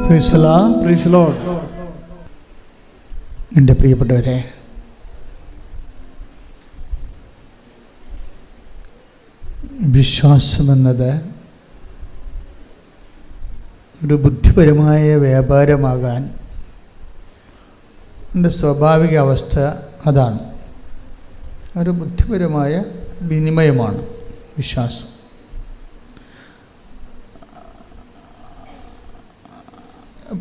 Praise Lord. എൻ്റെ പ്രിയപ്പെട്ടവരെ, വിശ്വാസമെന്നത് ഒരു ബുദ്ധിപരമായ വ്യാപാരമാകാൻ എൻ്റെ സ്വാഭാവിക അവസ്ഥ അതാണ്. ഒരു ബുദ്ധിപരമായ വിനിമയമാണ് വിശ്വാസം.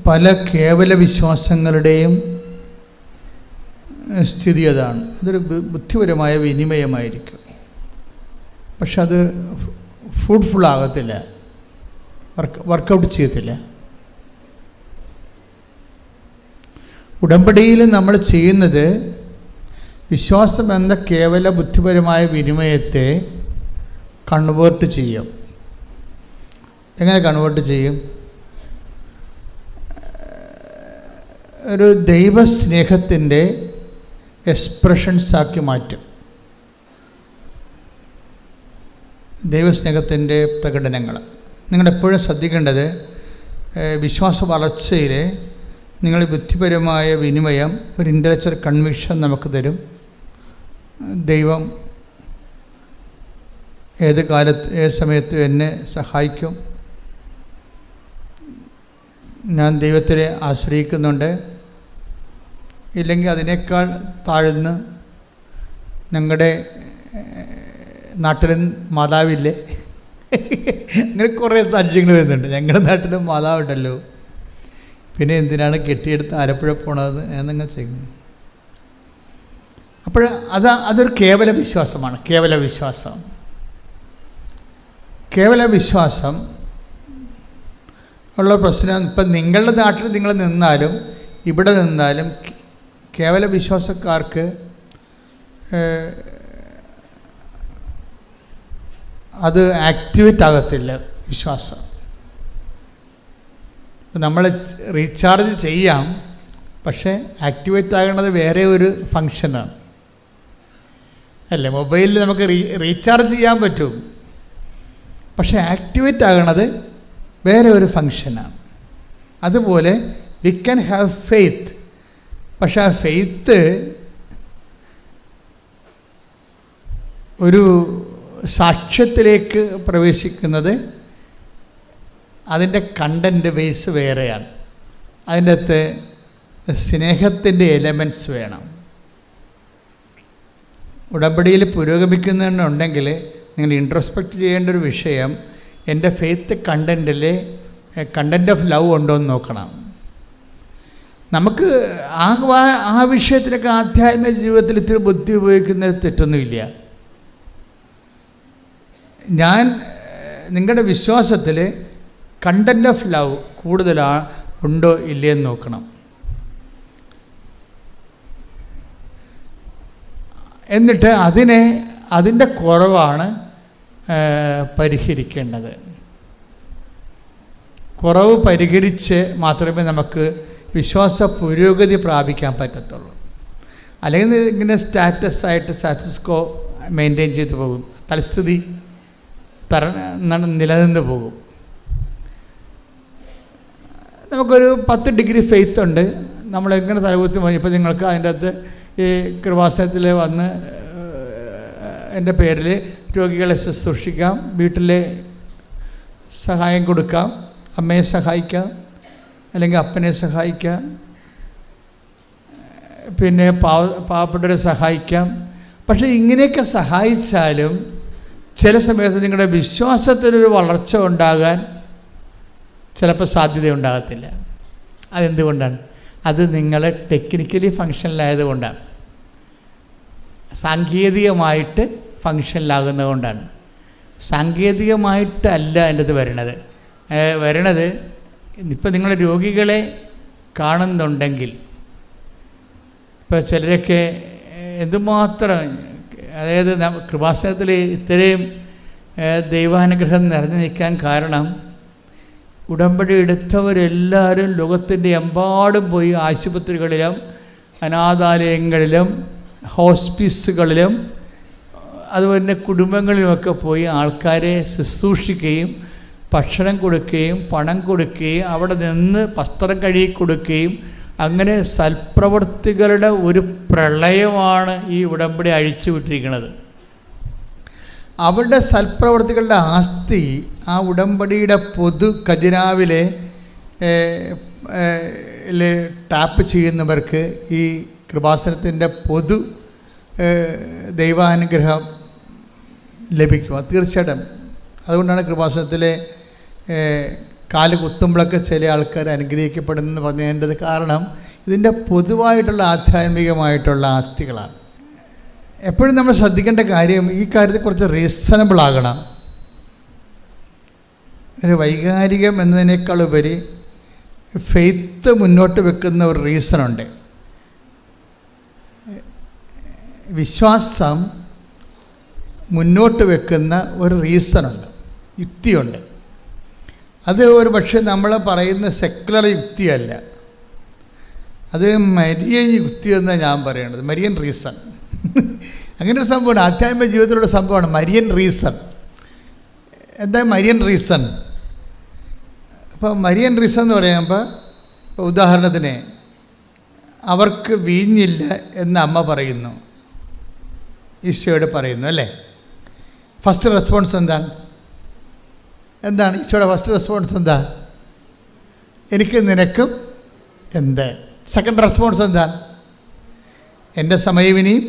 പല കേവല വിശ്വാസങ്ങളുടെയും സ്ഥിതി അതാണ്. അതൊരു ബുദ്ധിപരമായ വിനിമയമായിരിക്കും, പക്ഷെ അത് ഫ്രൂട്ട്ഫുള്ളാകത്തില്ല, വർക്കൗട്ട് ചെയ്യത്തില്ല. ഉടമ്പടിയിൽ നമ്മൾ ചെയ്യുന്നത് വിശ്വാസം എന്ന കേവല ബുദ്ധിപരമായ വിനിമയത്തെ കൺവേർട്ട് ചെയ്യും. എങ്ങനെ കൺവേർട്ട് ചെയ്യും? ഒരു ദൈവസ്നേഹത്തിൻ്റെ എക്സ്പ്രഷൻസാക്കി മാറ്റും. ദൈവസ്നേഹത്തിൻ്റെ പ്രകടനങ്ങൾ നിങ്ങളെപ്പോഴും ശ്രദ്ധിക്കേണ്ടത്, വിശ്വാസ വളർച്ചയിൽ നിങ്ങൾ ബുദ്ധിപരമായ വിനിമയം, ഒരു ഇൻ്റലക്ച്വൽ കൺവിക്ഷൻ നമുക്ക് തരും. ദൈവം ഏത് കാലത്ത് ഏത് സമയത്തും എന്നെ സഹായിക്കും, ഞാൻ ദൈവത്തിനെ ആശ്രയിക്കുന്നുണ്ട്. ഇല്ലെങ്കിൽ അതിനേക്കാൾ താഴ്ന്ന് ഞങ്ങളുടെ നാട്ടിൽ മാതാവില്ലേ, അങ്ങനെ കുറേ സാക്ഷ്യങ്ങൾ വരുന്നുണ്ട്. ഞങ്ങളുടെ നാട്ടിലും മാതാവുണ്ടല്ലോ, പിന്നെ എന്തിനാണ് കെട്ടിയെടുത്ത് ആലപ്പുഴ പോണത് എന്നങ്ങനെ ചെയ്യുന്നു. അപ്പോൾ അതൊരു കേവല വിശ്വാസമാണ്. കേവല വിശ്വാസം ഉള്ള പ്രശ്നം, ഇപ്പം നിങ്ങളുടെ നാട്ടിൽ നിങ്ങൾ നിന്നാലും ഇവിടെ നിന്നാലും കേവല വിശ്വാസക്കാർക്ക് അത് ആക്ടിവേറ്റ് ആകത്തില്ല. വിശ്വാസം നമ്മൾ റീചാർജ് ചെയ്യാം, പക്ഷേ ആക്ടിവേറ്റ് ആകുന്നത് വേറെ ഒരു ഫങ്ഷനാണ് അല്ലേ. മൊബൈലിൽ നമുക്ക് റീചാർജ് ചെയ്യാൻ പറ്റും, പക്ഷേ ആക്ടിവേറ്റ് ആകുന്നത് വേറെ ഒരു ഫങ്ഷനാണ്. അതുപോലെ വി ക്യാൻ ഹാവ് ഫെയ്ത്ത്, പക്ഷെ ആ ഫെയ്ത്ത് ഒരു സാക്ഷ്യത്തിലേക്ക് പ്രവേശിക്കുന്നത് അതിൻ്റെ കണ്ടൻറ്റ് ബേസ് വേറെയാണ്. അതിൻ്റെ അകത്ത് സ്നേഹത്തിൻ്റെ എലമെൻറ്റ്സ് വേണം. ഉടമ്പടിയിൽ പുരോഗമിക്കുന്നുണ്ടെങ്കിൽ നിങ്ങൾ ഇൻട്രോസ്പെക്റ്റ് ചെയ്യേണ്ട ഒരു വിഷയം, എൻ്റെ ഫെയ്ത്ത് കണ്ടൻറ്റിൽ കണ്ടൻറ്റ് ഓഫ് ലവ് ഉണ്ടോ എന്ന് നോക്കണം. നമുക്ക് ആ വിഷയത്തിലൊക്കെ ആധ്യാത്മിക ജീവിതത്തിൽ ഇത്തിരി ബുദ്ധി ഉപയോഗിക്കുന്നത് തെറ്റൊന്നുമില്ല. ഞാൻ നിങ്ങളുടെ വിശ്വാസത്തിൽ കണ്ടൻറ്റ് ഓഫ് ലവ് ഉണ്ടോ ഇല്ലയെന്ന് നോക്കണം. എന്നിട്ട് അതിൻ്റെ കുറവാണ് പരിഹരിക്കേണ്ടത്. കുറവ് പരിഹരിച്ച് മാത്രമേ നമുക്ക് വിശ്വാസ പുരോഗതി പ്രാപിക്കാൻ പറ്റത്തുള്ളൂ. അല്ലെങ്കിൽ ഇങ്ങനെ സ്റ്റാറ്റസ് കോ മെയിൻറ്റെയിൻ ചെയ്ത് പോകും, തൽസ്ഥിതി നിലനിന്ന് പോകും. നമുക്കൊരു 10 ഡിഗ്രി ഫെയ്ത്ത് ഉണ്ട്, നമ്മളെങ്ങനെ തലകുത്തി പോയി. ഇപ്പോൾ നിങ്ങൾക്ക് അതിൻ്റെ അകത്ത് ഈ കൃപാസനത്തിൽ വന്ന് എൻ്റെ പേരിൽ രോഗികളെ ശുശ്രൂഷിക്കാം, വീട്ടിലെ സഹായം കൊടുക്കാം, അമ്മയെ സഹായിക്കാം, അല്ലെങ്കിൽ അപ്പനെ സഹായിക്കാം, പിന്നെ പാവപ്പെട്ടവരെ സഹായിക്കാം. പക്ഷേ ഇങ്ങനെയൊക്കെ സഹായിച്ചാലും ചില സമയത്ത് നിങ്ങളുടെ വിശ്വാസത്തിനൊരു വളർച്ച ഉണ്ടാകാൻ ചിലപ്പോൾ സാധ്യതയുണ്ടാകത്തില്ല. അതെന്തുകൊണ്ടാണ്? അത് നിങ്ങൾ ടെക്നിക്കലി ഫങ്ഷനിലായതുകൊണ്ടാണ്, സാങ്കേതികമായിട്ട് ഫങ്ഷനിലാകുന്നത് കൊണ്ടാണ്. സാങ്കേതികമായിട്ടല്ല എൻ്റെ അത് വരണത്. ഇപ്പം നിങ്ങൾ രോഗികളെ കാണുന്നുണ്ടെങ്കിൽ, ഇപ്പോൾ ചിലരൊക്കെ എന്തുമാത്രം, അതായത് കൃപാസനത്തിൽ ഇത്രയും ദൈവാനുഗ്രഹം നിറഞ്ഞു നിൽക്കാൻ കാരണം ഉടമ്പടി എടുത്തവരെല്ലാവരും ലോകത്തിൻ്റെ എമ്പാടും പോയി ആശുപത്രികളിലും അനാഥാലയങ്ങളിലും ഹോസ്പിസുകളിലും അതുപോലെ തന്നെ കുടുംബങ്ങളിലുമൊക്കെ പോയി ആൾക്കാരെ ശുശ്രൂഷിക്കുകയും ഭക്ഷണം കൊടുക്കുകയും പണം കൊടുക്കുകയും അവിടെ നിന്ന് വസ്ത്രം കഴുകി കൊടുക്കുകയും അങ്ങനെ സൽപ്രവൃത്തികളുടെ ഒരു പ്രളയമാണ് ഈ ഉടമ്പടി അഴിച്ചു വിട്ടിരിക്കുന്നത്. അവരുടെ സൽപ്രവൃത്തികളുടെ ആസ്തി ആ ഉടമ്പടിയുടെ പൊതു ഖജനാവിലെ ടാപ്പ് ചെയ്യുന്നവർക്ക് ഈ കൃപാസനത്തിൻ്റെ പൊതു ദൈവാനുഗ്രഹം ലഭിക്കും. തീർച്ചയായിട്ടും അതുകൊണ്ടാണ് കൃപാസനത്തിലെ കാല് കുത്തുമ്പോഴൊക്കെ ചില ആൾക്കാർ അനുഗ്രഹിക്കപ്പെടുന്നെന്ന് പറഞ്ഞതിൻ്റെത് കാരണം ഇതിൻ്റെ പൊതുവായിട്ടുള്ള ആധ്യാത്മികമായിട്ടുള്ള ആസ്തികളാണ്. എപ്പോഴും നമ്മൾ ശ്രദ്ധിക്കേണ്ട കാര്യം ഈ കാര്യത്തെ കുറച്ച് റീസണബിൾ ആകണം. ഒരു വൈകാരികം എന്നതിനേക്കാൾ ഉപരി ഫെയ്ത്ത് മുന്നോട്ട് വെക്കുന്ന ഒരു റീസണുണ്ട്. വിശ്വാസം മുന്നോട്ട് വെക്കുന്ന ഒരു റീസണുണ്ട്, യുക്തിയുണ്ട്. അത് ഒരു പക്ഷേ നമ്മൾ പറയുന്ന സെക്കുലർ യുക്തിയല്ല, അത് മരിയൻ യുക്തി എന്നാണ് ഞാൻ പറയേണ്ടത്. മരിയൻ റീസൺ അങ്ങനെ ഒരു സംഭവമാണ്, ആധ്യാത്മിക ജീവിതത്തിലുള്ള സംഭവമാണ് മരിയൻ റീസൺ. എന്താ മരിയൻ റീസൺ? അപ്പോൾ മരിയൻ റീസൺ എന്ന് പറയുമ്പോൾ, ഇപ്പോൾ ഉദാഹരണത്തിന് അവർക്ക് വീഞ്ഞില്ല എന്ന് അമ്മ പറയുന്നു, ഈശോയോട് പറയുന്നു അല്ലേ. ഫസ്റ്റ് റെസ്പോൺസ് എന്താണ് ഈശോയുടെ ഫസ്റ്റ് റെസ്പോൺസ് എന്താ? എനിക്ക് നിനക്കും എന്ത്. സെക്കൻഡ് റെസ്പോൺസ് എന്താണ്? എൻ്റെ സമയം ഇനിയും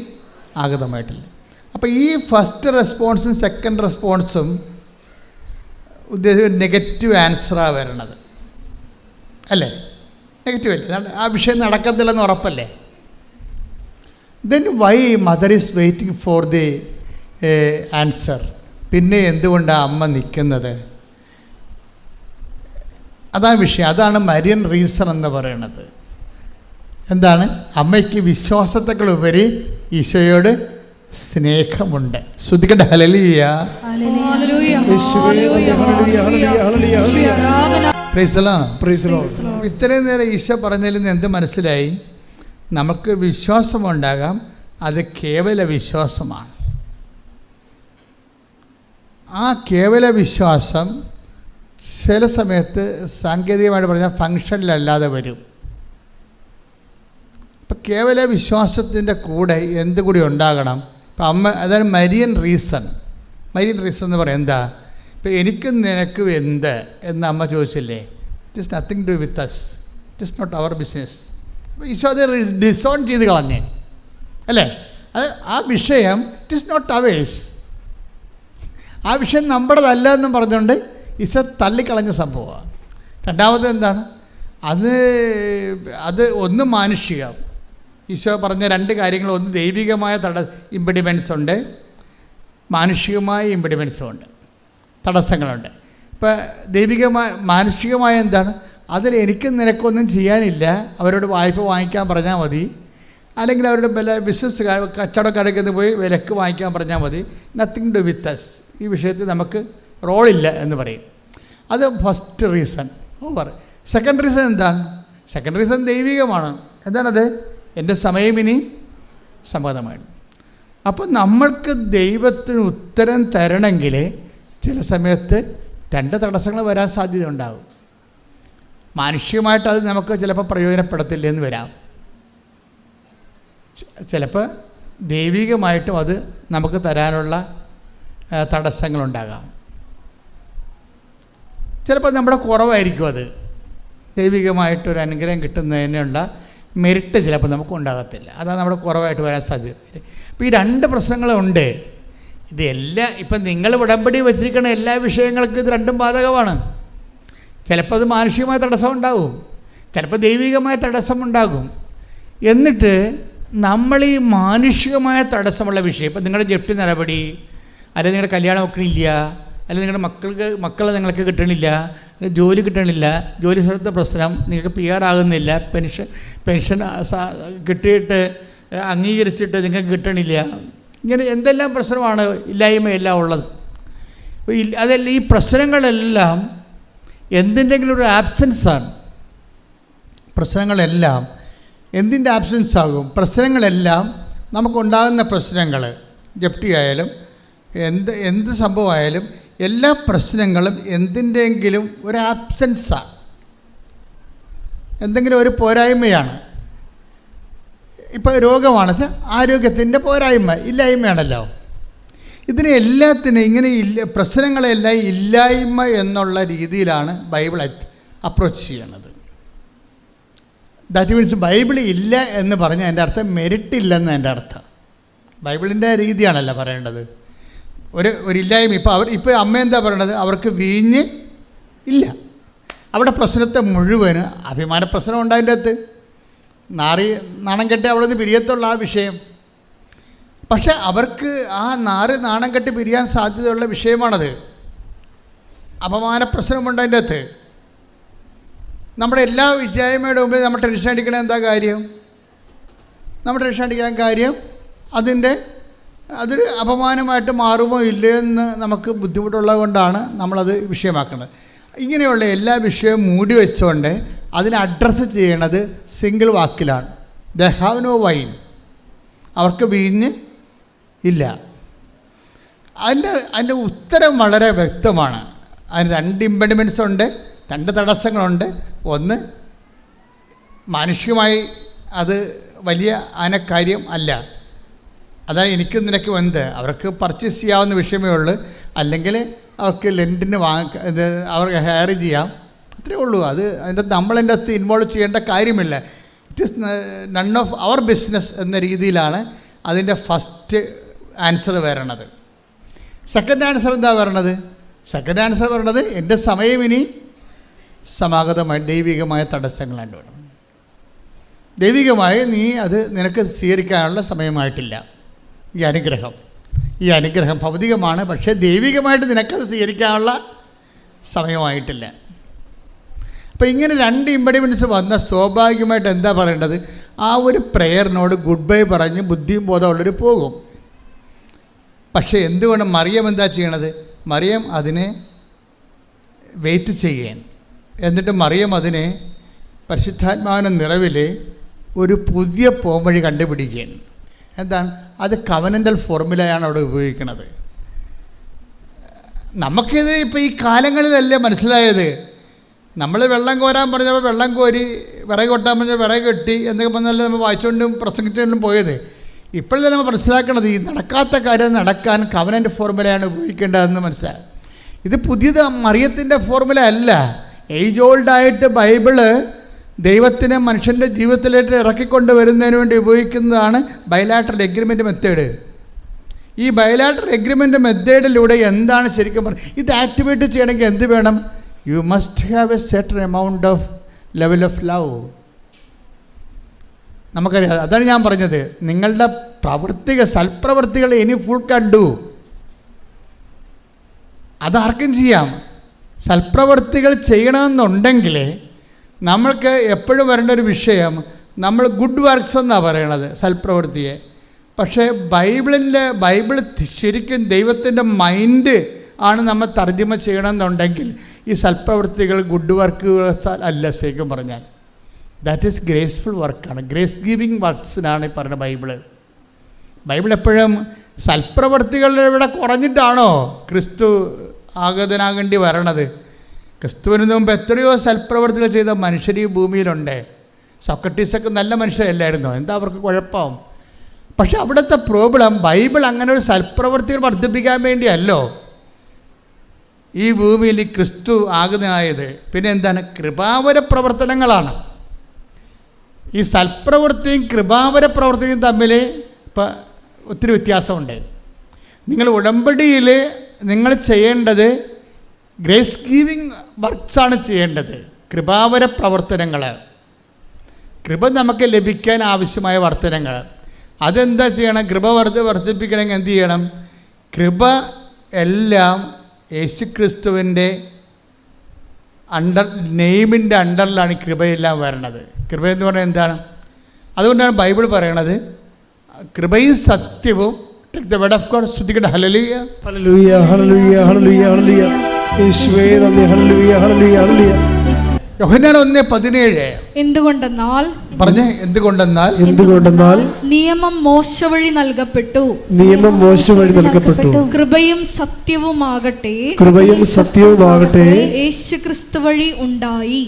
ആഗതമായിട്ടില്ല. അപ്പോൾ ഈ ഫസ്റ്റ് റെസ്പോൺസും സെക്കൻഡ് റെസ്പോൺസും ഉദ്ദേശിച്ച നെഗറ്റീവ് ആൻസറാണ് വരണത് അല്ലേ. നെഗറ്റീവ് അല്ലേ, ആ വിഷയം നടക്കത്തില്ലെന്ന് ഉറപ്പല്ലേ. Then why mother is waiting for the answer? പിന്നെ എന്തുകൊണ്ടാണ് അമ്മ നിൽക്കുന്നത്? അതാണ് വിഷയം. അതാണ് മരിയൻ റീസൺ എന്ന് പറയുന്നത്. എന്താണ്? അമ്മയ്ക്ക് വിശ്വാസത്തെക്കാളുപരി ഈശോയോട് സ്നേഹമുണ്ട്. ശ്രുതിക്കട്ടെ ഹല്ലേലൂയ. ഇത്രയും നേരം ഈശോ പറഞ്ഞതിൽ നിന്ന് എന്ത് മനസ്സിലായി? നമുക്ക് വിശ്വാസമുണ്ടാകാം, അത് കേവല വിശ്വാസമാണ്. ആ കേവല വിശ്വാസം ചില സമയത്ത് സാങ്കേതികമായിട്ട് പറഞ്ഞാൽ ഫങ്ഷനിലല്ലാതെ വരും. ഇപ്പം കേവല വിശ്വാസത്തിൻ്റെ കൂടെ എന്തുകൂടി ഉണ്ടാകണം? ഇപ്പം അമ്മ, അതാണ് മരിയൻ റീസൺ. മരിയൻ റീസൺ എന്ന് പറയാം എന്താ? ഇപ്പം എനിക്കും നിനക്കും എന്ത് എന്ന് അമ്മ ചോദിച്ചില്ലേ? It is nothing to with us, it is not our business. അപ്പോൾ ഈശോ അത് ഡിസോൺ ചെയ്ത് കളഞ്ഞേ അല്ലേ. അത് ആ വിഷയം ഇറ്റ് ഈസ് നോട്ട് അവേഴ്സ്, ആ വിഷയം നമ്മുടേതല്ല എന്നും പറഞ്ഞുകൊണ്ട് ഈശോ തള്ളിക്കളഞ്ഞ സംഭവമാണ്. രണ്ടാമത് എന്താണ്? അത് ഒന്ന് മാനുഷികം. ഈശോ പറഞ്ഞ രണ്ട് കാര്യങ്ങൾ, ഒന്ന് ദൈവികമായ ഇമ്പിഡിമെൻസ് ഉണ്ട്, മാനുഷികമായ ഇമ്പിഡിമെൻസും ഉണ്ട്, തടസ്സങ്ങളുണ്ട്. ഇപ്പം ദൈവികമായ മാനുഷികമായ എന്താണ്? അതിൽ എനിക്ക് നിനക്കൊന്നും ചെയ്യാനില്ല, അവരോട് വായ്പ വാങ്ങിക്കാൻ പറഞ്ഞാൽ മതി, അല്ലെങ്കിൽ അവരുടെ ബിസിനസ് കച്ചവടക്കാരൊക്കെ പോയി വിലക്ക് വാങ്ങിക്കാൻ പറഞ്ഞാൽ മതി. നത്തിങ് ടു വിത്ത് അസ്, ഈ വിഷയത്തിൽ നമുക്ക് റോളില്ല എന്ന് പറയും. അത് first reason over. Second reason എന്താണ്? സെക്കൻഡ് റീസൺ ദൈവികമാണ്. എന്താണത്? എൻ്റെ സമയം ഇനി സമ്മതമായിരുന്നു. അപ്പോൾ നമ്മൾക്ക് ദൈവത്തിന് ഉത്തരം തരണമെങ്കിൽ ചില സമയത്ത് രണ്ട് തടസ്സങ്ങൾ വരാൻ സാധ്യത ഉണ്ടാകും. മാനുഷികമായിട്ട് അത് നമുക്ക് ചിലപ്പോൾ പ്രയോജനപ്പെടത്തില്ലെന്ന് വരാം, ചിലപ്പോൾ ദൈവികമായിട്ടും അത് നമുക്ക് തരാനുള്ള തടസ്സങ്ങളുണ്ടാകാം. ചിലപ്പോൾ നമ്മുടെ കുറവായിരിക്കും, അത് ദൈവികമായിട്ടൊരു അനുഗ്രഹം കിട്ടുന്നതിനുള്ള മെറിറ്റ് ചിലപ്പോൾ നമുക്ക് ഉണ്ടാകത്തില്ല, അതാണ് നമ്മുടെ കുറവായിട്ട് വരാൻ സാധ്യത. അപ്പോൾ ഈ രണ്ട് പ്രശ്നങ്ങളുണ്ട്. ഇതെല്ലാം ഇപ്പം നിങ്ങൾ ഉടമ്പടി വച്ചിരിക്കുന്ന എല്ലാ വിഷയങ്ങൾക്കും ഇത് രണ്ടും ബാധകമാണ്. ചിലപ്പോൾ അത് മാനുഷികമായ തടസ്സം ഉണ്ടാകും, ചിലപ്പോൾ ദൈവികമായ തടസ്സമുണ്ടാകും. എന്നിട്ട് നമ്മൾ ഈ മാനുഷികമായ തടസ്സമുള്ള വിഷയം, ഇപ്പം നിങ്ങളുടെ ജപ്തി നടപടി, അല്ലെങ്കിൽ നിങ്ങളുടെ കല്യാണം വെക്കണില്ല, അല്ലെങ്കിൽ നിങ്ങളുടെ മക്കളെ നിങ്ങൾക്ക് കിട്ടണില്ല, ജോലി കിട്ടണില്ല, ജോലി സ്ഥലത്തെ പ്രശ്നം, നിങ്ങൾക്ക് PR ആകുന്നില്ല, പെൻഷൻ കിട്ടിയിട്ട് അംഗീകരിച്ചിട്ട് നിങ്ങൾക്ക് കിട്ടണില്ല, ഇങ്ങനെ എന്തെല്ലാം പ്രശ്നമാണ്, ഇല്ലായ്മയെല്ലാം ഉള്ളത്. അതല്ല, ഈ പ്രശ്നങ്ങളെല്ലാം എന്തിൻ്റെങ്കിലും ഒരു ആബ്സെൻസാണ്. പ്രശ്നങ്ങളെല്ലാം എന്തിൻ്റെ ആബ്സെൻസ് ആകും? പ്രശ്നങ്ങളെല്ലാം നമുക്കുണ്ടാകുന്ന പ്രശ്നങ്ങൾ, ജപ്തി ആയാലും എന്ത് സംഭവമായാലും എല്ലാ പ്രശ്നങ്ങളും എന്തിൻ്റെയെങ്കിലും ഒരു ആബ്സെൻസാണ്, എന്തെങ്കിലും ഒരു പോരായ്മയാണ്. ഇപ്പോൾ രോഗമാണത് ആരോഗ്യത്തിൻ്റെ പോരായ്മ, ഇല്ലായ്മയാണല്ലോ. ഇതിനെ എല്ലാത്തിനും ഇങ്ങനെ പ്രശ്നങ്ങളെല്ലാം ഇല്ലായ്മ എന്നുള്ള രീതിയിലാണ് ബൈബിൾ അപ്രോച്ച് ചെയ്യണത്. ദാറ്റ് മീൻസ് ബൈബിൾ ഇല്ല എന്ന് പറഞ്ഞാൽ എൻ്റെ അർത്ഥം മെരിറ്റ് ഇല്ലെന്ന് എൻ്റെ അർത്ഥം. ബൈബിളിൻ്റെ രീതിയാണല്ലോ പറയേണ്ടത്. ഒരു ഇല്ലായ്മ. ഇപ്പോൾ അമ്മ എന്താ പറയണത്? അവർക്ക് വീഞ്ഞ് ഇല്ല. അവിടെ പ്രശ്നത്തെ മുഴുവന് അഭിമാന പ്രശ്നം ഉണ്ടായതിൻ്റെ അകത്ത് നാണം കെട്ടി അവിടെ നിന്ന് പിരിയത്തുള്ള ആ വിഷയം. പക്ഷെ അവർക്ക് ആ നാണം കെട്ടി പിരിയാൻ സാധ്യതയുള്ള വിഷയമാണത്. അപമാന പ്രശ്നമുണ്ടതിൻ്റെ അകത്ത്. നമ്മുടെ എല്ലാ വിജയമയുടെ മുമ്പിൽ നമ്മൾ ടെൻഷൻ അടിക്കണ എന്താ കാര്യം? നമ്മൾ ടെൻഷൻ അടിക്കാൻ കാര്യം അതൊരു അപമാനമായിട്ട് മാറുമോ ഇല്ലയെന്ന് നമുക്ക് ബുദ്ധിമുട്ടുള്ളത് കൊണ്ടാണ് നമ്മളത് വിഷയമാക്കുന്നത്. ഇങ്ങനെയുള്ള എല്ലാ വിഷയവും മൂടി വെച്ചുകൊണ്ട് അതിനെ അഡ്രസ്സ് ചെയ്യണത് സിംഗിൾ വാക്കിലാണ്. They have no wine. അവർക്ക് വീഞ്ഞ് ഇല്ല. അതിൻ്റെ ഉത്തരം വളരെ വ്യക്തമാണ്. അതിന് 2 ഇമ്പഡിമെൻറ്റ്സ് ഉണ്ട്, 2 തടസ്സങ്ങളുണ്ട്. ഒന്ന്, മാനുഷികമായി അത് വലിയ കാര്യം അല്ല. അതാണ് എനിക്ക് നിനക്ക് എന്ത്, അവർക്ക് പർച്ചേസ് ചെയ്യാവുന്ന വിഷയമേ ഉള്ളൂ. അല്ലെങ്കിൽ അവർക്ക് ലെൻറ്റിന് അവർക്ക് ഹയർ ചെയ്യാം, അത്രേ ഉള്ളൂ. അതിൻ്റെ നമ്മളതിൻ്റെ അകത്ത് ഇൻവോൾവ് ചെയ്യേണ്ട കാര്യമില്ല. It is none of our business എന്ന രീതിയിലാണ് അതിൻ്റെ ഫസ്റ്റ് ആൻസർ വരണത്. സെക്കൻഡ് ആൻസർ എന്താ വരണത്? സെക്കൻഡ് ആൻസർ പറയണത് എൻ്റെ സമയം ഇനി സമാഗതമായി ദൈവികമായ തടസ്സങ്ങളാണ്ട് വേണം. ദൈവികമായി നീ അത് നിനക്ക് സ്വീകരിക്കാനുള്ള സമയമായിട്ടില്ല. ഈ അനുഗ്രഹം ഭൗതികമാണ്, പക്ഷേ ദൈവികമായിട്ട് നിനക്കത് സ്വീകരിക്കാനുള്ള സമയമായിട്ടില്ല. അപ്പോൾ ഇങ്ങനെ 2 ഇമ്പഡിമെൻറ്റ്സ് വന്ന സ്വാഭാവികമായിട്ട് എന്താ പറയേണ്ടത്? ആ ഒരു പ്രെയറിനോട് ഗുഡ് ബൈ പറഞ്ഞ് ബുദ്ധിയും ബോധമുള്ളവർ പോകും. പക്ഷേ എന്തുകൊണ്ട് മറിയം എന്താ ചെയ്യണത്? മറിയം അതിനെ വെയിറ്റ് ചെയ്യാൻ, എന്നിട്ട് മറിയം അതിനെ പരിശുദ്ധാത്മാവിൻ്റെ നിറവിൽ ഒരു പുതിയ പോംവഴി കണ്ടുപിടിക്കുകയാണ്. എന്താണ് അത്? കവനൻ്റൽ ഫോർമുലയാണ് അവിടെ ഉപയോഗിക്കുന്നത്. നമുക്കിത് ഇപ്പോൾ ഈ കാലങ്ങളിലല്ലേ മനസ്സിലായത്. നമ്മൾ വെള്ളം കോരാൻ പറഞ്ഞപ്പോൾ വെള്ളം കോരി, വിറക് കൊട്ടാൻ പറഞ്ഞാൽ വിറക് കെട്ടി എന്നൊക്കെ പറഞ്ഞാൽ നമ്മൾ വായിച്ചുകൊണ്ടും പ്രസംഗിച്ചുകൊണ്ടും പോയത്. ഇപ്പോഴല്ലേ നമ്മൾ മനസ്സിലാക്കണത് ഈ നടക്കാത്ത കാര്യം നടക്കാൻ കവനൻ്റ് ഫോർമുലയാണ് ഉപയോഗിക്കേണ്ടതെന്ന് മനസ്സിലായി. ഇത് പുതിയത് മറിയത്തിൻ്റെ ഫോർമുല അല്ല. ഏജ് ഓൾഡായിട്ട് ബൈബിള് ദൈവത്തിനെ മനുഷ്യൻ്റെ ജീവിതത്തിലേക്ക് ഇറക്കിക്കൊണ്ട് വരുന്നതിന് വേണ്ടി ഉപയോഗിക്കുന്നതാണ് ബൈലാറ്ററൽ എഗ്രിമെൻ്റ് മെത്തേഡ്. ഈ ബൈലാറ്ററൽ എഗ്രിമെൻ്റ് മെത്തേഡിലൂടെ എന്താണ് ശരിക്കും പറയുന്നത്? ഇത് ആക്ടിവേറ്റ് ചെയ്യണമെങ്കിൽ എന്ത് വേണം? You must have A certain amount of level of love. നമുക്കറിയാം. അതാണ് ഞാൻ പറഞ്ഞത്, നിങ്ങളുടെ സൽപ്രവർത്തികൾ ഇനി ഫുൾ കണ്ടു. അതാർക്കും ചെയ്യാം. സൽപ്രവർത്തികൾ ചെയ്യണമെന്നുണ്ടെങ്കിൽ നമ്മൾക്ക് എപ്പോഴും വരേണ്ട ഒരു വിഷയം, നമ്മൾ ഗുഡ് വർക്ക്സ് എന്നാണ് പറയണത് സൽപ്രവൃത്തിയെ. പക്ഷേ ബൈബിൾ ശരിക്കും ദൈവത്തിൻ്റെ മൈൻഡ് ആണ് നമ്മൾ തർജ്ജമ ചെയ്യണമെന്നുണ്ടെങ്കിൽ ഈ സൽപ്രവൃത്തികൾ ഗുഡ് വർക്കുകൾ അല്ല. ശരിക്കും പറഞ്ഞാൽ ദാറ്റ് ഈസ് ഗ്രേസ്ഫുൾ വർക്കാണ്, ഗ്രേസ് ഗിവിങ് വർക്ക്സിനാണ് ഈ പറയുന്നത് ബൈബിൾ എപ്പോഴും സൽപ്രവൃത്തികളുടെ ഇവിടെ കുറഞ്ഞിട്ടാണോ ക്രിസ്തു ആഗതനാകേണ്ടി വരണത്? ക്രിസ്തുവിന് മുമ്പ് എത്രയോ സൽപ്രവർത്തികൾ ചെയ്ത മനുഷ്യർ ഈ ഭൂമിയിലുണ്ട്. സോക്രട്ടീസൊക്കെ നല്ല മനുഷ്യരല്ലായിരുന്നോ? എന്താ അവർക്ക് കുഴപ്പം? പക്ഷെ അവിടുത്തെ പ്രോബ്ലം, ബൈബിൾ അങ്ങനെ ഒരു സൽപ്രവർത്തികൾ വർദ്ധിപ്പിക്കാൻ വേണ്ടിയല്ലോ ഈ ഭൂമിയിൽ ക്രിസ്തു ആഗതനായത്. പിന്നെ എന്താണ്? കൃപാവര പ്രവർത്തനങ്ങളാണ്. ഈ സൽപ്രവൃത്തിയും കൃപാവര പ്രവർത്തിയും തമ്മിൽ ഇപ്പം ഒത്തിരി വ്യത്യാസമുണ്ട്. നിങ്ങൾ ഉടമ്പടിയിൽ നിങ്ങൾ ചെയ്യേണ്ടത് ഗ്രേസ് ഗീവിങ് വർക്ക്സാണ് ചെയ്യേണ്ടത്. കൃപാവര പ്രവർത്തനങ്ങൾ, കൃപ നമുക്ക് ലഭിക്കാൻ ആവശ്യമായ വർത്തനങ്ങൾ, അതെന്താ ചെയ്യണം? കൃപ വർദ്ധിപ്പിക്കണമെങ്കിൽ എന്ത് ചെയ്യണം? കൃപ എല്ലാം യേശുക്രിസ്തുവിൻ്റെ നെയിമിൻ്റെ അണ്ടറിലാണ് കൃപയെല്ലാം വരണത്. കൃപ എന്ന് പറഞ്ഞാൽ എന്താണ്? അതുകൊണ്ടാണ് ബൈബിൾ പറയണത് കൃപയും സത്യവും. Take the word of God. സ്തുതിക്കട്ടെ. ഹല്ലേലൂയ, ഹല്ലേലൂയ, ഹല്ലേലൂയ, ഹല്ലേലൂയ, ഹല്ലേലൂയ. യേശുവേ നന്ദി. ഹല്ലേലൂയ, ഹല്ലേലൂയ, ഹല്ലേലൂയ. യോഹന്നാൻ 1:17. എന്തുകൊണ്ടെന്നാൽ പറഞ്ഞേ, എന്തുകൊണ്ടെന്നാൽ നിയമം മോശ വഴി നൽകപ്പെട്ടു, കൃപയും സത്യവുമാകട്ടെ യേശുക്രിസ്തു വഴി ഉണ്ടായി.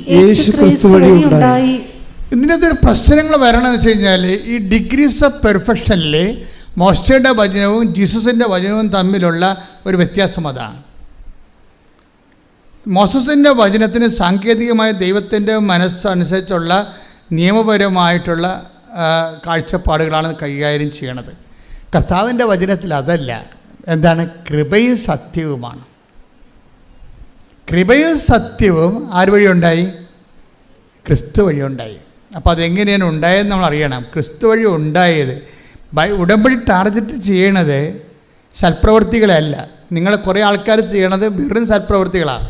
ഇതിനകത്ത് ഒരു പ്രശ്നങ്ങൾ വരണമെന്ന് വെച്ച് കഴിഞ്ഞാൽ, ഈ ഡിഗ്രീസ് ഓഫ് പെർഫെക്ഷനിൽ മോശയുടെ വചനവും ജീസസിൻ്റെ വചനവും തമ്മിലുള്ള ഒരു വ്യത്യാസം അതാണ്. മോസസിൻ്റെ വചനത്തിന് സാങ്കേതികമായ ദൈവത്തിൻ്റെ മനസ്സനുസരിച്ചുള്ള നിയമപരമായിട്ടുള്ള കാഴ്ചപ്പാടുകളാണ് കൈകാര്യം ചെയ്യണത്. കർത്താവിൻ്റെ വചനത്തിൽ അതല്ല. എന്താണ്? കൃപയും സത്യവുമാണ്. കൃപയും സത്യവും ആര് വഴി ഉണ്ടായി? ക്രിസ്തു വഴി ഉണ്ടായി. അപ്പോൾ അതെങ്ങനെയാണ് ഉണ്ടായതെന്ന് നമ്മൾ അറിയണം. ക്രിസ്തു വഴി ഉണ്ടായത്. ഉടമ്പടി ടാർഗറ്റ് ചെയ്യണത് സൽപ്രവൃത്തികളല്ല. നിങ്ങൾ കുറേ ആൾക്കാർ ചെയ്യണത് വെറും സൽപ്രവൃത്തികളാണ്.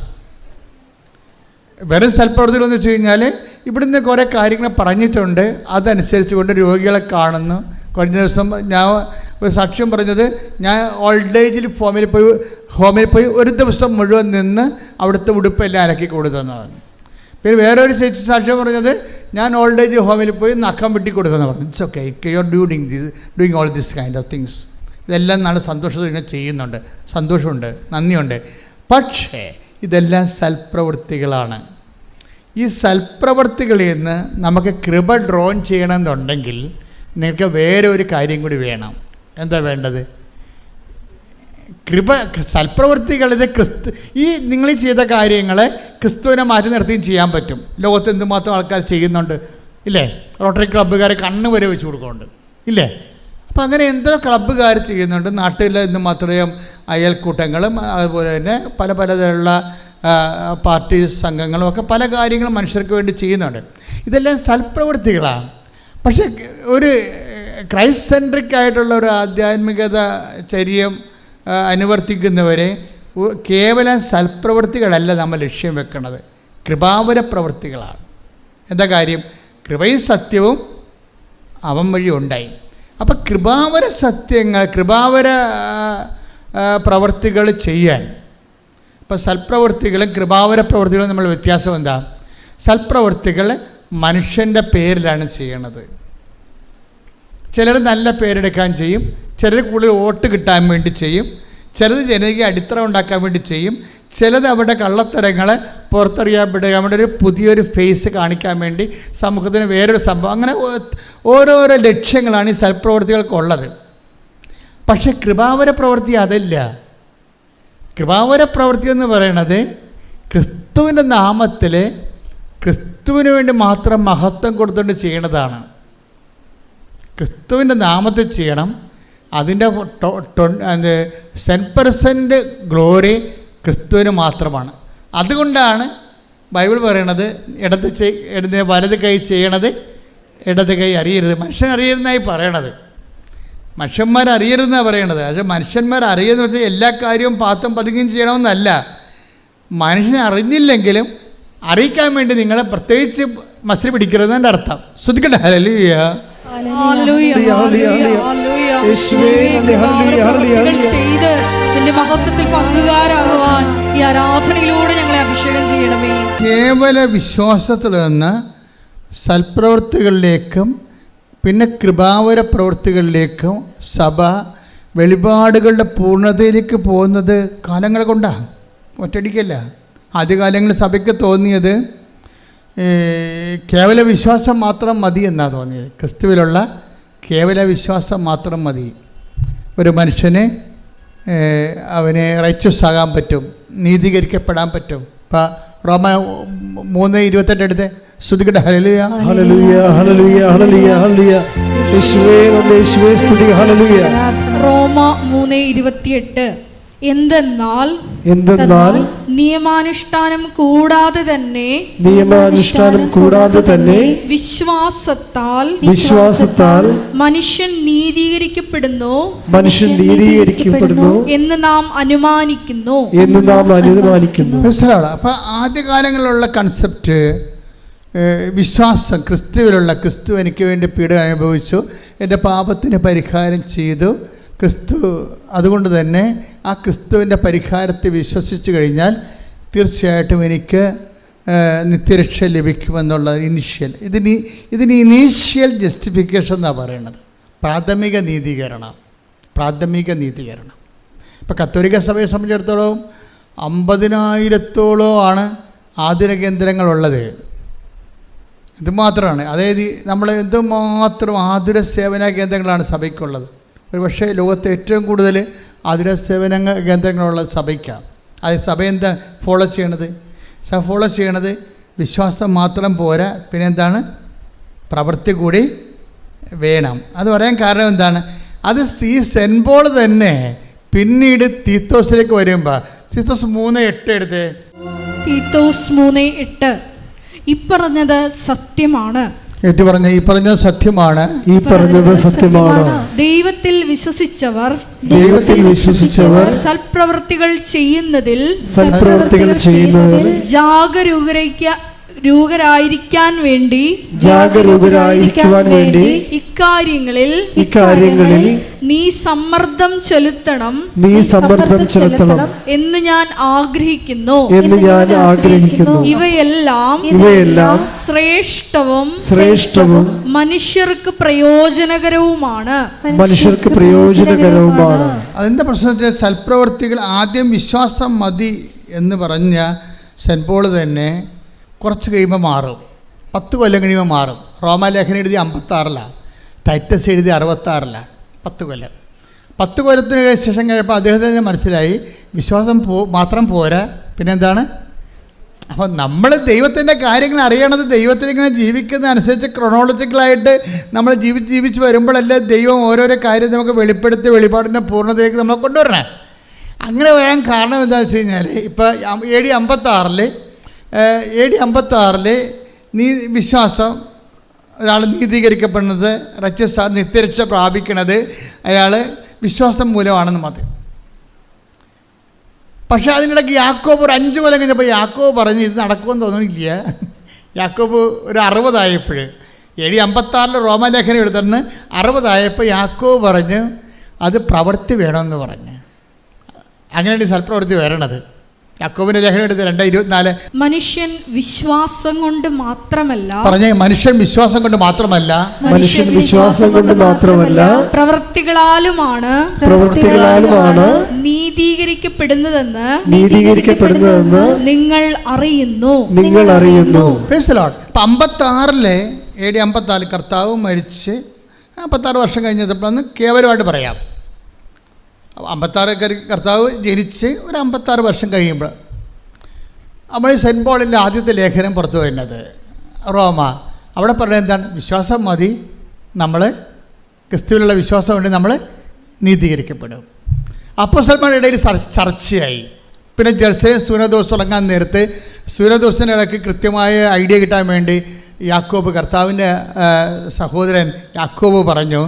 വെറും സൽപ്രവൃത്തികളെന്ന് വെച്ച് കഴിഞ്ഞാൽ ഇവിടുന്ന് കുറേ കാര്യങ്ങൾ പറഞ്ഞിട്ടുണ്ട്, അതനുസരിച്ച് കൊണ്ട് രോഗികളെ കാണുന്നു. കഴിഞ്ഞ ദിവസം ഞാൻ ഒരു സാക്ഷ്യം പറഞ്ഞത്, ഞാൻ ഓൾഡ് ഏജിൽ ഹോമിൽ പോയി ഒരു ദിവസം മുഴുവൻ നിന്ന് അവിടുത്തെ ഉടുപ്പെല്ലാം അലക്കി കൊടുത്തെന്നാണ്. പിന്നെ വേറൊരു ചേച്ചി സാക്ഷ്യം പറഞ്ഞത്, ഞാൻ ഓൾഡ് ഏജ് ഹോമിൽ പോയി നഖം വെട്ടി കൊടുത്തെന്ന് പറഞ്ഞു. It's okay, you are doing all this kind of things. ഇതെല്ലാം നല്ല സന്തോഷത്തോടെ ചെയ്യുന്നുണ്ട്, സന്തോഷമുണ്ട്, നന്ദിയുണ്ട്. പക്ഷേ ഇതെല്ലാം സൽപ്രവൃത്തികളാണ്. ഈ സൽപ്രവൃത്തികളിൽ നിന്ന് നമുക്ക് കൃപ ഡ്രോൺ ചെയ്യണമെന്നുണ്ടെങ്കിൽ നിങ്ങൾക്ക് വേറെ ഒരു കാര്യം കൂടി വേണം. എന്താ വേണ്ടത്? കൃപ. സൽപ്രവൃത്തികളിത് ഈ നിങ്ങൾ ചെയ്ത കാര്യങ്ങളെ ക്രിസ്തുവിനെ മാറ്റി നിർത്തിയും ചെയ്യാൻ പറ്റും. ലോകത്ത് എന്തുമാത്രം ആൾക്കാർ ചെയ്യുന്നുണ്ട് ഇല്ലേ? റോട്ടറി ക്ലബ്ബുകാരെ കണ്ണ് വരെ വെച്ച് കൊടുക്കുന്നുണ്ട് ഇല്ലേ? അപ്പോൾ അങ്ങനെ എന്തോ ക്ലബ്ബുകാർ ചെയ്യുന്നുണ്ട്. നാട്ടിൽ എന്തുമാത്രം അയൽക്കൂട്ടങ്ങളും അതുപോലെ തന്നെ പല പലതരമുള്ള പാർട്ടി സംഘങ്ങളും ഒക്കെ പല കാര്യങ്ങളും മനുഷ്യർക്ക് വേണ്ടി ചെയ്യുന്നുണ്ട്. ഇതെല്ലാം സൽപ്രവൃത്തികളാണ്. പക്ഷേ ഒരു ക്രൈസ്റ്റ് സെൻട്രിക് ആയിട്ടുള്ള ഒരു ആധ്യാത്മികത ചര്യം അനുവർത്തിക്കുന്നവരെ കേവലം സൽപ്രവൃത്തികളല്ല നമ്മൾ ലക്ഷ്യം വെക്കുന്നത്, കൃപാവര പ്രവൃത്തികളാണ്. എന്താ കാര്യം? കൃപയും സത്യവും അവൻ വഴി ഉണ്ടായി. അപ്പം കൃപാവര സത്യങ്ങൾ, കൃപാവര പ്രവൃത്തികൾ ചെയ്യാൻ, ഇപ്പം സൽപ്രവൃത്തികളും കൃപാവര പ്രവൃത്തികളും നമ്മൾ വ്യത്യാസം എന്താ? സൽപ്രവൃത്തികൾ മനുഷ്യൻ്റെ പേരിലാണ് ചെയ്യണത്. ചിലർ നല്ല പേരെടുക്കാൻ ചെയ്യും, ചിലർ കൂടുതൽ വോട്ട് കിട്ടാൻ വേണ്ടി ചെയ്യും, ചിലത് ജനകീയ അടിത്തറ ഉണ്ടാക്കാൻ വേണ്ടി ചെയ്യും, ചിലത് അവിടെ കള്ളത്തരങ്ങളെ പുറത്തറിയപ്പെടുക, അവിടെ ഒരു പുതിയൊരു ഫേസ് കാണിക്കാൻ വേണ്ടി സമൂഹത്തിന് വേറൊരു സംഭവം, അങ്ങനെ ഓരോരോ ലക്ഷ്യങ്ങളാണ് ഈ സൽപ്രവൃത്തികൾക്കുള്ളത്. പക്ഷേ കൃപാവര പ്രവൃത്തി അതല്ല. കൃപാവര പ്രവൃത്തി എന്ന് പറയണത് ക്രിസ്തുവിൻ്റെ നാമത്തിൽ ക്രിസ്തുവിന് വേണ്ടി മാത്രം മഹത്വം കൊടുത്തുകൊണ്ട് ചെയ്യണതാണ്. ക്രിസ്തുവിൻ്റെ നാമത്തിൽ ചെയ്യണം. അതിൻ്റെ 10% ഗ്ലോറി ക്രിസ്തുവിന് മാത്രമാണ്. അതുകൊണ്ടാണ് ബൈബിൾ പറയണത് വലത് കൈ ചെയ്യണത് ഇടത് കൈ അറിയരുത്. മനുഷ്യൻ അറിയരുതെന്നായി പറയണത്. മനുഷ്യന്മാരറിയരുതെന്നാണ് പറയണത്. പക്ഷേ മനുഷ്യന്മാർ അറിയുന്ന വെച്ചാൽ എല്ലാ കാര്യവും പാത്തും പതുങ്ങിയും ചെയ്യണമെന്നല്ല. മനുഷ്യനെ അറിഞ്ഞില്ലെങ്കിലും അറിയിക്കാൻ വേണ്ടി നിങ്ങളെ പ്രത്യേകിച്ച് മസിൽ പിടിക്കരുതെന്നതിൻ്റെ അർത്ഥം. ശ്രദ്ധിക്കട്ടെ. ഹല്ലേലൂയ. ചെയ്ത് നിന്റെ മഹത്വത്തിൽ പങ്കുകാരാകുവാൻ ഈ ആരാധനയിലൂടെ ഞങ്ങളെ അഭിഷേകം ചെയ്യണമേ. കേവല വിശ്വാസത്തിൽ നിന്ന് സൽപ്രവൃത്തികളിലേക്കും പിന്നെ കൃപാവര പ്രവൃത്തികളിലേക്കും സഭ വെളിപാടുകളുടെ പൂർണ്ണതയിലേക്ക് പോകുന്നത് കാലങ്ങൾ കൊണ്ടാണ്, ഒറ്റയടിക്കല്ല. ആദ്യകാലങ്ങളിൽ സഭയ്ക്ക് തോന്നിയത് കേവല വിശ്വാസം മാത്രം മതി എന്നാണ് തോന്നിയത്. ക്രിസ്തുവിലുള്ള കേവല വിശ്വാസം മാത്രം മതി. ഒരു മനുഷ്യന് അവന് റൈച്ചസ് ആകാൻ പറ്റും, നീതീകരിക്കപ്പെടാൻ പറ്റും. ഇപ്പം റോമ 3:28 എടുത്ത് സ്തുതിക്കട്ടെ. ഹല്ലേലൂയ ഹല്ലേലൂയ ഹല്ലേലൂയ ഹല്ലേലൂയ ഹല്ലേലൂയ. യേശുവേ നന്ദി, യേശുവേ സ്തുതി. ഹല്ലേലൂയ. റോമ 3:28. എന്തെന്നാൽ നിയമാനുഷ്ഠാനം കൂടാതെ തന്നെ വിശ്വാസത്താൽ മനുഷ്യൻ നീതീകരിക്കപ്പെടുന്നു എന്ന് നാം അനുമാനിക്കുന്നു. അപ്പം ആദ്യകാലങ്ങളിലുള്ള കൺസെപ്റ്റ് വിശ്വാസം, ക്രിസ്തു എനിക്ക് വേണ്ടി പീഡ അനുഭവിച്ചു, എൻ്റെ പാപത്തിന് പരിഹാരം ചെയ്തു ക്രിസ്തു. അതുകൊണ്ട് തന്നെ ആ ക്രിസ്തുവിൻ്റെ പരിഹാരത്തെ വിശ്വസിച്ച് കഴിഞ്ഞാൽ തീർച്ചയായിട്ടും എനിക്ക് നിത്യരക്ഷ ലഭിക്കുമെന്നുള്ള ഇതിന് ഇനീഷ്യൽ ജസ്റ്റിഫിക്കേഷൻ എന്നാണ് പറയുന്നത്. പ്രാഥമിക നീതീകരണം. ഇപ്പോൾ കത്തോലിക്ക സഭയെ സംബന്ധിച്ചിടത്തോളം 50,000-ഓളം ആതുര കേന്ദ്രങ്ങളുള്ളത്. ഇത് മാത്രമാണ്. അതായത് നമ്മൾ എന്തുമാത്രം ആതുര സേവന കേന്ദ്രങ്ങളാണ് സഭയ്ക്കുള്ളത്. ഒരു പക്ഷേ ലോകത്തെ ഏറ്റവും കൂടുതൽ ആതുര സേവന കേന്ദ്രങ്ങളുള്ള സഭയ്ക്കാണ്. അത് സഭ എന്താ ഫോളോ ചെയ്യണത്? സഭ ഫോളോ ചെയ്യണത് വിശ്വാസം മാത്രം പോരാ, പിന്നെ എന്താണ്? പ്രവൃത്തി കൂടി വേണം. അത് പറയാൻ കാരണം എന്താണ്? അത് ഈ സെൻറ്റ് പോൾ തന്നെ പിന്നീട് തീത്തോസിലേക്ക് വരുമ്പോൾ, തീത്തോസ് 3:8 എടുത്തേ. തീത്തോസ് 3:8 ഇപ്പറഞ്ഞത് സത്യമാണ്. ഈ പറഞ്ഞത് സത്യമാണ്. ദൈവത്തിൽ വിശ്വസിച്ചവർ സൽപ്രവൃത്തികൾ ചെയ്യുന്നതിൽ ജാഗരൂകരായിരിക്കാൻ വേണ്ടി ഇക്കാര്യങ്ങളിൽ നീ സമ്മർദ്ദം ചെലുത്തണം എന്ന് ഞാൻ ആഗ്രഹിക്കുന്നു. ഇവയെല്ലാം ശ്രേഷ്ഠവും മനുഷ്യർക്ക് പ്രയോജനകരവുമാണ്. അതിൻ്റെ പ്രശ്നത്തിൽ സൽപ്രവൃത്തികൾ ആദ്യം വിശ്വാസം മതി എന്ന് പറഞ്ഞ സെൻറ്റ് പോൾ തന്നെ കുറച്ച് കഴിയുമ്പോൾ മാറും. 10 കൊല്ലം കഴിയുമ്പോൾ മാറും. റോമാലേഖനം എഴുതി 56-ലാണ്, ടൈറ്റസ് എഴുതി 66-ലാണ്. 10 കൊല്ലം. 10 കൊല്ലത്തിന് ശേഷം കഴിയുമ്പോൾ അദ്ദേഹത്തിന് മനസ്സിലായി വിശ്വാസം മാത്രം പോരാ, പിന്നെന്താണ്? അപ്പോൾ നമ്മൾ ദൈവത്തിൻ്റെ കാര്യങ്ങൾ അറിയണത് ദൈവത്തിലിങ്ങനെ ജീവിക്കുന്ന അനുസരിച്ച് ക്രൊണോളജിക്കലായിട്ട് നമ്മൾ ജീവിച്ച് വരുമ്പോഴല്ലേ ദൈവം ഓരോരോ കാര്യം നമുക്ക് വെളിപ്പെടുത്തി വെളിപാടിൻ്റെ പൂർണ്ണതയിലേക്ക് നമ്മളെ കൊണ്ടുവരണേ. അങ്ങനെ വരാൻ കാരണം എന്താണെന്ന് വെച്ച് കഴിഞ്ഞാൽ, ഇപ്പോൾ AD 56 വിശ്വാസം ഒരാൾ നീതീകരിക്കപ്പെടുന്നത്, നിത്യരക്ഷ പ്രാപിക്കണത് അയാൾ വിശ്വാസം മൂലമാണെന്ന് മതി. പക്ഷേ അതിനിടയ്ക്ക് യാക്കോബ് ഒരു 5 കൊല്ലം കഴിഞ്ഞപ്പോൾ യാക്കോബ് പറഞ്ഞ് ഇത് നടക്കുമെന്ന് തോന്നുന്നില്ല. യാക്കോബ് ഒരു 60 ആയപ്പോൾ, AD 56 റോമാലേഖനം എടുത്തിരുന്ന് 60 ആയപ്പോൾ യാക്കോബ് പറഞ്ഞ് അത് പ്രവൃത്തി വേണമെന്ന് പറഞ്ഞ്. അങ്ങനെയാണ് ഈ സൽപ്രവൃത്തി വരണത്. യാക്കോബിന്റെ ലേഖനം എടുത്ത് 2:24 മനുഷ്യൻ വിശ്വാസം കൊണ്ട് മാത്രമല്ല പ്രവൃത്തികളാലുമാണ് നീതീകരിക്കപ്പെടുന്നതെന്ന് നിങ്ങൾ അറിയുന്നു. 56 AD 54 കർത്താവ് മരിച്ച് 56 വർഷം കഴിഞ്ഞപ്പോഴാണ് കേവലമായിട്ട് പറയാം. 56 കർത്താവ് ജനിച്ച് ഒരു 56 വർഷം കഴിയുമ്പോൾ നമ്മൾ സെൻറ്റ് പോളിൻ്റെ ആദ്യത്തെ ലേഖനം പുറത്തു വരുന്നത് റോമ. അവിടെ പറയുന്നത് എന്താണ്? വിശ്വാസം മതി, നമ്മൾ ക്രിസ്തുവിലുള്ള വിശ്വാസം കൊണ്ട് നമ്മൾ നീതീകരിക്കപ്പെടും. അപ്പോസ്തലന്മാരുടെ ഇടയിൽ ചർച്ചയായി. പിന്നെ ജെറുസലേം സൂനദോസ് തുടങ്ങാൻ നേരത്ത് സൂനദോസിൻ്റെ ഇടയ്ക്ക് കൃത്യമായ ഐഡിയ കിട്ടാൻ വേണ്ടി യാക്കോബ്, കർത്താവിൻ്റെ സഹോദരൻ യാക്കോബ് പറഞ്ഞു,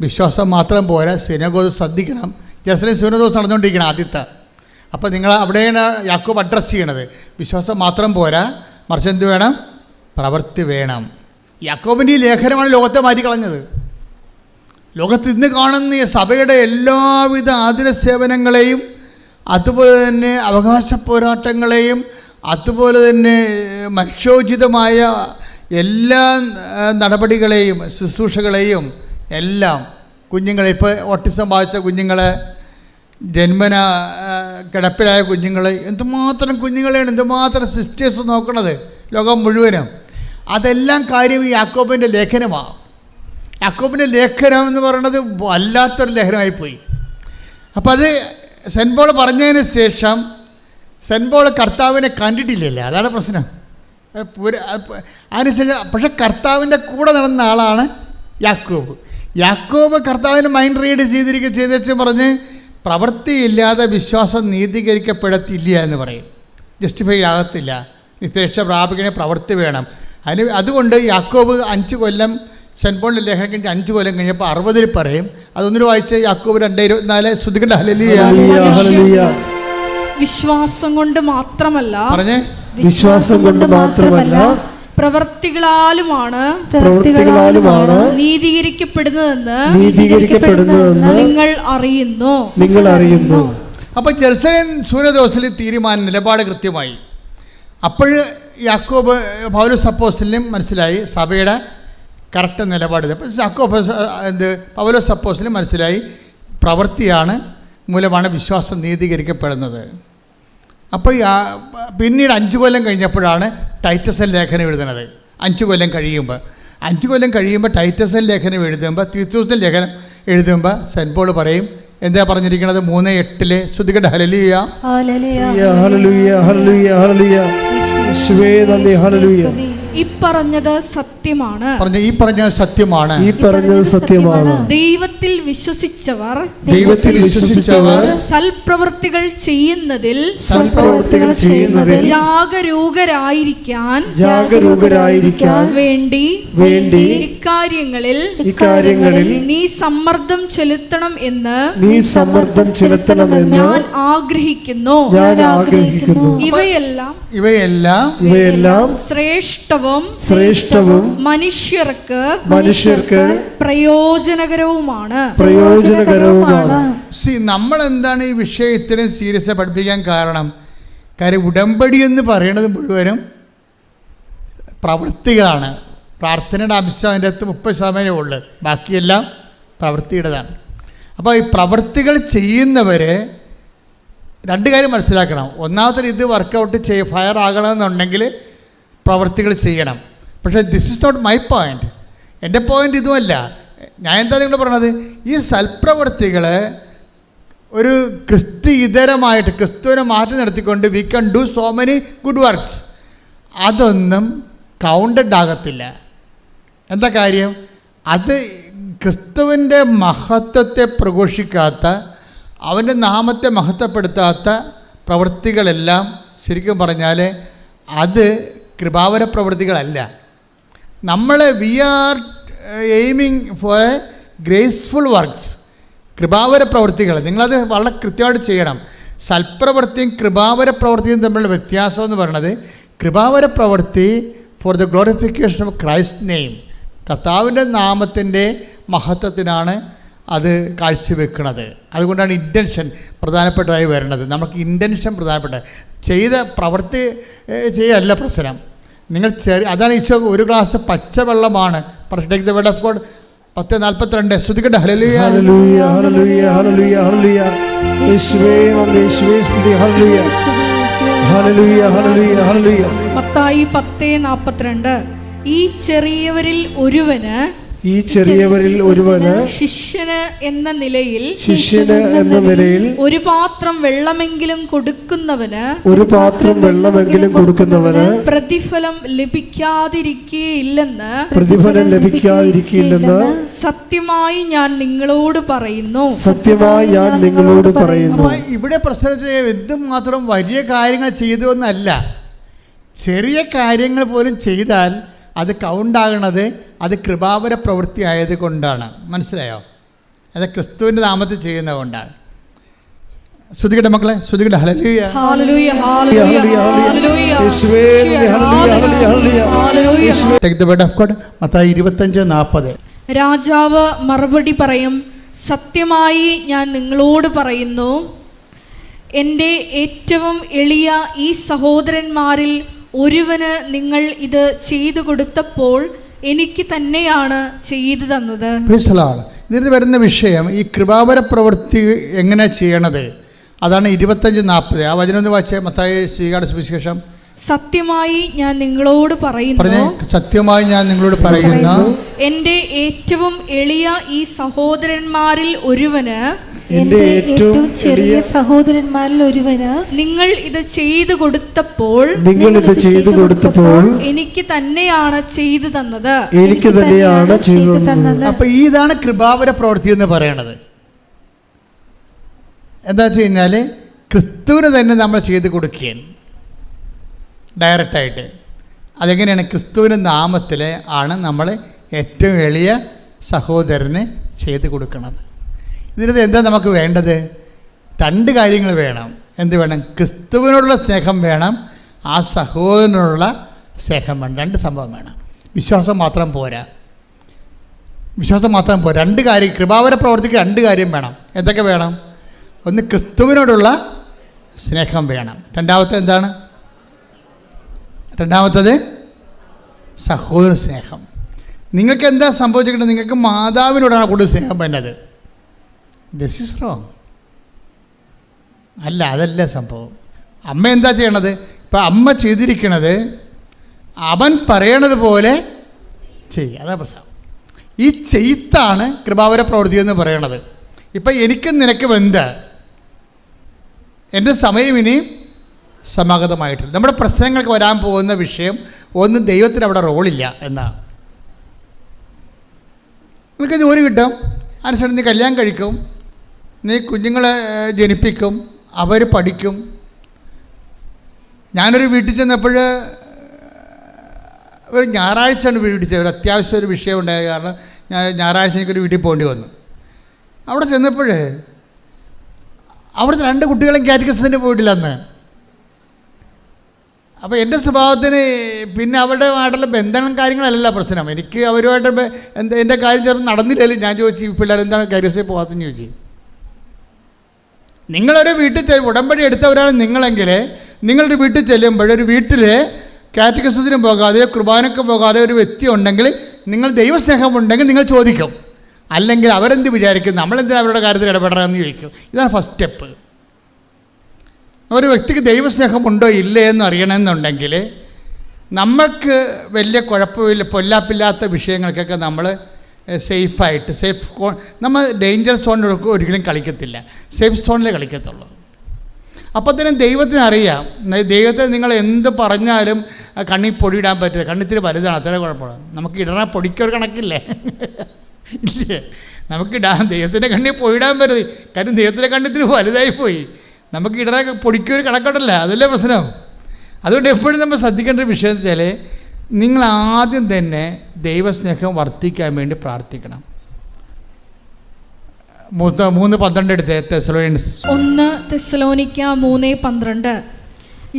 വിശ്വാസം മാത്രം പോരാ, സിനഗോഗ് ശ്രദ്ധിക്കണം. ജെറുസലേം സൂനദോസ് നടന്നുകൊണ്ടിരിക്കണം ആദ്യത്തെ. അപ്പോൾ നിങ്ങൾ അവിടെയാണ് യാക്കോബ് അഡ്രസ്സ് ചെയ്യണത്. വിശ്വാസം മാത്രം പോരാ, മറിച്ച് എന്ത് വേണം? പ്രവൃത്തി വേണം. യാക്കോബിൻ്റെ ഈ ലേഖനമാണ് ലോകത്തെ മാറ്റിക്കളഞ്ഞത്. ലോകത്ത് ഇന്ന് കാണുന്ന ഈ സഭയുടെ എല്ലാവിധ ആതുര സേവനങ്ങളെയും, അതുപോലെ തന്നെ അവകാശ പോരാട്ടങ്ങളെയും, അതുപോലെ തന്നെ മനുഷ്യോചിതമായ എല്ലാ നടപടികളെയും ശുശ്രൂഷകളെയും എല്ലാം കുഞ്ഞുങ്ങളെ, ഇപ്പോൾ ഓട്ടിസം ബാധിച്ച കുഞ്ഞുങ്ങളെ, ജന്മന കിടപ്പിലായ കുഞ്ഞുങ്ങൾ, എന്തുമാത്രം കുഞ്ഞുങ്ങളെയാണ്, എന്തുമാത്രം സിസ്റ്റേഴ്സ് നോക്കണത് ലോകം മുഴുവനും. അതെല്ലാം കാര്യം ഈ യാക്കോബിൻ്റെ ലേഖനമാണ്. യാക്കോബിൻ്റെ ലേഖനം എന്ന് പറയുന്നത് വല്ലാത്തൊരു ലേഖനമായിപ്പോയി. അപ്പോൾ അത് സെൻറ്റ് പോൾ പറഞ്ഞതിന് ശേഷം സെൻറ്റ് പോൾ കർത്താവിനെ കണ്ടിട്ടില്ലല്ലോ, അതാണ് പ്രശ്നം. അതിനുശേഷം പക്ഷെ കർത്താവിൻ്റെ കൂടെ നടന്ന ആളാണ് യാക്കോബ്. യാക്കോബ് കർത്താവിന് മൈൻഡ് റീഡ് ചെയ്തേച്ച് പറഞ്ഞ് പ്രവൃത്തിയില്ലാതെ വിശ്വാസം നീതീകരിക്കപ്പെടത്തില്ല എന്ന് പറയും. ജസ്റ്റിഫൈ ആകത്തില്ല. നിത്യരക്ഷ പ്രാപിക്കണേ പ്രവൃത്തി വേണം. അതുകൊണ്ട് യാക്കോബ് 5 കൊല്ലം സെൻറ്റ് പോളിൻ്റെ ലേഖനം കഴിഞ്ഞ് 5 കൊല്ലം കഴിഞ്ഞപ്പോൾ 60 പറയും. അതൊന്നിട്ട് വായിച്ച് യാക്കോബ് 2:24 ശ്രുതികണ്ട ഹല്ലേലൂയ. വിശ്വാസം കൊണ്ട് മാത്രമല്ല പ്രവൃത്തികളാലുമാണ് നീതീകരിക്കപ്പെടുന്നതെന്ന് നിങ്ങൾ അറിയുന്നു. അപ്പോൾ ജെറുസലേം സൂനദോസിൽ തീരുമാനം നിലപാട് കൃത്യമായി. അപ്പോൾ യാക്കോബ് പൗലോസ് അപ്പോസ്തലനും മനസ്സിലായി സഭയുടെ കറക്റ്റ് നിലപാട്. അപ്പോൾ പൗലോസ് അപ്പോസ്തലനും മനസ്സിലായി പ്രവൃത്തിയാണ് മൂലമാണ് വിശ്വാസം നീതീകരിക്കപ്പെടുന്നത്. അപ്പോൾ പിന്നീട് 5 കൊല്ലം കഴിഞ്ഞപ്പോഴാണ് ടൈറ്റസ് ലേഖനം എഴുതുന്നത്. 5 കൊല്ലം കഴിയുമ്പോൾ ടൈറ്റസ് ലേഖനം എഴുതുമ്പോൾ, തീത്തോസിൻ്റെ ലേഖനം എഴുതുമ്പോൾ സെൻറ്റ് പോൾ പറയും, എന്താ പറഞ്ഞിരിക്കുന്നത്? 3:8 ശ്രുതികട ഹല്ലേലൂയ ഹല്ലേലൂയ ഹല്ലേലൂയ ഹല്ലേലൂയ യേശുവേ നന്ദി ഹല്ലേലൂയ. ഈ പറഞ്ഞത് സത്യമാണ്. ഈ പറഞ്ഞത് സത്യമാണ്. ദൈവത്തിൽ വിശ്വസിച്ചവർ സൽപ്രവൃത്തികൾ ചെയ്യുന്നതിൽ ജാഗരൂകരായിരിക്കാൻ വേണ്ടി ഇക്കാര്യങ്ങളിൽ നീ സമ്മർദ്ദം ചെലുത്തണം എന്ന് ഞാൻ ആഗ്രഹിക്കുന്നു. ഇവയെല്ലാം ശ്രേഷ്ഠവും മനുഷ്യർക്ക് പ്രയോജനകരവുമാണ്. നമ്മൾ എന്താണ് ഈ വിഷയം ഇത്രയും സീരിയസ് പഠിപ്പിക്കാൻ കാരണം ഉടമ്പടി എന്ന് പറയുന്നത് മുഴുവനും പ്രവൃത്തികളാണ്. പ്രാർത്ഥനയുടെ അംശം അതിൻ്റെ അകത്ത് 30% ഉള്ളു, ബാക്കിയെല്ലാം പ്രവൃത്തിയുടേതാണ്. അപ്പോൾ ഈ പ്രവൃത്തികൾ ചെയ്യുന്നവരെ 2 കാര്യം മനസ്സിലാക്കണം. ഒന്നാമത്തെ ഇത് വർക്കൗട്ട് ഫയർ ആകണമെന്നുണ്ടെങ്കിൽ പ്രവൃത്തികൾ ചെയ്യണം. പക്ഷേ this is not my point. എൻ്റെ പോയിൻ്റ് ഇതുമല്ല. ഞാൻ എന്താ നിങ്ങൾ പറഞ്ഞത്? ഈ സൽപ്രവൃത്തികൾ ഒരു ക്രിസ്തുഇതരമായിട്ട് ക്രിസ്തുവിനെ മാറ്റി നിർത്തിക്കൊണ്ട് we can do so many good works, അതൊന്നും കൗണ്ടഡ് ആകത്തില്ല. എന്താ കാര്യം? അത് ക്രിസ്തുവിൻ്റെ മഹത്വത്തെ പ്രഘോഷിക്കാത്ത, അവൻ്റെ നാമത്തെ മഹത്വപ്പെടുത്താത്ത പ്രവൃത്തികളെല്ലാം ശരിക്കും പറഞ്ഞാൽ അത് കൃപാവര പ്രവൃത്തികളല്ല. We are aiming for graceful works, കൃപാവര പ്രവൃത്തികൾ. നിങ്ങളത് വളരെ കൃത്യമായിട്ട് ചെയ്യണം. സൽപ്രവൃത്തിയും കൃപാവര പ്രവൃത്തിയും തമ്മിലുള്ള വ്യത്യാസം എന്ന് പറയുന്നത്, കൃപാവര പ്രവൃത്തി for the glorification of Christ name, കർത്താവിൻ്റെ നാമത്തിൻ്റെ മഹത്വത്തിനാണ് അത് കാഴ്ചവെക്കുന്നത്. അതുകൊണ്ടാണ് ഇൻറ്റൻഷൻ പ്രധാനപ്പെട്ടതായി വരുന്നത്. നമുക്ക് ഇൻറ്റൻഷൻ പ്രധാനപ്പെട്ട, ചെയ്ത പ്രവൃത്തി ചെയ്യല്ല പ്രശ്നം. നിങ്ങൾ അതാണ് ഈശോ ഒരു ഗ്ലാസ് പച്ചവെള്ളമാണ്. Take the word of God 10:42 ശ്രുതികട ഹല്ലേലൂയ ഹല്ലേലൂയ ഹല്ലേലൂയ ഹല്ലേലൂയ ഹല്ലേലൂയ യേശുവേ നന്ദി യേശുവേ സ്തുതി ഹല്ലേലൂയ ഹല്ലേലൂയ ഹല്ലേലൂയ ഹല്ലേലൂയ. മത്തായി 10:42 ഈ ചെറിയവരിൽ ഒരുവന് ശിഷ്യന് എന്ന നിലയിൽ ഒരു പാത്രം വെള്ളമെങ്കിലും കൊടുക്കുന്നവന് പ്രതിഫലം ലഭിക്കാതിരിക്കുകയില്ലെന്ന് സത്യമായി ഞാൻ നിങ്ങളോട് പറയുന്നു. ഇവിടെ പ്രശ്നം എന്തുമാത്രം വലിയ കാര്യങ്ങൾ ചെയ്തു എന്നല്ല, ചെറിയ കാര്യങ്ങൾ പോലും ചെയ്താൽ അത് കൗണ്ടാകണത് അത് കൃപാവര പ്രവൃത്തി ആയതുകൊണ്ടാണ്. മനസ്സിലായോ? അത് ക്രിസ്തുവിൻ്റെ നാമത്തിൽ ചെയ്യുന്നത് കൊണ്ടാണ്. ശ്രുതികട മക്കളെ, ശ്രുതികട ഹല്ലേലൂയ ഹല്ലേലൂയ ഹല്ലേലൂയ ഹല്ലേലൂയ. Take the word of God Mathai 25:40. രാജാവ് മറുപടി പറയും, സത്യമായി ഞാൻ നിങ്ങളോട് പറയുന്നു, എൻ്റെ ഏറ്റവും എളിയ ഈ സഹോദരന്മാരിൽ ഒരുവന് നിങ്ങൾ ഇത് ചെയ്തു കൊടുത്തപ്പോൾ എനിക്ക് തന്നെയാണ് ചെയ്തു തന്നത്. ഇതിൽ വരുന്ന വിഷയം ഈ കൃപാവര പ്രവൃത്തി എങ്ങനെ ചെയ്യണത്, അതാണ് 25:40. ആ വചനം ഒന്ന് വായിച്ചേ. മത്തായി സുവിശേഷം. സത്യമായി ഞാൻ നിങ്ങളോട് പറയുന്നു, എൻ്റെ ഏറ്റവും എളിയ ഈ സഹോദരന്മാരിൽ ഒരുവന് നിങ്ങൾ ഇത് ചെയ്തു കൊടുത്തപ്പോൾ എനിക്ക് തന്നെയാണ് ചെയ്തു തന്നത്. അപ്പൊ ഇതാണ് കൃപാവര പ്രവൃത്തി എന്ന് പറയണത്. എന്താ വെച്ച് കഴിഞ്ഞാൽ ക്രിസ്തുവിന് തന്നെ നമ്മൾ ചെയ്തു കൊടുക്കുകയാണ് ഡയറക്റ്റായിട്ട്. അതെങ്ങനെയാണ്? ക്രിസ്തുവിൻ്റെ നാമത്തിൽ ആണ് നമ്മൾ ഏറ്റവും എളിയ സഹോദരന് ചെയ്ത് കൊടുക്കുന്നത്. ഇതിനകത്ത് എന്താ നമുക്ക് വേണ്ടത്? 2 കാര്യങ്ങൾ വേണം. എന്ത് വേണം? ക്രിസ്തുവിനോടുള്ള സ്നേഹം വേണം, ആ സഹോദരനോടുള്ള സ്നേഹം വേണം. 2 സംഭവം വേണം. വിശ്വാസം മാത്രം പോരാ. 2 കാര്യം. കൃപാവര പ്രവർത്തിക്ക് 2 കാര്യം വേണം. എന്തൊക്കെ വേണം? ഒന്ന്, ക്രിസ്തുവിനോടുള്ള സ്നേഹം വേണം. രണ്ടാമത്തെ എന്താണ്? രണ്ടാമത്തത് സഹോദര സ്നേഹം. നിങ്ങൾക്ക് എന്താ സംഭവിച്ചിട്ടുള്ളത്? നിങ്ങൾക്ക് മാതാവിനോടാണ് കൂടുതൽ സ്നേഹം വരുന്നത്. This is wrong. അല്ല, അതല്ല സംഭവം. അമ്മ എന്താ ചെയ്യണത്? ഇപ്പം അമ്മ ചെയ്തിരിക്കണത് അവൻ പറയണത് പോലെ ചെയ്യുക. അതാ പ്രശ്നം. ഈ ചെയ്ത്താണ് കൃപാവര പ്രവൃത്തി എന്ന് പറയണത്. ഇപ്പം എനിക്കും നിനക്കും എന്താ, എൻ്റെ സമയം ഇനി സമാഗതമായിട്ടില്ല. നമ്മുടെ പ്രശ്നങ്ങൾക്ക് വരാൻ പോകുന്ന വിഷയം ഒന്നും ദൈവത്തിന് അവിടെ റോളില്ല എന്നാണ്. നിനക്ക് ജോലി കിട്ടും, അതിനുശേഷം നീ കല്യാണം കഴിക്കും, നീ കുഞ്ഞുങ്ങളെ ജനിപ്പിക്കും, അവർ പഠിക്കും. ഞാനൊരു വീട്ടിൽ ചെന്നപ്പോൾ ഒരു ഞായറാഴ്ചയാണ് വീട്ടിൽ ചെന്നത്. ഒരു അത്യാവശ്യം ഒരു വിഷയം ഉണ്ടായത് കാരണം ഞായറാഴ്ച എനിക്കൊരു വീട്ടിൽ പോകേണ്ടി വന്നു. അവിടെ ചെന്നപ്പോൾ അവിടുത്തെ 2 കുട്ടികളും കാറ്റഗിസത്തിന് പോയിട്ടില്ല അന്ന്. അപ്പോൾ എൻ്റെ സ്വഭാവത്തിന് പിന്നെ അവരുടെമായിട്ടുള്ള ബന്ധങ്ങളും കാര്യങ്ങളല്ല പ്രശ്നം. എനിക്ക് അവരുമായിട്ട് എൻ്റെ കാര്യം ചിലപ്പോൾ നടന്നില്ലല്ലോ. ഞാൻ ചോദിച്ചു, ഈ പിള്ളേർ എന്താണ് കാറ്റഗിസിൽ പോകാത്തെന്ന് ചോദിച്ചു. നിങ്ങളൊരു വീട്ടിൽ ഉടമ്പടി എടുത്തവരാണ് നിങ്ങളെങ്കിൽ നിങ്ങളൊരു വീട്ടിൽ ചെല്ലുമ്പോൾ ഒരു വീട്ടിൽ കാറ്റഗിസത്തിനും പോകാതെ കുർബാനയ്ക്ക് പോകാതെ ഒരു വ്യക്തി ഉണ്ടെങ്കിൽ നിങ്ങൾ ദൈവസ്നേഹമുണ്ടെങ്കിൽ നിങ്ങൾ ചോദിക്കും. അല്ലെങ്കിൽ അവരെന്ത് വിചാരിക്കും, നമ്മളെന്തിനാ അവരുടെ കാര്യത്തിൽ ഇടപെടണമെന്ന് ചോദിക്കും. ഇതാണ് ഫസ്റ്റ് സ്റ്റെപ്പ്. ഒരു വ്യക്തിക്ക് ദൈവസ്നേഹമുണ്ടോ ഇല്ലേ എന്ന് അറിയണമെന്നുണ്ടെങ്കിൽ നമ്മൾക്ക് വലിയ കുഴപ്പമില്ല, പൊല്ലാപ്പില്ലാത്ത വിഷയങ്ങൾക്കൊക്കെ നമ്മൾ സേഫായിട്ട് നമ്മൾ ഡേഞ്ചർ സോണിൽ ഒരിക്കലും കളിക്കത്തില്ല, സേഫ് സോണിലേ കളിക്കത്തുള്ളൂ. അപ്പോൾ തന്നെ ദൈവത്തിന് അറിയാം. ദൈവത്തിന് നിങ്ങൾ എന്ത് പറഞ്ഞാലും കണ്ണിൽ പൊടിയിടാൻ പറ്റില്ല. കണ്ണിത്തിരി വലുതാണ്, അത്ര കുഴപ്പമാണ്. നമുക്ക് ഇടണ പൊടിക്കൊരു കണക്കില്ലേ? ഇല്ലേ? നമുക്കിടാൻ ദൈവത്തിൻ്റെ കണ്ണിൽ പൊടിയിടാൻ പറ്റും. കാര്യം ദൈവത്തിൻ്റെ കണ്ണിത്തിരി വലുതായി പോയി. നമുക്ക് ഇടണ പൊടിക്കൊരു കണക്കുണ്ടല്ല, അതല്ലേ പ്രശ്നം. അതുകൊണ്ട് എപ്പോഴും നമ്മൾ ശ്രദ്ധിക്കേണ്ട ഒരു വിഷയം വെച്ചാൽ നിങ്ങൾ ആദ്യം തന്നെ ദൈവസ്നേഹം വർദ്ധിക്കാൻ വേണ്ടി പ്രാർത്ഥിക്കണം. 3:12 എടുത്ത് തെസ്സലോനിക്കൻസ് 1 തെസ്സലോനിക്ക 3:12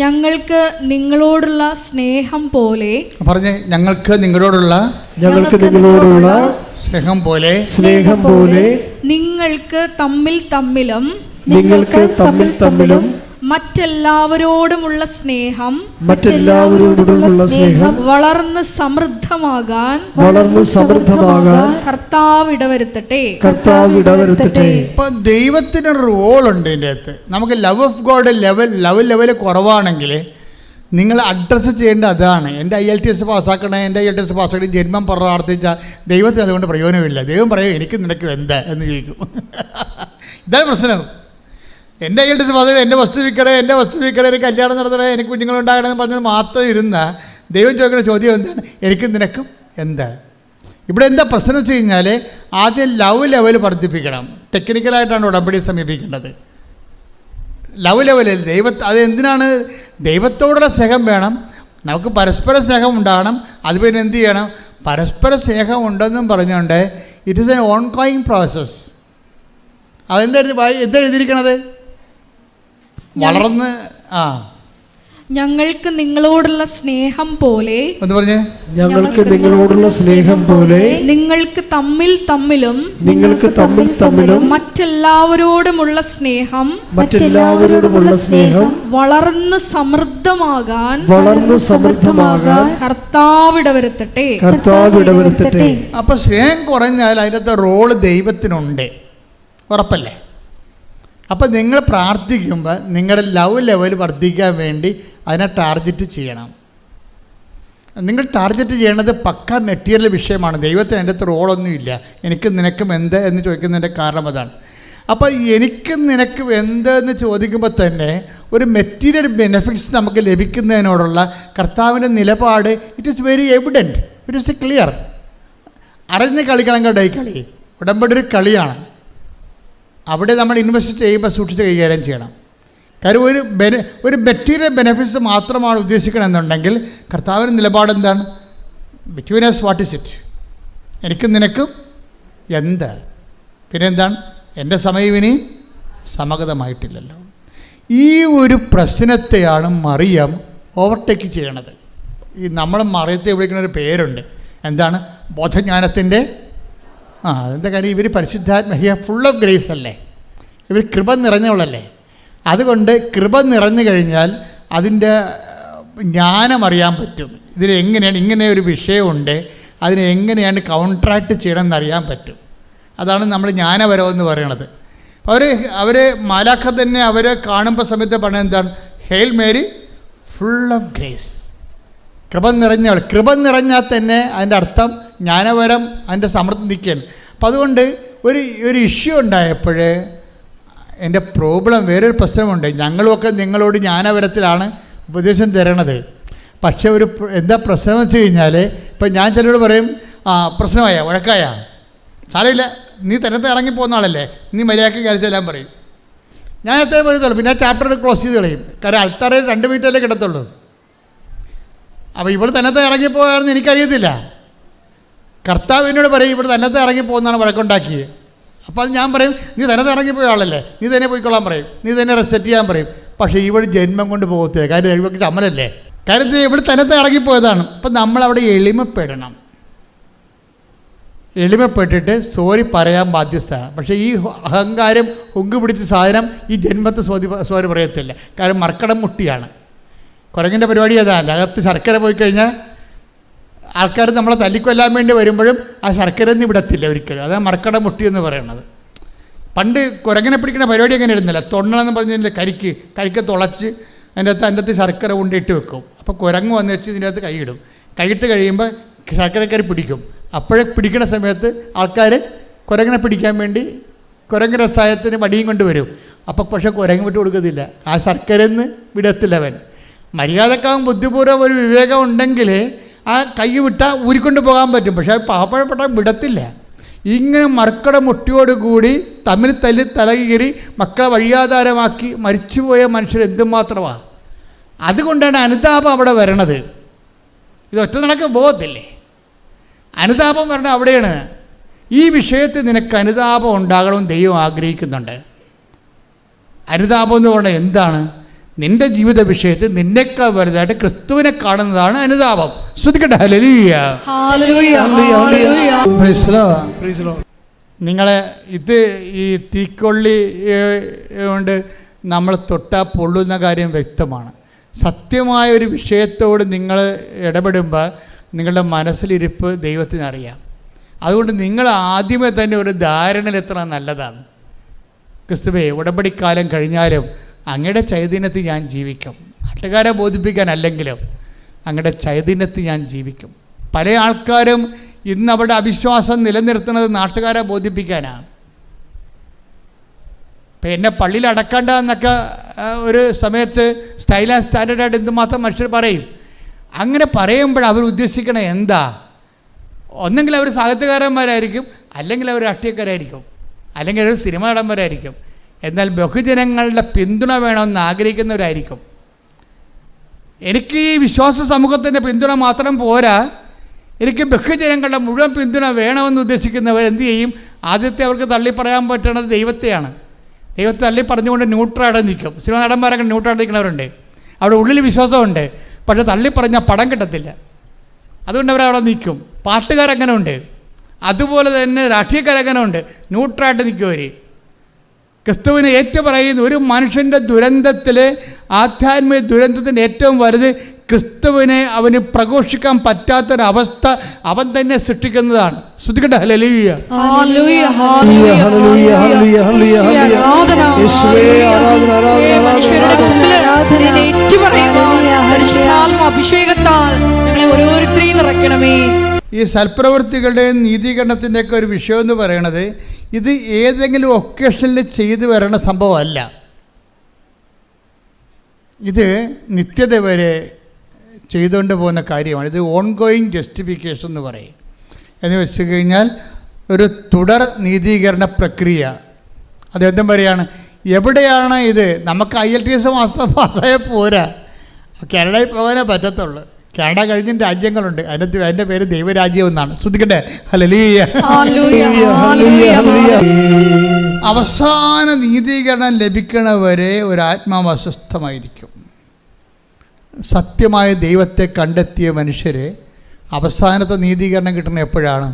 ഞങ്ങൾക്ക് നിങ്ങളോടുള്ള സ്നേഹം പോലെ പറഞ്ഞേ, ഞങ്ങൾക്ക് നിങ്ങളോടുള്ള സ്നേഹം പോലെ നിങ്ങൾക്ക് തമ്മിൽ തമ്മിലും മറ്റെല്ലാവരോടുമുള്ള സ്നേഹം വളർന്ന് സമൃദ്ധമാകാൻ കർത്താവ് ഇടവരുത്തട്ടെ. ഇപ്പൊ ദൈവത്തിന് റോളുണ്ട് ഇതിൻ്റെ അകത്ത്. നമുക്ക് ലവ് ഓഫ് ഗോഡ് ലെവൽ കുറവാണെങ്കിൽ നിങ്ങൾ അഡ്രസ്സ് ചെയ്യേണ്ട അതാണ്. എൻ്റെ IELTS പാസ്സാക്കണേ, എൻ്റെ IELTS പാസ്സാക്കി ജന്മം പ്രാർത്ഥിച്ചാൽ ദൈവത്തിന് അതുകൊണ്ട് പ്രയോജനമില്ല. ദൈവം പറയും എനിക്ക് നിനക്ക് എന്താ എന്ന് ചോദിക്കും. ഇതാണ് പ്രശ്നം. എൻ്റെ IELTS പാസ്സാക്കി എൻ്റെ വസ്തു വിൽക്കണേ, എനിക്ക് കല്യാണം നടത്തണേ, എനിക്ക് കുഞ്ഞുങ്ങളുണ്ടാകണമെന്ന് പറഞ്ഞാൽ മാത്രം ഇരുന്ന ദൈവം ചോദിക്കുന്ന ചോദ്യം എന്താണ്? എനിക്ക് നിനക്കും എന്താ? ഇവിടെ എന്താ പ്രശ്നം വെച്ച് കഴിഞ്ഞാൽ ആദ്യം ലവ് ലെവൽ വർദ്ധിപ്പിക്കണം. ടെക്നിക്കലായിട്ടാണ് ഉടമ്പടി സമീപിക്കേണ്ടത്. ലവ് ലെവലിൽ അത് എന്തിനാണ്? ദൈവത്തോടുള്ള സ്നേഹം വേണം, നമുക്ക് പരസ്പര സ്നേഹം ഉണ്ടാകണം. അത് പിന്നെ എന്ത് ചെയ്യണം? പരസ്പര സ്നേഹം ഉണ്ടെന്നും പറഞ്ഞുകൊണ്ട് it is N on going process. എന്താ എഴുതിയിരിക്കണത്? വളർന്ന് ഞങ്ങൾക്ക് നിങ്ങളോടുള്ള സ്നേഹം പോലെ നിങ്ങൾക്ക് തമ്മിൽ തമ്മിലും മറ്റെല്ലാവരോടുമുള്ള സ്നേഹം വളർന്ന് സമൃദ്ധമാകാൻ കർത്താവ് ഇടവരുത്തട്ടെ. അപ്പൊ സ്നേഹം കുറഞ്ഞാൽ അതിനകത്ത് റോള് ദൈവത്തിനുണ്ട്, ഉറപ്പല്ലേ? അപ്പം നിങ്ങൾ പ്രാർത്ഥിക്കുമ്പോൾ നിങ്ങളുടെ ലവ് ലെവൽ വർദ്ധിക്കാൻ വേണ്ടി അതിനെ ടാർഗറ്റ് ചെയ്യണം. നിങ്ങൾ ടാർഗറ്റ് ചെയ്യണത് പക്ക മെറ്റീരിയൽ വിഷയമാണ്. ദൈവത്തിന് അതിൻ്റെ അകത്ത് റോളൊന്നുമില്ല. എനിക്ക് നിനക്കും എന്ത് എന്ന് ചോദിക്കുന്നതിൻ്റെ കാരണം അതാണ്. അപ്പോൾ എനിക്ക് നിനക്ക് എന്ത് എന്ന് ചോദിക്കുമ്പോൾ തന്നെ ഒരു മെറ്റീരിയൽ ബെനിഫിറ്റ്സ് നമുക്ക് ലഭിക്കുന്നതിനോടുള്ള കർത്താവിൻ്റെ നിലപാട് it is very evident, it is clear. അറിഞ്ഞ് കളിക്കണം കേട്ടോ. ഈ കളി ഉടമ്പടി ഒരു കളിയാണ്. അവിടെ നമ്മൾ ഇൻവെസ്റ്റ് ചെയ്യുമ്പോൾ സൂക്ഷിച്ച് കൈകാര്യം ചെയ്യണം. കാര്യം ഒരു മെറ്റീരിയൽ ബെനിഫിറ്റ്സ് മാത്രമാണ് ഉദ്ദേശിക്കണമെന്നുണ്ടെങ്കിൽ കർത്താവിൻ്റെ നിലപാട് എന്താണ്? Between us what is it? എനിക്കും നിനക്കും എന്താ? പിന്നെ എന്താണ്? എൻ്റെ സമയം ഇനി സമഗതമായിട്ടില്ലല്ലോ. ഈ ഒരു പ്രശ്നത്തെയാണ് മറിയം ഓവർടേക്ക് ചെയ്യണത്. ഈ നമ്മൾ മറിയത്തെ വിളിക്കുന്ന ഒരു പേരുണ്ട്. എന്താണ്? ബോധജ്ഞാനത്തിൻ്റെ അതെന്താ കാര്യം? ഇവർ പരിശുദ്ധാത്മ ഫുൾ ഓഫ് ഗ്രേസ് അല്ലേ? ഇവർ കൃപ നിറഞ്ഞവളല്ലേ? അതുകൊണ്ട് കൃപ നിറഞ്ഞു കഴിഞ്ഞാൽ അതിൻ്റെ ജ്ഞാനം അറിയാൻ പറ്റും. ഇതിലെങ്ങനെയാണ് ഇങ്ങനെ ഒരു വിഷയമുണ്ട്, അതിനെ എങ്ങനെയാണ് കൗൺട്രാക്ട് ചെയ്യണമെന്ന് അറിയാൻ പറ്റും. അതാണ് നമ്മൾ ജ്ഞാനപരം എന്ന് പറയണത്. അവർ മാലാഖ തന്നെ അവരെ കാണുമ്പോൾ സമയത്ത് പറഞ്ഞത് എന്താണ്? Hail Mary full of grace, കൃപ നിറഞ്ഞവൾ. കൃപ നിറഞ്ഞാൽ തന്നെ അതിൻ്റെ അർത്ഥം ജ്ഞാനപരം അതിൻ്റെ സമൃദ്ധി നിൽക്കുകയാണ്. അപ്പം അതുകൊണ്ട് ഒരു ഇഷ്യൂ ഉണ്ടായപ്പോൾ എൻ്റെ പ്രോബ്ലം, വേറൊരു പ്രശ്നമുണ്ട്. ഞങ്ങളുമൊക്കെ നിങ്ങളോട് ജ്ഞാനപരത്തിലാണ് ഉപദേശം തരണത്. പക്ഷേ എന്താ പ്രശ്നം എന്ന് വെച്ച് കഴിഞ്ഞാൽ, ഇപ്പം ഞാൻ ചിലരോട് പറയും, പ്രശ്നമായ വഴക്കായ സാരമില്ല, നീ തന്നെ ഇറങ്ങിപ്പോകുന്ന ആളല്ലേ, നീ മര്യാദയ്ക്ക് കഴിച്ചെല്ലാം പറയും. ഞാൻ എത്ര പറയത്തുള്ളൂ. പിന്നെ ചാപ്റ്റർ ക്ലോസ് ചെയ്ത് കളയും. കാരണം അൾത്താറയിൽ 2 മിനിറ്റല്ലേ കിടത്തുള്ളൂ. അപ്പോൾ ഇവിടെ തന്നെ ഇറങ്ങിപ്പോയാണെന്ന് എനിക്കറിയത്തില്ല. കർത്താവ് എന്നോട് പറയും ഇവിടെ തന്നെ ഇറങ്ങിപ്പോകുന്നതാണ് വഴക്കുണ്ടാക്കിയത്. അപ്പോൾ അത് ഞാൻ പറയും, നീ തന്നെ ഇറങ്ങിപ്പോയ ആളല്ലേ, നീ തന്നെ പോയിക്കൊള്ളാൻ പറയും, നീ തന്നെ റെസെറ്റ് ചെയ്യാൻ പറയും. പക്ഷേ ഇവിടെ ജന്മം കൊണ്ട് പോകത്തില്ല. കാര്യം ഇവർക്ക് ചമ്മലല്ലേ, കാര്യത്തിൽ ഇവിടെ തന്നെ ഇറങ്ങിപ്പോയതാണ്. അപ്പം നമ്മളവിടെ എളിമപ്പെടണം. എളിമപ്പെട്ടിട്ട് സോറി പറയാൻ ബാധ്യസ്ഥമാണ്. പക്ഷേ ഈ അഹങ്കാരം ഹുങ്ക് പിടിച്ച സാധനം ഈ ജന്മത്തെ സോറി പറയത്തില്ല. കാരണം മർക്കടം മുട്ടിയാണ്. കുരങ്ങിൻ്റെ പരിപാടി അതാണ്. അകത്ത് ശർക്കര പോയി കഴിഞ്ഞാൽ ആൾക്കാർ നമ്മളെ തല്ലിക്കൊല്ലാൻ വേണ്ടി വരുമ്പോഴും ആ ശർക്കര ഒന്നും വിടത്തില്ല ഒരിക്കലും. അതാണ് മർക്കടം മുട്ടി എന്ന് പറയുന്നത്. പണ്ട് കുരങ്ങനെ പിടിക്കുന്ന പരിപാടി അങ്ങനെ ഇടുന്നില്ല. തൊണ്ണമെന്ന് പറഞ്ഞതിൻ്റെ കരിക്ക് തുളച്ച് അതിൻ്റെ അകത്ത് ശർക്കര കൊണ്ടിട്ട് വെക്കും. അപ്പോൾ കുരങ്ങ് വന്ന് വെച്ച് ഇതിൻ്റെ അകത്ത് കൈയിടും. കൈയിട്ട് കഴിയുമ്പോൾ ശർക്കരക്കരി പിടിക്കും. അപ്പോഴേ പിടിക്കുന്ന സമയത്ത് ആൾക്കാർ കുരങ്ങനെ പിടിക്കാൻ വേണ്ടി കുരങ്ങ് രസായത്തിന് വടിയും കൊണ്ട് വരും. അപ്പോൾ പക്ഷേ കുരങ്ങ് വിട്ട് കൊടുക്കത്തില്ല. ആ ശർക്കരന്ന് വിടത്തില്ലവൻ. മര്യാദക്കാവും ബുദ്ധിപൂർവ്വം ഒരു വിവേകം ഉണ്ടെങ്കിൽ ആ കൈ വിട്ടാൽ ഊരിക്കൊണ്ട് പോകാൻ പറ്റും. പക്ഷേ പാവപ്പെട്ട വിടത്തില്ല. ഇങ്ങനെ മർക്കട മുട്ടിയോടുകൂടി തമ്മിൽ തല്ലി തലകീറി മക്കളെ വഴിയാധാരമാക്കി മരിച്ചുപോയ മനുഷ്യർ എന്തുമാത്രമാണ്. അതുകൊണ്ടാണ് അനുതാപം അവിടെ വരണത്. ഇത് ഒറ്റ നടക്ക് പോകത്തില്ലേ. അനുതാപം വരണ അവിടെയാണ്. ഈ വിഷയത്തിൽ നിനക്ക് അനുതാപം ഉണ്ടാകണമെന്ന് ദൈവം ആഗ്രഹിക്കുന്നുണ്ട്. അനുതാപം എന്ന് പറഞ്ഞാൽ എന്താണ്? നിന്റെ ജീവിത വിഷയത്തിൽ നിന്നേക്കാൾ വലുതായിട്ട് ക്രിസ്തുവിനെ കാണുന്നതാണ് അനുതാപം. ശ്രദ്ധിക്കട്ടെ. ഹല്ലേലൂയ. നിങ്ങളെ ഈ തീക്കൊള്ളി കൊണ്ട് നമ്മൾ തൊട്ടാൽ പൊള്ളുന്ന കാര്യം വ്യക്തമാണ്. സത്യമായൊരു വിഷയത്തോട് നിങ്ങൾ ഇടപെടുമ്പോൾ നിങ്ങളുടെ മനസ്സിലിരിപ്പ് ദൈവത്തിനറിയാം. അതുകൊണ്ട് നിങ്ങൾ ആദ്യമേ തന്നെ ഒരു ധാരണയിലെത്തണം നല്ലതാണ്. ക്രിസ്തുവേ, ഉടമ്പടിക്കാലം കഴിഞ്ഞാലും അങ്ങയുടെ ചൈതന്യത്തിൽ ഞാൻ ജീവിക്കും. നാട്ടുകാരെ ബോധിപ്പിക്കാനല്ലെങ്കിലും അങ്ങയുടെ ചൈതന്യത്തിൽ ഞാൻ ജീവിക്കും. പല ആൾക്കാരും ഇന്ന് അവിടെ അവിശ്വാസം നിലനിർത്തുന്നത് നാട്ടുകാരെ ബോധിപ്പിക്കാനാണ്. ഇപ്പം എന്നെ പള്ളിയിൽ അടക്കണ്ട എന്നൊക്കെ ഒരു സമയത്ത് സ്റ്റൈൽ ആൻഡ് സ്റ്റാൻഡേർഡായിട്ട് എന്തുമാത്രം മനുഷ്യർ പറയും. അങ്ങനെ പറയുമ്പോൾ അവർ ഉദ്ദേശിക്കണ എന്താ? ഒന്നെങ്കിൽ അവർ സാഹിത്യകാരന്മാരായിരിക്കും, അല്ലെങ്കിൽ അവർ രാഷ്ട്രീയക്കാരായിരിക്കും, അല്ലെങ്കിൽ അവർ സിനിമ നടന്മാരായിരിക്കും. എന്നാൽ ബഹുജനങ്ങളുടെ പിന്തുണ വേണമെന്ന് ആഗ്രഹിക്കുന്നവരായിരിക്കും. എനിക്ക് ഈ വിശ്വാസ സമൂഹത്തിൻ്റെ പിന്തുണ മാത്രം പോരാ, എനിക്ക് ബഹുജനങ്ങളുടെ മുഴുവൻ പിന്തുണ വേണമെന്ന് ഉദ്ദേശിക്കുന്നവർ എന്തു ചെയ്യും? ആദ്യത്തെ അവർക്ക് തള്ളി പറയാൻ പറ്റുന്നത് ദൈവത്തെയാണ്. ദൈവത്തെ തള്ളി പറഞ്ഞുകൊണ്ട് ന്യൂട്രലായിട്ട് നിൽക്കും. സിനിമ നടന്മാരൊക്കെ ന്യൂട്രലായിട്ട് നിൽക്കുന്നവരുണ്ട്. അവിടെ ഉള്ളിൽ വിശ്വാസമുണ്ട്, പക്ഷേ തള്ളി പറഞ്ഞാൽ പടം കിട്ടത്തില്ല. അതുകൊണ്ട് അവരവിടെ നിൽക്കും. പാട്ടുകാരങ്ങനെ ഉണ്ട്, അതുപോലെ തന്നെ രാഷ്ട്രീയക്കാരങ്ങനെ ഉണ്ട്, ന്യൂട്രലായിട്ട് നിൽക്കും അവർ. ക്രിസ്തുവിനെ ഏറ്റുപറയുന്ന ഒരു മനുഷ്യൻ്റെ ദുരന്തത്തിൽ, ആധ്യാത്മിക ദുരന്തത്തിൻ്റെ ഏറ്റവും വലുത് ക്രിസ്തുവിനെ അവന് പ്രഘോഷിക്കാൻ പറ്റാത്തൊരവസ്ഥ അവൻ തന്നെ സൃഷ്ടിക്കുന്നതാണ്. ശ്രദ്ധിക്കട്ടെ. ഹല്ലേലൂയ. അഭിഷേകത്താൽ ഞങ്ങളെ ഓരോരുത്തരെയും നിറയ്ക്കണമേ. ഈ സൽപ്രവൃത്തികളുടെയും നീതീകരണത്തിൻ്റെയൊക്കെ ഒരു വിഷയം എന്ന് പറയണത് ഇത് ഏതെങ്കിലും ഒക്കേഷനിൽ ചെയ്തു വരണ സംഭവമല്ല. ഇത് നിത്യത വരെ ചെയ്തുകൊണ്ട് പോകുന്ന കാര്യമാണ്. ഇത് ഓൺഗോയിങ് ജസ്റ്റിഫിക്കേഷൻ എന്ന് പറയും. എന്ന് വെച്ച് കഴിഞ്ഞാൽ ഒരു തുടർ നീതീകരണ പ്രക്രിയ. അതെന്തും പറയുകയാണ്. എവിടെയാണ് ഇത്? നമുക്ക് IELTS പാസ്സായ പോരാ, കാനഡയിൽ പോകാനേ പറ്റത്തുള്ളൂ. കാനഡ കഴിഞ്ഞ രാജ്യങ്ങളുണ്ട്, അതിൻ്റെ പേര് ദൈവരാജ്യം എന്നാണ്. ശ്രദ്ധിക്കട്ടെ. ഹല്ലേലൂയ. അവസാന നീതീകരണം ലഭിക്കണവരെ ഒരാത്മാവ് അസ്വസ്ഥമായിരിക്കും. സത്യമായ ദൈവത്തെ കണ്ടെത്തിയ മനുഷ്യരെ അവസാനത്തെ നീതീകരണം കിട്ടുന്നത് എപ്പോഴാണ്?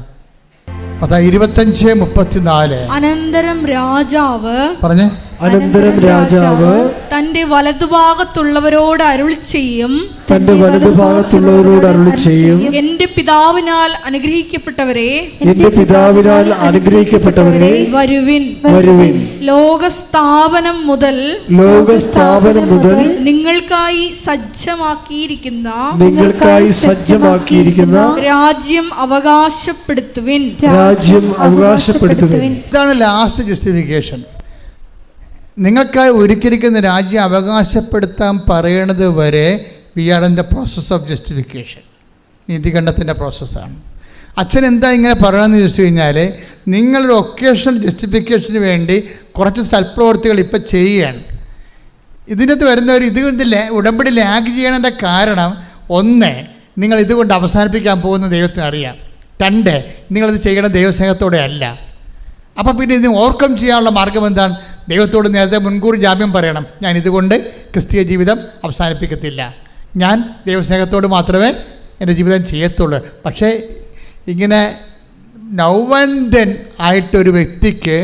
25:34. അനന്തരം രാജാവ് പറഞ്ഞേ അനന്തരം രാജാവ് തന്റെ വലതുഭാഗത്തുള്ളവരോട് അരുളി ചെയ്യും, തന്റെ വലതുഭാഗത്തുള്ളവരോട് അരുളി ചെയ്യും, എന്റെ പിതാവിനാൽ അനുഗ്രഹിക്കപ്പെട്ടവരെ, എന്റെ പിതാവിനാൽ അനുഗ്രഹിക്കപ്പെട്ടവരെ, വരുവിൻ. വരുവിൻ. ലോകസ്ഥാപനം മുതൽ നിങ്ങൾക്കായി സജ്ജമാക്കിയിരിക്കുന്ന രാജ്യം അവകാശപ്പെടുത്തുവിൻ. ഇതാണ് ലാസ്റ്റ് ജസ്റ്റിഫിക്കേഷൻ. നിങ്ങൾക്കായി ഒരുക്കിയിരിക്കുന്ന രാജ്യം അവകാശപ്പെടുത്താൻ പറയണത് വരെ we are in the process of justification. നീതികണ്ഠത്തിൻ്റെ പ്രോസസ്സാണ്. അച്ഛൻ എന്താ ഇങ്ങനെ പറയണമെന്ന് ചോദിച്ചു കഴിഞ്ഞാൽ, നിങ്ങളൊരു ഒക്കേഷണൽ ജസ്റ്റിഫിക്കേഷന് വേണ്ടി കുറച്ച് സൽപ്രവൃത്തികൾ ഇപ്പം ചെയ്യുകയാണ്. ഇതിനകത്ത് വരുന്നവർ ഇതുകൊണ്ട് ഉടമ്പടി ലാഗ് ചെയ്യണതിൻ്റെ കാരണം, ഒന്ന്, നിങ്ങൾ ഇതുകൊണ്ട് അവസാനിപ്പിക്കാൻ പോകുന്ന ദൈവത്തിന് അറിയാം. രണ്ട്, നിങ്ങളിത് ചെയ്യണം ദൈവസ്നേഹത്തോടെ അല്ല. അപ്പോൾ പിന്നെ ഇത് ഓവർകം ചെയ്യാനുള്ള മാർഗം എന്താണ്? ദൈവത്തോട് നേരത്തെ മുൻകൂർ ജാമ്യം പറയണം. ഞാൻ ഇതുകൊണ്ട് ക്രിസ്തീയ ജീവിതം അവസാനിപ്പിക്കത്തില്ല, ഞാൻ ദൈവസ്നേഹത്തോട് മാത്രമേ എൻ്റെ ജീവിതം ചെയ്യത്തുള്ളൂ. പക്ഷേ ഇങ്ങനെ നൗ ആൻഡ് ദെൻ ആയിട്ടൊരു വ്യക്തിക്ക്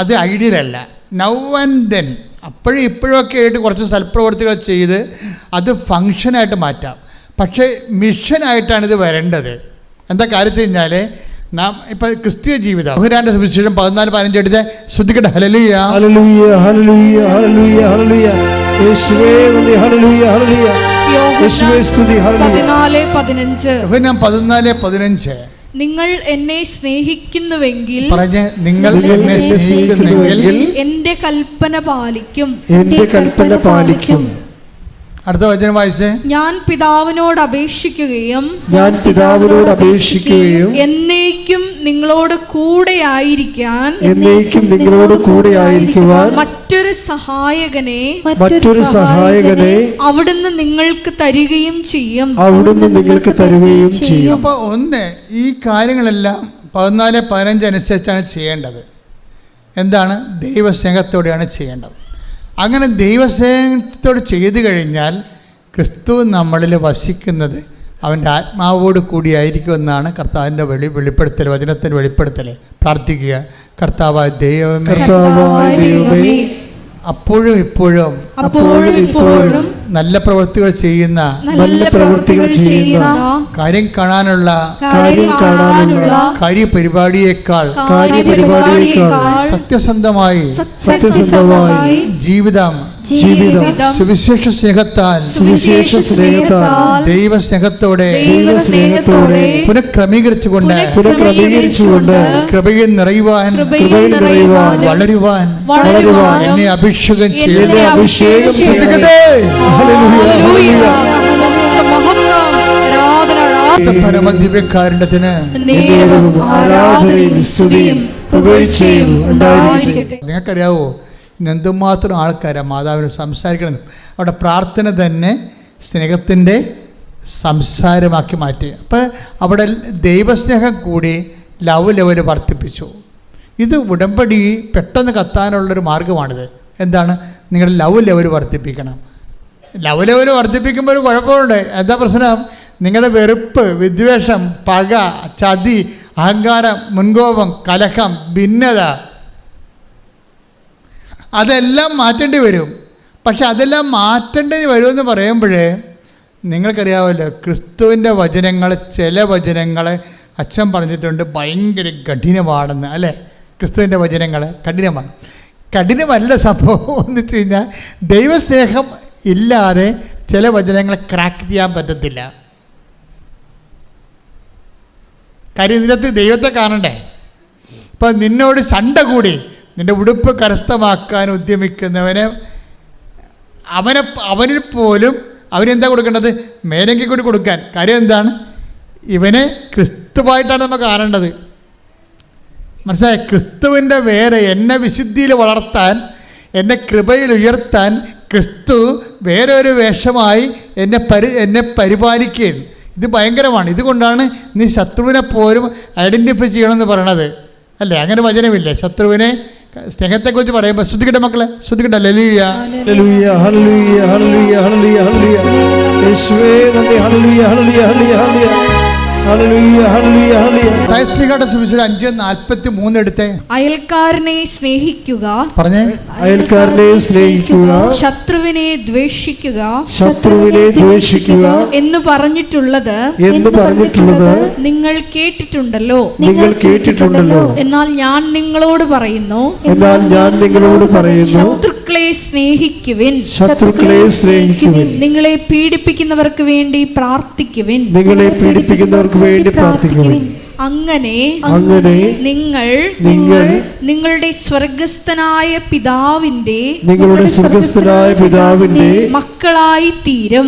അത് ഐഡിയലല്ല. നൗ ആൻഡ് ദെൻ, അപ്പോഴും ഇപ്പോഴൊക്കെ ആയിട്ട് കുറച്ച് സൽപ്രവർത്തികൾ ചെയ്ത് അത് ഫങ്ഷനായിട്ട് മാറ്റാം. പക്ഷേ മിഷനായിട്ടാണ് ഇത് വരേണ്ടത്. എന്താ കാര്യം വെച്ച് കഴിഞ്ഞാൽ, നാം ഇപ്പം ക്രിസ്തീയ ജീവിതം യോഹന്നാന്റെ സുവിശേഷം 14:15 എടുത്ത് ശ്രദ്ധിക്കട്ടെ. ഹല്ലേലൂയ, ഹല്ലേലൂയ, ഹല്ലേലൂയ, ഹല്ലേലൂയ, ഹല്ലേലൂയ. യേശുവേ നന്ദി. ഹല്ലേലൂയ, ഹല്ലേലൂയ. യേശുവേ സ്തുതി. ഹല്ലേലൂയ. 14:15. യോഹന്നാൻ 14:15. നിങ്ങൾ എന്നെ സ്നേഹിക്കുന്നുവെങ്കിൽ, പറഞ്ഞ്, നിങ്ങൾ എന്നെ സ്നേഹിക്കുന്നെങ്കിൽ എന്റെ കൽപ്പന പാലിക്കും. എന്റെ കൽപ്പന പാലിക്കും. അടുത്ത വചനം വായിച്ച്. ഞാൻ പിതാവിനോട് അപേക്ഷിക്കുകയും എന്നേക്കും നിങ്ങളോട് കൂടെ ആയിരിക്കാൻ മറ്റൊരു സഹായകനെ അവിടുന്ന് നിങ്ങൾക്ക് തരികയും ചെയ്യും. അപ്പോൾ ഒന്ന്, ഈ കാര്യങ്ങളെല്ലാം 14:15 അനുസരിച്ചാണ് ചെയ്യേണ്ടത്. എന്താണ്? ദൈവസ്നേഹത്തോടെയാണ് ചെയ്യേണ്ടത്. അങ്ങനെ ദൈവസ്നേഹത്തോട് ചെയ്തു കഴിഞ്ഞാൽ ക്രിസ്തു നമ്മളിൽ വസിക്കുന്നത് അവൻ്റെ ആത്മാവോട് കൂടിയായിരിക്കുമെന്നാണ് കർത്താവിൻ്റെ വെളിപ്പെടുത്തൽ, വചനത്തിൻ്റെ വെളിപ്പെടുത്തൽ. പ്രാർത്ഥിക്കുക. കർത്താവായ ദൈവമേ, അപ്പോഴും ഇപ്പോഴും നല്ല പ്രവൃത്തികൾ ചെയ്യുന്ന കാര്യം കാണാനുള്ള കാര്യപരിപാടിയേക്കാൾ സത്യസന്ധമായി ജീവിതം സുവിശേഷ സ്നേഹത്താൽ ദൈവസ്നേഹത്തോടെ പുനഃക്രമീകരിച്ചുകൊണ്ട് കൃപയിൽ നിറയുവാൻ വളരുവാൻ എന്നെ അഭിഷേകം ചെയ്യട്ടെ. പരമദിവ്യകാരുണ്യത്തിന് നിങ്ങൾക്കറിയാവോ, എന്തുമാത്രം ആൾക്കാരാണ് മാതാവിന് സംസാരിക്കണം. അവിടെ പ്രാർത്ഥന തന്നെ സ്നേഹത്തിൻ്റെ സംസാരമാക്കി മാറ്റി. അപ്പോൾ അവിടെ ദൈവസ്നേഹം കൂടി ലവ് ലെവൽ വർദ്ധിപ്പിച്ചു. ഇത് ഉടമ്പടി പെട്ടെന്ന് കത്താനുള്ളൊരു മാർഗ്ഗമാണിത്. എന്താണ്? നിങ്ങളുടെ ലവ് ലെവൽ വർദ്ധിപ്പിക്കണം. ലവ് ലെവൽ വർദ്ധിപ്പിക്കുമ്പോൾ ഒരു കുഴപ്പമുണ്ട്. എന്താ പ്രശ്നം? നിങ്ങളുടെ വെറുപ്പ്, വിദ്വേഷം, പക, ചതി, അഹങ്കാരം, മുൻകോപം, കലഹം, ഭിന്നത, അതെല്ലാം മാറ്റേണ്ടി വരും. പക്ഷെ അതെല്ലാം മാറ്റേണ്ടി വരുമെന്ന് പറയുമ്പോഴേ നിങ്ങൾക്കറിയാമല്ലോ, ക്രിസ്തുവിൻ്റെ വചനങ്ങൾ, ചില വചനങ്ങൾ അച്ഛൻ പറഞ്ഞിട്ടുണ്ട് ഭയങ്കര കഠിനമാണെന്ന്, അല്ലേ? ക്രിസ്തുവിൻ്റെ വചനങ്ങൾ കഠിനമാണ്. കഠിനമല്ല സംഭവം എന്ന് വെച്ച് കഴിഞ്ഞാൽ, ദൈവസ്നേഹം ഇല്ലാതെ ചില വചനങ്ങൾ ക്രാക്ക് ചെയ്യാൻ പറ്റത്തില്ല. കാര്യം ഇതിനകത്ത് ദൈവത്തെ കാണണ്ടേ. ഇപ്പം നിന്നോട് ചണ്ട കൂടി നിൻ്റെ ഉടുപ്പ് കരസ്ഥമാക്കാൻ ഉദ്യമിക്കുന്നവന് അവനിൽ പോലും അവനെന്താ കൊടുക്കേണ്ടത്? മേലെങ്കിൽ കൂടി കൊടുക്കാൻ. കാര്യം എന്താണ്? ഇവനെ ക്രിസ്തുവായിട്ടാണ് നമ്മൾ കാണേണ്ടത്. മനസ്സിലായി? ക്രിസ്തുവിൻ്റെ വേറെ എന്നെ വിശുദ്ധിയിൽ വളർത്താൻ, എന്നെ കൃപയിൽ ഉയർത്താൻ ക്രിസ്തു വേറെ ഒരു വേഷമായി എന്നെ പരിപാലിക്കുകയാണ്. ഇത് ഭയങ്കരമാണ്. ഇതുകൊണ്ടാണ് നീ ശത്രുവിനെ പോലും ഐഡൻറ്റിഫൈ ചെയ്യണമെന്ന് പറയണത്, അല്ലേ? അങ്ങനെ വചനമില്ലേ? ശത്രുവിനെ സ്നേഹത്തെക്കുറിച്ച് പറയുമ്പോൾ ശ്രദ്ധിക്കട്ടെ മക്കളെ, ശ്രദ്ധിക്കട്ടെ. ഹല്ലേലൂയ, ഹല്ലേലൂയ, ഹല്ലേലൂയ, ഹല്ലേലൂയ, ഹല്ലേലൂയ, ഹല്ലേലൂയ. യേശുവേ നന്ദി. ഹല്ലേലൂയ, ഹല്ലേലൂയ, ഹല്ലേലൂയ, ഹല്ലേലൂയ, ഹല്ലേലൂയ, ഹല്ലേലൂയ, മത്തായി സുവിശേഷം 5:43 എടുത്തേ. അയൽക്കാരനെ സ്നേഹിക്കുക, പറഞ്ഞേ. അയൽക്കാരനെ സ്നേഹിക്കുക, ശത്രുവിനെ ദ്വേഷിക്കുക, ശത്രുവിനെ ദ്വേഷിക്കുക എന്ന് പറഞ്ഞിട്ടുള്ളത് നിങ്ങൾ കേട്ടിട്ടുണ്ടല്ലോ. എന്നാൽ ഞാൻ നിങ്ങളോട് പറയുന്നു, ശത്രുക്കളെ സ്നേഹിക്കുവിൻ, നിങ്ങളെ പീഡിപ്പിക്കുന്നവർക്ക് വേണ്ടി പ്രാർത്ഥിക്കുവിൻ, അങ്ങനെ നിങ്ങൾ നിങ്ങളുടെ സ്വർഗസ്ഥനായ പിതാവിന്റെ മക്കളായി തീരും.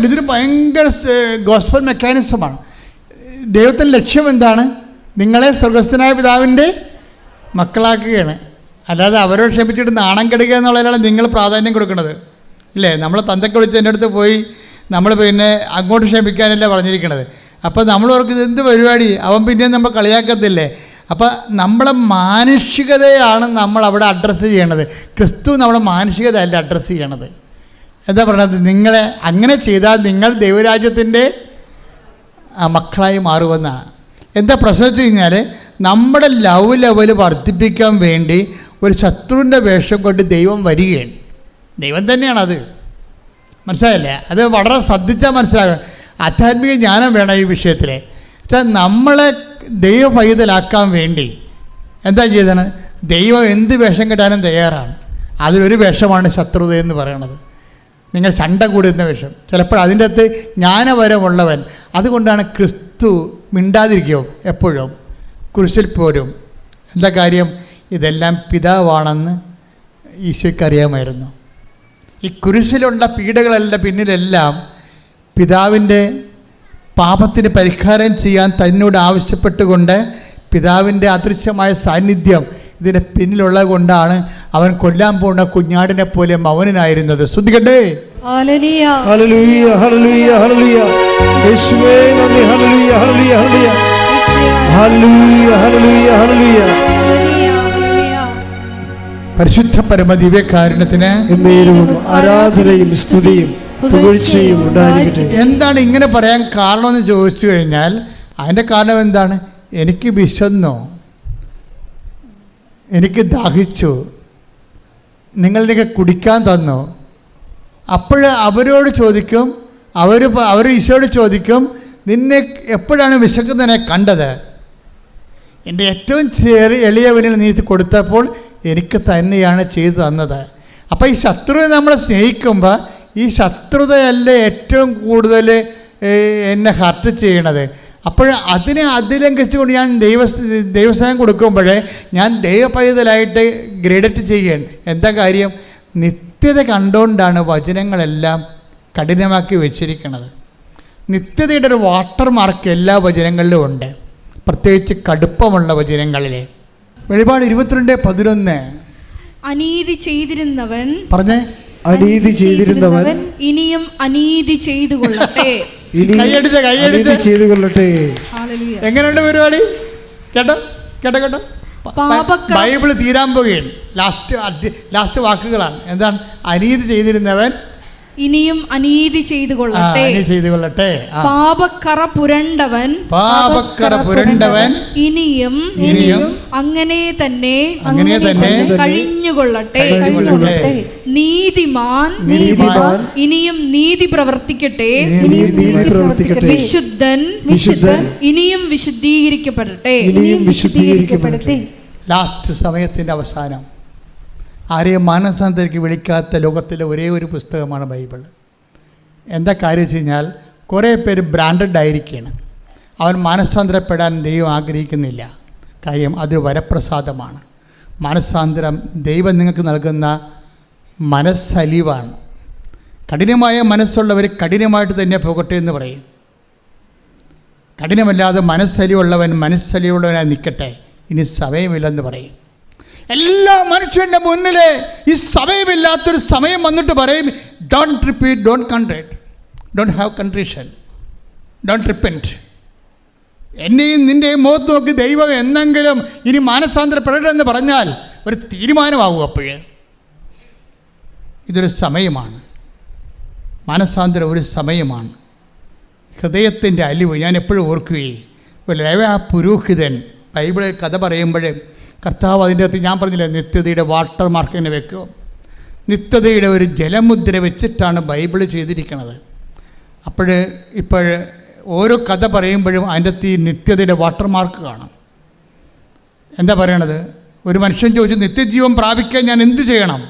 ഇതൊരു ഭയങ്കര ഗോസ്പൽ മെക്കാനിസമാണ്. ദൈവത്തിന്റെ ലക്ഷ്യം എന്താണ്? നിങ്ങളെ സ്വർഗസ്ഥനായ പിതാവിന്റെ മക്കളാക്കുകയാണ്. അല്ലാതെ അവരോട് ക്ഷമിച്ചിട്ട് നാണം കെടുക എന്നുള്ളതിനാണ് നിങ്ങൾ പ്രാധാന്യം കൊടുക്കുന്നത്, ഇല്ലേ? നമ്മൾ തന്തയ്ക്ക് വിളിച്ച് എൻ്റെ അടുത്ത് പോയി നമ്മൾ പിന്നെ അങ്ങോട്ട് ക്ഷമിക്കാനല്ല പറഞ്ഞിരിക്കണത്. അപ്പോൾ നമ്മൾ ഓർക്കുന്നത് എന്ത് പരിപാടി, അവൻ പിന്നെയും നമ്മൾ കളിയാക്കത്തില്ലേ? അപ്പോൾ നമ്മളെ മാനുഷികതയാണ് നമ്മൾ അവിടെ അഡ്രസ്സ് ചെയ്യണത്. ക്രിസ്തു നമ്മുടെ മാനുഷികത അല്ല അഡ്രസ്സ് ചെയ്യണത്. എന്താ പറയണത്? നിങ്ങളെ അങ്ങനെ ചെയ്താൽ നിങ്ങൾ ദൈവരാജ്യത്തിൻ്റെ മക്കളായി മാറുമെന്നാണ്. എന്താ പ്രശ്നം വെച്ച് കഴിഞ്ഞാൽ, നമ്മുടെ ലവ് ലെവൽ വർദ്ധിപ്പിക്കാൻ വേണ്ടി ഒരു ശത്രുവിൻ്റെ വേഷം കൊണ്ട് ദൈവം വരികയാണ്. ദൈവം തന്നെയാണത്, മനസ്സിലായില്ലേ? അത് വളരെ ശ്രദ്ധിച്ചാൽ മനസ്സിലാകും. ആധ്യാത്മിക ജ്ഞാനം വേണം ഈ വിഷയത്തിൽ. നമ്മളെ ദൈവപൈതലാക്കാൻ വേണ്ടി എന്താ ചെയ്തത്? ദൈവം എന്ത് വേഷം കെട്ടാനും തയ്യാറാണ്. അതിലൊരു വേഷമാണ് ശത്രുത എന്ന് പറയണത്. നിങ്ങൾ ചണ്ട കൂടുന്ന വേഷം, ചിലപ്പോൾ അതിൻ്റെ അകത്ത് ജ്ഞാനപരമുള്ളവൻ. അതുകൊണ്ടാണ് ക്രിസ്തു മിണ്ടാതിരിക്കും എപ്പോഴും, കുരിശിൽ പോരും. എന്താ കാര്യം? ഇതെല്ലാം പിതാവാണെന്ന് ഈശോയ്ക്ക് അറിയാമായിരുന്നു. ഈ കുരിശിലുള്ള പീഡകളെല്ലാം പിന്നിലെല്ലാം പിതാവിൻ്റെ പാപത്തിന് പരിഹാരം ചെയ്യാൻ തന്നോട് ആവശ്യപ്പെട്ടുകൊണ്ട് പിതാവിൻ്റെ അദൃശ്യമായ സാന്നിധ്യം ഇതിൻ്റെ പിന്നിലുള്ളത് കൊണ്ടാണ് അവൻ കൊല്ലാൻ പോകുന്ന കുഞ്ഞാടിനെ പോലെ മൗനനായിരുന്നത്. ശ്രദ്ധിക്കട്ടെ. പരിശുദ്ധ പരമ ദിവ്യകാരുണ്യത്തിന് ആരാധനയും സ്തുതിയും പുകഴ്ചയും ഉണ്ടായിരിക്കട്ടെ. എന്താണ് ഇങ്ങനെ പറയാൻ കാരണമെന്ന് ചോദിച്ചു കഴിഞ്ഞാൽ, അതിൻ്റെ കാരണം എന്താണ്? എനിക്ക് വിശന്നു, എനിക്ക് ദാഹിച്ചു, നിങ്ങളെനിക്ക് കുടിക്കാൻ തന്നു. അപ്പോൾ അവരോട് ചോദിക്കും, അവർ ഈശോയോട് ചോദിക്കും, നിന്നെ എപ്പോഴാണ് വിശക്കുന്നതിനെ കണ്ടത്? എൻ്റെ ഏറ്റവും എളിയവനിൽ നീ കൊടുത്തപ്പോൾ എനിക്ക് തന്നെയാണ് ചെയ്തു തന്നത്. അപ്പോൾ ഈ ശത്രുവിനെ നമ്മൾ സ്നേഹിക്കുമ്പോൾ ഈ ശത്രുതയല്ല ഏറ്റവും കൂടുതൽ എന്നെ ഹർട്ട് ചെയ്യണത്. അപ്പോൾ അതിനെ അതിലംഘിച്ചുകൊണ്ട് ഞാൻ ദൈവസ്നേഹം കൊടുക്കുമ്പോൾ ഞാൻ ദൈവപൈതലായിട്ട് ഗ്രേഡറ്റ് ചെയ്യുകയാണ്. എന്താ കാര്യം? നിത്യത കണ്ടുകൊണ്ടാണ് വചനങ്ങളെല്ലാം കഠിനമാക്കി വെച്ചിരിക്കുന്നത്. നിത്യതയുടെ ഒരു വാട്ടർ മാർക്ക് എല്ലാ വചനങ്ങളിലും ഉണ്ട്, പ്രത്യേകിച്ച് കടുപ്പമുള്ള വചനങ്ങളിൽ. വെളിപാട് 22:11 അനീതി ചെയ്തിരുന്നവൻ പറഞ്ഞേ, അനീതി ചെയ്തിരുന്നവൻ ഇനിയും അനീതി ചെയ്തു കൊള്ളട്ടെ. കൈയടിച്ച് ചെയ്തു കൊള്ളട്ടെ. എങ്ങനെയുണ്ട് പരിപാടി? കേട്ടോ കേട്ടോ കേട്ടോ. ബൈബിള് തീരാൻ പോകുകയാണ്. ലാസ്റ്റ് വാക്കുകളാണ്. എന്താണ്? അനീതി ചെയ്തിരുന്നവൻ ഇനിയും അനീതി ചെയ്തു കൊള്ളട്ടെ. പാപക്കറ പുരണ്ടവൻ ഇനിയും അങ്ങനെ തന്നെ കഴിഞ്ഞുകൊള്ളട്ടെ. നീതിമാൻ ഇനിയും നീതി പ്രവർത്തിക്കട്ടെ. വിശുദ്ധൻ ഇനിയും വിശുദ്ധീകരിക്കപ്പെടട്ടെ. ലാസ്റ്റ് സമയത്തിന്റെ അവസാനം ആരെയും മാനസാന്തരയ്ക്ക് വിളിക്കാത്ത ലോകത്തിലെ ഒരേ ഒരു പുസ്തകമാണ് ബൈബിൾ. എന്താ കാര്യം വെച്ച് കഴിഞ്ഞാൽ, കുറേ പേര് ബ്രാൻഡഡ് ആയിരിക്കുകയാണ്. അവൻ മാനസാന്തരപ്പെടാൻ ദൈവം ആഗ്രഹിക്കുന്നില്ല. കാര്യം അത് വരപ്രസാദമാണ്. മാനസാന്തരം ദൈവം നിങ്ങൾക്ക് നൽകുന്ന മനസ്സലിവാണ്. കഠിനമായ മനസ്സുള്ളവർ കഠിനമായിട്ട് തന്നെ പോകട്ടെ എന്ന് പറയും. കഠിനമല്ലാതെ മനസ്സലിവുള്ളവൻ മനസ്സലിവുള്ളവനായി നിൽക്കട്ടെ, ഇനി സമയമില്ലെന്ന് പറയും. എല്ലാ മനുഷ്യൻ്റെ മുന്നിൽ ഈ സമയമില്ലാത്തൊരു സമയം വന്നിട്ട് പറയും, ഡോണ്ട് റിപ്പീറ്റ്, ഡോണ്ട് കൺട്രേറ്റ്, don't have condition, don't repent. എന്നെയും നിൻ്റെയും മുഖത്ത് നോക്കി ദൈവം എന്നെങ്കിലും ഇനി മാനസാന്തരപ്പെടരുതെന്ന് പറഞ്ഞാൽ ഒരു തീരുമാനമാകും. അപ്പോഴേ ഇതൊരു സമയമാണ്. മാനസാന്തരം ഒരു സമയമാണ്. ഹൃദയത്തിൻ്റെ അലിവ് ഞാൻ എപ്പോഴും ഓർക്കുകയും, ആ പുരോഹിതൻ ബൈബിൾ കഥ പറയുമ്പോൾ കർത്താവ് അതിൻ്റെ അകത്ത് ഞാൻ പറഞ്ഞില്ലേ നിത്യതയുടെ വാട്ടർ മാർക്കിനെ വെക്കും. നിത്യതയുടെ ഒരു ജലമുദ്ര വെച്ചിട്ടാണ് ബൈബിൾ ചെയ്തിരിക്കുന്നത്. ഇപ്പോൾ ഓരോ കഥ പറയുമ്പോഴും അതിൻ്റെ അകത്ത് ഈ നിത്യതയുടെ വാട്ടർ മാർക്ക് കാണാം. എന്താ പറയണത്? ഒരു മനുഷ്യൻ ചോദിച്ചു, നിത്യജീവൻ പ്രാപിക്കാൻ ഞാൻ എന്ത് ചെയ്യണം?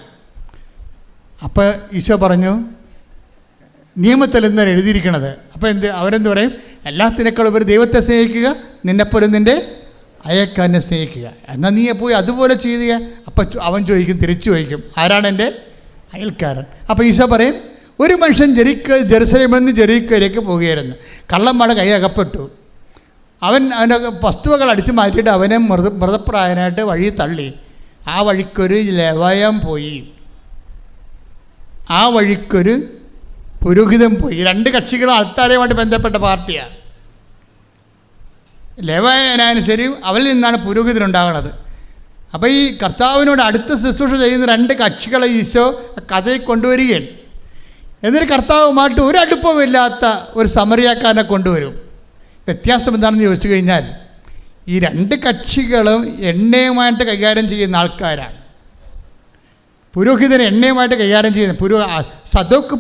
അപ്പോൾ ഈശോ പറഞ്ഞു, നിയമത്തിൽ എന്താണ് എഴുതിയിരിക്കണത്? അപ്പോൾ അവരെന്ത് പറയും? എല്ലാത്തിനേക്കാളും ഒരു ദൈവത്തെ സ്നേഹിക്കുക, നിന്നെപ്പോലും നിൻ്റെ അയൽക്കാരനെ സ്നേഹിക്കുക. എന്നാൽ നീ പോയി അതുപോലെ ചെയ്യുക. അപ്പം അവൻ ചോദിക്കും, തിരിച്ചു ചോദിക്കും, ആരാണ് എൻ്റെ അയൽക്കാരൻ? അപ്പോൾ ഈശോ പറയും, ഒരു മനുഷ്യൻ ജെറുസലേമിൽ നിന്ന് ജെറീക്കോയിലേക്ക് പോവുകയായിരുന്നു. കള്ളന്മാരുടെ കൈ അകപ്പെട്ടു. അവൻ്റെ വസ്തുവകൾ അടിച്ചു മാറ്റിയിട്ട് അവനെ മൃതപ്രായനായിട്ട് വഴി തള്ളി. ആ വഴിക്കൊരു ലെവയം പോയി, ആ വഴിക്കൊരു പുരോഹിതൻ പോയി. രണ്ട് കക്ഷികളും ആൾത്താരയുമായിട്ട് ബന്ധപ്പെട്ട പാർട്ടിയാണ്. ലേവായനായാലും ശരി, അവരിൽ നിന്നാണ് പുരോഹിതനുണ്ടാകുന്നത്. അപ്പോൾ ഈ കർത്താവിനോട് അടുത്ത ശുശ്രൂഷ ചെയ്യുന്ന രണ്ട് കക്ഷികളെ ഈശോ കഥയിൽ കൊണ്ടുവരികയാണ്. എന്നിട്ട് കർത്താവുമായിട്ട് ഒരു അടുപ്പമില്ലാത്ത ഒരു സമറിയാക്കാരനെ കൊണ്ടുവരും. വ്യത്യാസം എന്താണെന്ന് ചോദിച്ചു കഴിഞ്ഞാൽ, ഈ രണ്ട് കക്ഷികളും എണ്ണയുമായിട്ട് കൈകാര്യം ചെയ്യുന്ന ആൾക്കാരാണ്. പുരോഹിതൻ എണ്ണയുമായിട്ട് കൈകാര്യം ചെയ്യുന്ന സദോക്ക്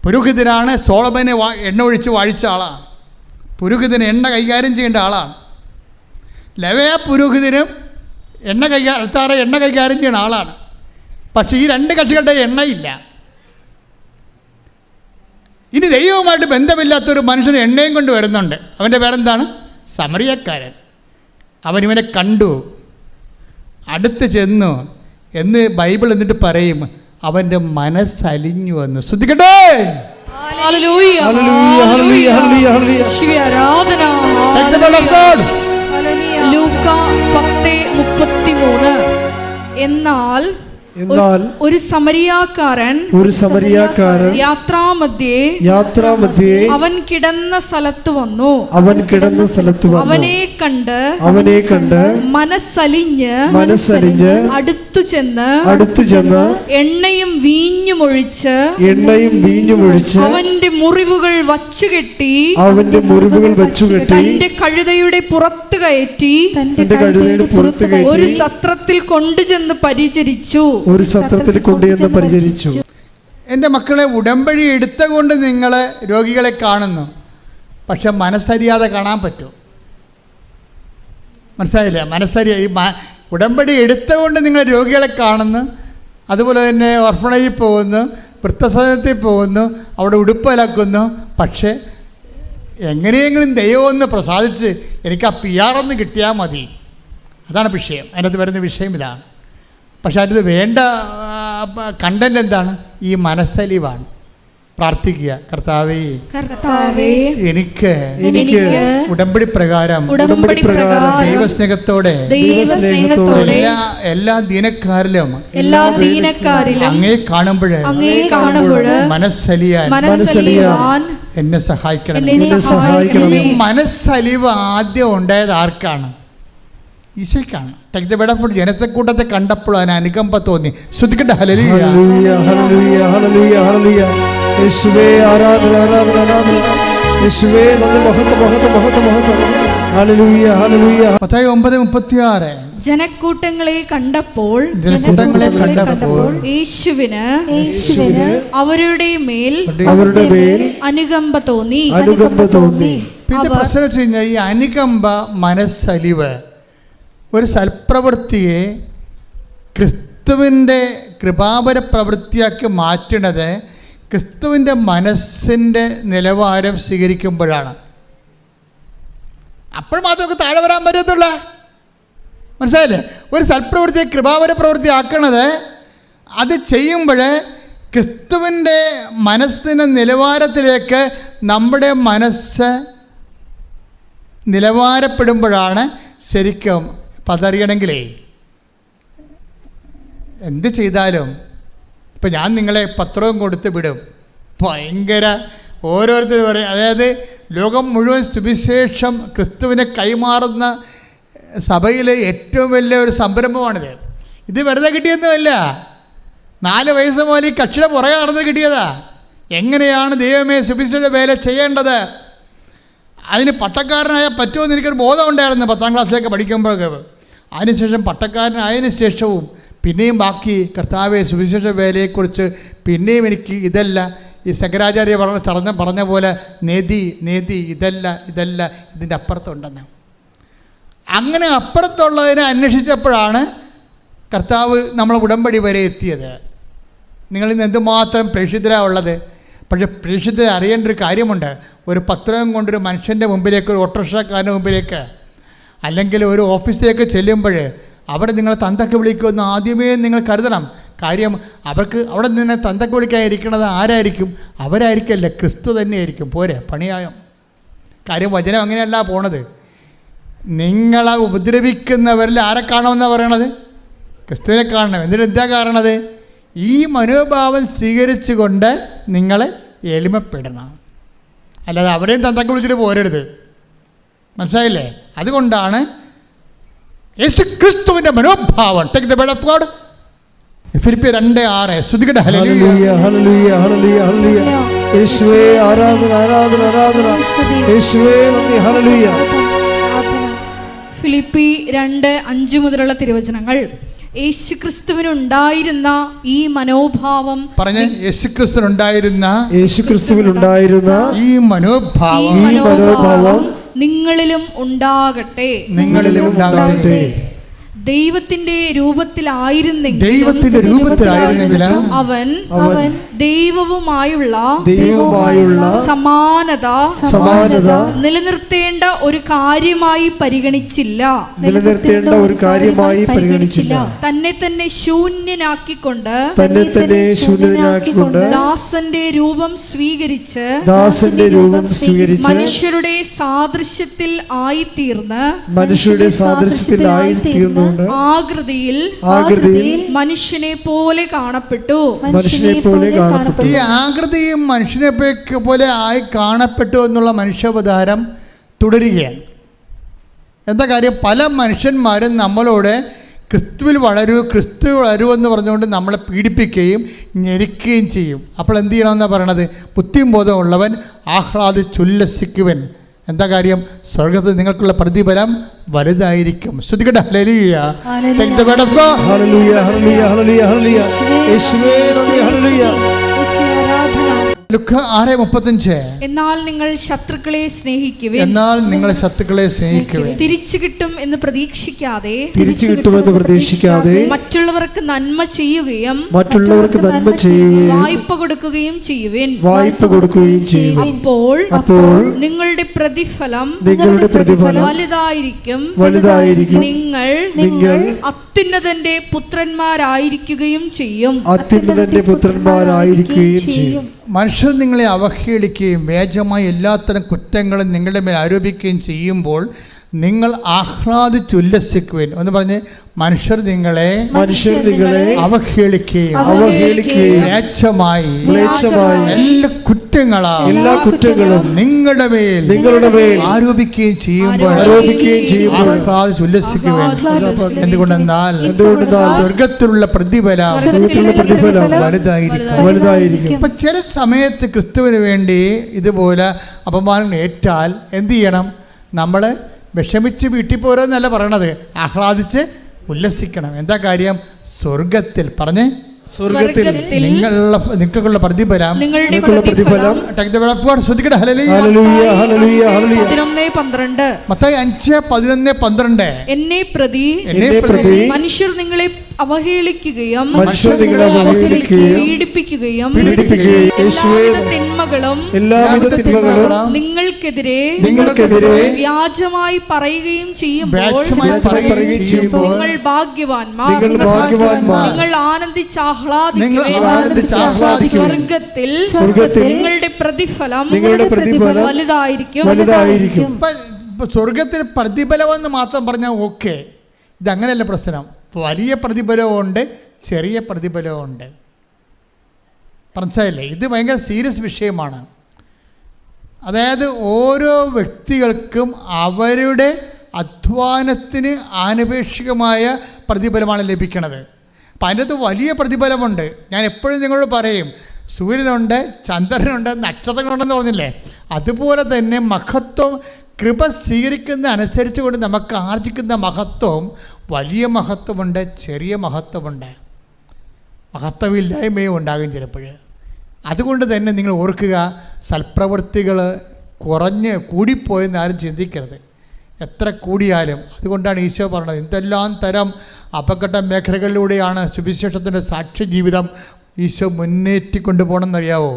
പുരോഹിതനാണ്. സോളമനെ എണ്ണ ഒഴിച്ച് വാഴിച്ച ആളാണ്. പുരോഹിതന് എണ്ണ കൈകാര്യം ചെയ്യേണ്ട ആളാണ്. ലെവയ പുരോഹിതനും എണ്ണ കൈകാര്യം ചെയ്യുന്ന ആളാണ്. പക്ഷേ ഈ രണ്ട് കക്ഷികളുടെ എണ്ണയില്ല. ഇനി ദൈവവുമായിട്ട് ബന്ധമില്ലാത്തൊരു മനുഷ്യന് എണ്ണയും കൊണ്ട് വരുന്നുണ്ട്. അവൻ്റെ പേരെന്താണ്? സമറിയക്കാരൻ. അവനിവനെ കണ്ടു, അടുത്ത് ചെന്നു എന്ന് ബൈബിൾ എന്നിട്ട് പറയും, അവൻ്റെ മനസ്സലിഞ്ഞു വന്നു. ശ്രദ്ധിക്കട്ടെ. എന്നാൽ ഒരു സമരിയാക്കാരൻ യാത്രാമധ്യേ അവൻ കിടന്ന സ്ഥലത്ത് വന്നു. അവനെ കണ്ട് മനസ്സലിഞ്ഞ് അടുത്തു ചെന്ന് എണ്ണയും വീഞ്ഞും ഒഴിച്ച് അവന്റെ മുറിവുകൾ വച്ചുകെട്ടി തന്റെ കഴുതയുടെ പുറത്ത് കയറ്റി ഒരു സത്രത്തിൽ കൊണ്ടുചെന്ന് പരിചരിച്ചു. എൻ്റെ മക്കളെ, ഉടമ്പടി എടുത്തുകൊണ്ട് നിങ്ങൾ രോഗികളെ കാണുന്നു, പക്ഷെ മനസ്സറിയാതെ കാണാൻ പറ്റും. മനസ്സറിയ ഈ ഉടമ്പടി എടുത്തുകൊണ്ട് നിങ്ങൾ രോഗികളെ കാണുന്നു, അതുപോലെ തന്നെ ഓർഫണേജിൽ പോകുന്നു, വൃദ്ധസദനത്തിൽ പോകുന്നു, അവിടെ ഉടുപ്പലക്കുന്നു. പക്ഷേ എങ്ങനെയെങ്കിലും ദൈവം ഒന്ന് പ്രസാദിച്ച് എനിക്ക് ആ PR ഒന്ന് കിട്ടിയാൽ മതി. അതാണ് വിഷയം. അതിനകത്ത് വരുന്ന വിഷയം ഇതാണ്. പക്ഷെ അതിന് വേണ്ട കണ്ടന്റ് എന്താണ്? ഈ മനസ്സലിവാണ്. പ്രാർത്ഥിക്കുക, കർത്താവേ എനിക്ക് ഉടമ്പടി പ്രകാരം ദൈവസ്നേഹത്തോടെ എല്ലാ ദീനക്കാരിലും അങ്ങേ കാണുമ്പോൾ മനസ്സലിയാൻ എന്നെ സഹായിക്കണം. മനസ്സലിവ് ആദ്യം ഉണ്ടായത് ആർക്കാണ്? ഈശോയ്ക്കാണ്. ടേക്ക് ദ ബെഡ് ഓഫ് ജനത്തെക്കൂട്ടത്തെ കണ്ടപ്പോൾ അതിന് അനുകമ്പ തോന്നി. ശ്രദ്ധിക്കട്ടെ. ഹല്ലേലൂയ, ഹല്ലേലൂയ, ഹല്ലേലൂയ, ഹല്ലേലൂയ. യേശുവേ ആരാധന, ആരാധന, ആരാധന. യേശുവേ നന്ദി, മഹത്വം, മഹത്വം, മഹത്വം, മഹത്വം. ഹല്ലേലൂയ, ഹല്ലേലൂയ. മത്തായി 9:36. ജനക്കൂട്ടങ്ങളെ കണ്ടപ്പോൾ യേശുവിന് അവരുടെ മേൽ അനുകമ്പ തോന്നി. പിന്നെ പ്രശ്നം വെച്ച് കഴിഞ്ഞാൽ ഈ അനുകമ്പ, മനസ്സലിവ്, ഒരു സൽപ്രവൃത്തിയെ ക്രിസ്തുവിൻ്റെ കൃപാപര പ്രവൃത്തിയാക്കി മാറ്റുന്നത് ക്രിസ്തുവിൻ്റെ മനസ്സിൻ്റെ നിലവാരം സ്വീകരിക്കുമ്പോഴാണ്. അപ്പോൾ മാത്രമേ താഴെ വരാൻ പറ്റത്തുള്ള. മനസ്സിലായില്ലേ? ഒരു സൽപ്രവൃത്തിയെ കൃപാപര പ്രവൃത്തി ആക്കണത്, അത് ചെയ്യുമ്പോൾ ക്രിസ്തുവിൻ്റെ മനസ്സിൻ്റെ നിലവാരത്തിലേക്ക് നമ്മുടെ മനസ്സ് നിലവാരപ്പെടുമ്പോഴാണ് ശരിക്കും. അപ്പം അതറിയണമെങ്കിലേ എന്ത് ചെയ്താലും, ഇപ്പം ഞാൻ നിങ്ങളെ പത്രവും കൊടുത്ത് വിടും, ഭയങ്കര ഓരോരുത്തർ പറയും. അതായത് ലോകം മുഴുവൻ സുവിശേഷം ക്രിസ്തുവിനെ കൈമാറുന്ന സഭയിലെ ഏറ്റവും വലിയ ഒരു സംരംഭമാണിത്. ഇത് വെറുതെ കിട്ടിയൊന്നുമല്ല. 4 വയസ്സ് മുതൽ ഈ കക്ഷിയുടെ പുറകെ നടന്ന് കിട്ടിയതാ. എങ്ങനെയാണ് ദൈവമേ സുവിശേഷ വേല ചെയ്യേണ്ടത്? അതിന് പട്ടക്കാരനായ പറ്റുമെന്ന് എനിക്കൊരു ബോധം ഉണ്ടായിരുന്നു 10ാം ക്ലാസ്സിലേക്ക് പഠിക്കുമ്പോഴൊക്കെ. അതിനുശേഷം പട്ടക്കാരനായതിനു ശേഷവും പിന്നെയും ബാക്കി കർത്താവെ സുവിശേഷ വേലയെക്കുറിച്ച് പിന്നെയും എനിക്ക് ഇതല്ല, ഈ ശങ്കരാചാര്യ പറഞ്ഞ പോലെ നേതി ഇതല്ല ഇതിൻ്റെ അപ്പുറത്തുണ്ടെന്ന്. അങ്ങനെ അപ്പുറത്തുള്ളതിനെ അന്വേഷിച്ചപ്പോഴാണ് കർത്താവ് നമ്മളെ ഉടമ്പടി വരെ എത്തിയത്. നിങ്ങളിന്ന് എന്തുമാത്രം പ്രേക്ഷിതരാണ് ഉള്ളത്. പക്ഷേ പ്രേക്ഷിതരെ അറിയേണ്ട ഒരു കാര്യമുണ്ട്. ഒരു പത്രം കൊണ്ടൊരു മനുഷ്യൻ്റെ മുമ്പിലേക്ക്, ഒരു ഓട്ടോറിക്ഷക്കാരൻ്റെ മുമ്പിലേക്ക്, അല്ലെങ്കിൽ ഒരു ഓഫീസിലേക്ക് ചെല്ലുമ്പോൾ അവിടെ നിങ്ങളെ തന്തയ്ക്ക് വിളിക്കുമെന്ന് ആദ്യമേ നിങ്ങൾ കരുതണം. കാര്യം അവർക്ക് അവിടെ നിന്ന് തന്തയ്ക്ക് വിളിക്കാതിരിക്കുന്നത് ആരായിരിക്കും? അവരായിരിക്കല്ല, ക്രിസ്തു തന്നെയായിരിക്കും. പോരെ, പണിയായം. കാര്യം വചനം അങ്ങനെയല്ല പോണത്. നിങ്ങളെ ഉപദ്രവിക്കുന്നവരിൽ ആരെ കാണുമെന്നാണ് പറയണത്? ക്രിസ്തുവിനെ കാണണം. എന്നിട്ട് എന്താ കാണണത്? ഈ മനോഭാവം സ്വീകരിച്ചു കൊണ്ട് നിങ്ങൾ എളിമപ്പെടണം. അല്ലാതെ അവരെയും തന്തയ്ക്ക് വിളിച്ചിട്ട് പോരരുത്. മനസ്സിലായില്ലേ? അതുകൊണ്ടാണ് യേശു ക്രിസ്തുവിൻ്റെ മനോഭാവം. Take the word of God. ഫിലിപ്പിയർ 2:6. ശ്രുതികട്ടെ. ഹല്ലേലൂയ ഹല്ലേലൂയ ഹല്ലേലൂയ ഹല്ലേലൂയ. യേശുവേ ആരാധന ആരാധന ആരാധന. യേശുവേ നന്ദി. ഹല്ലേലൂയ. ഫിലിപ്പി 2:5 മുതലുള്ള തിരുവചനങ്ങൾ. യേശുക്രിസ്തുവിനുണ്ടായിരുന്ന ഈ മനോഭാവം പറഞ്ഞ യേശുക്രിസ്തുവിനുണ്ടായിരുന്ന ഈ മനോഭാവം നിങ്ങളിലും ഉണ്ടാകട്ടെ. ദൈവത്തിന്റെ രൂപത്തിലായിരുന്നെങ്കിൽ അവൻ ദൈവവുമായുള്ള സമാനത നിലനിർത്തേണ്ട ഒരു കാര്യമായി പരിഗണിച്ചില്ല. തന്നെ തന്നെ ശൂന്യനാക്കിക്കൊണ്ട് ദാസന്റെ രൂപം സ്വീകരിച്ച് മനുഷ്യരുടെ സാദൃശ്യത്തിൽ ആയിത്തീർന്ന് ആകൃതിയിൽ മനുഷ്യനെ പോലെ കാണപ്പെട്ടു. ഈ ആകൃതിയും മനുഷ്യനെ പോലെ ആയി കാണപ്പെട്ടു എന്നുള്ള മനുഷ്യാവതാരം തുടരുകയാണ്. എന്താ കാര്യം? പല മനുഷ്യന്മാരും നമ്മളോട് ക്രിസ്തുവിൽ വളരൂ എന്ന് പറഞ്ഞുകൊണ്ട് നമ്മളെ പീഡിപ്പിക്കുകയും ഞെരിക്കുകയും ചെയ്യും. അപ്പോൾ എന്ത് ചെയ്യണമെന്നാണ് പറയണത്? ബുദ്ധിയും ബോധമുള്ളവൻ ആഹ്ലാദിച്ചുല്ലസിക്കുവൻ. എന്താ കാര്യം? സ്വർഗ്ഗത്തിൽ നിങ്ങൾക്കുള്ള പ്രതിഫലം വലുതായിരിക്കും. ശ്രുതികട്ടെ. ഹല്ലേലൂയ. Take the word of God. ഹല്ലേലൂയ ഹല്ലേലൂയ ഹല്ലേലൂയ ഹല്ലേലൂയ. യേശുവേ നന്ദി. ഹല്ലേലൂയ. ലുക്ക 6:35. എന്നാൽ നിങ്ങൾ ശത്രുക്കളെ സ്നേഹിക്കുവിൻ. തിരിച്ചു കിട്ടും എന്ന് പ്രതീക്ഷിക്കാതെ മറ്റുള്ളവർക്ക് നന്മ ചെയ്യുകയും വായ്പ കൊടുക്കുകയും ചെയ്യുവിൻ. അപ്പോൾ നിങ്ങളുടെ പ്രതിഫലം വലുതായിരിക്കും. നിങ്ങൾ അത്യുന്നതന്റെ പുത്രന്മാരായിരിക്കുകയും ചെയ്യും. മനുഷ്യർ നിങ്ങളെ അവഹേളിക്കുകയും വ്യാജമായ എല്ലാത്തരം കുറ്റങ്ങളും നിങ്ങളുടെ മേൽ ആരോപിക്കുകയും ചെയ്യുമ്പോൾ നിങ്ങൾ ആഹ്ലാദിച്ചുല്ലസിക്കുവിൻ. എന്ന് പറഞ്ഞ് മനുഷ്യർ നിങ്ങളെ അവഹേളിക്കുകയും എല്ലാ കുറ്റങ്ങളും നിങ്ങളുടെ മേൽ ആരോപിക്കുകയും ചെയ്യുമ്പോൾ ആഹ്ലാദിച്ചുല്ലസിക്കുവിൻ. എന്തുകൊണ്ടെന്നാൽ സ്വർഗത്തിലുള്ള പ്രതിഫലം വലുതായിരിക്കും. ഇപ്പൊ ചില സമയത്ത് ക്രിസ്തുവിന് വേണ്ടി ഇതുപോലെ അപമാനം ഏറ്റാൽ എന്ത് ചെയ്യണം? നമ്മൾ വിഷമിച്ച് വീട്ടിൽ പോരെന്നല്ല പറയണത്, ആഹ്ലാദിച്ച് ഉല്ലസിക്കണം. എന്താ കാര്യം? സ്വർഗത്തിൽ പറഞ്ഞ് നിങ്ങൾക്കുള്ള പ്രതിഫലം മത്തായി 5:11-12. എന്നെ പ്രതി മനുഷ്യർ നിങ്ങളെ അവഹേളിക്കുകയും പീഡിപ്പിക്കുകയും എല്ലാവിധ തിന്മകളും നിങ്ങൾക്കെതിരെ വ്യാജമായി പറയുകയും ചെയ്യുമ്പോൾ നിങ്ങൾ ഭാഗ്യവാന്മാർ. നിങ്ങൾ ആനന്ദിച്ച് സ്വർഗത്തിൽ നിങ്ങളുടെ പ്രതിഫലം വലുതായിരിക്കും. സ്വർഗത്തിൽ പ്രതിഫലമെന്ന് മാത്രം പറഞ്ഞാൽ ഓക്കെ. ഇതങ്ങനെയല്ല പ്രശ്നം. വലിയ പ്രതിഫലമുണ്ട്, ചെറിയ പ്രതിഫലമുണ്ട്. മനസ്സിലായില്ലേ? ഇത് ഭയങ്കര സീരിയസ് വിഷയമാണ്. അതായത് ഓരോ വ്യക്തികൾക്കും അവരുടെ അധ്വാനത്തിന് ആനുപേക്ഷികമായ പ്രതിഫലമാണ് ലഭിക്കുന്നത്. അപ്പം അതിൻ്റെ അകത്ത് വലിയ പ്രതിഫലമുണ്ട്. ഞാൻ എപ്പോഴും നിങ്ങളോട് പറയും, സൂര്യനുണ്ട്, ചന്ദ്രനുണ്ട്, നക്ഷത്രങ്ങളുണ്ടെന്ന് പറഞ്ഞില്ലേ? അതുപോലെ തന്നെ മഹത്വം കൃപ സ്വീകരിക്കുന്ന അനുസരിച്ച് കൊണ്ട് നമുക്ക് ആർജിക്കുന്ന മഹത്വം വലിയ മഹത്വമുണ്ട്, ചെറിയ മഹത്വമുണ്ട്, മഹത്വമില്ലായ്മയും ഉണ്ടാകും ചിലപ്പോൾ. അതുകൊണ്ട് തന്നെ നിങ്ങൾ ഓർക്കുക, സൽപ്രവൃത്തികൾ കൂടിപ്പോയെന്ന് ആരും ചിന്തിക്കരുത്, എത്ര കൂടിയാലും. അതുകൊണ്ടാണ് ഈശോ പറഞ്ഞത്, എന്തെല്ലാം തരം അപകട മേഖലകളിലൂടെയാണ് സുവിശേഷത്തിൻ്റെ സാക്ഷ്യ ജീവിതം ഈശോ മുന്നേറ്റിക്കൊണ്ടു പോകണമെന്നറിയാവോ?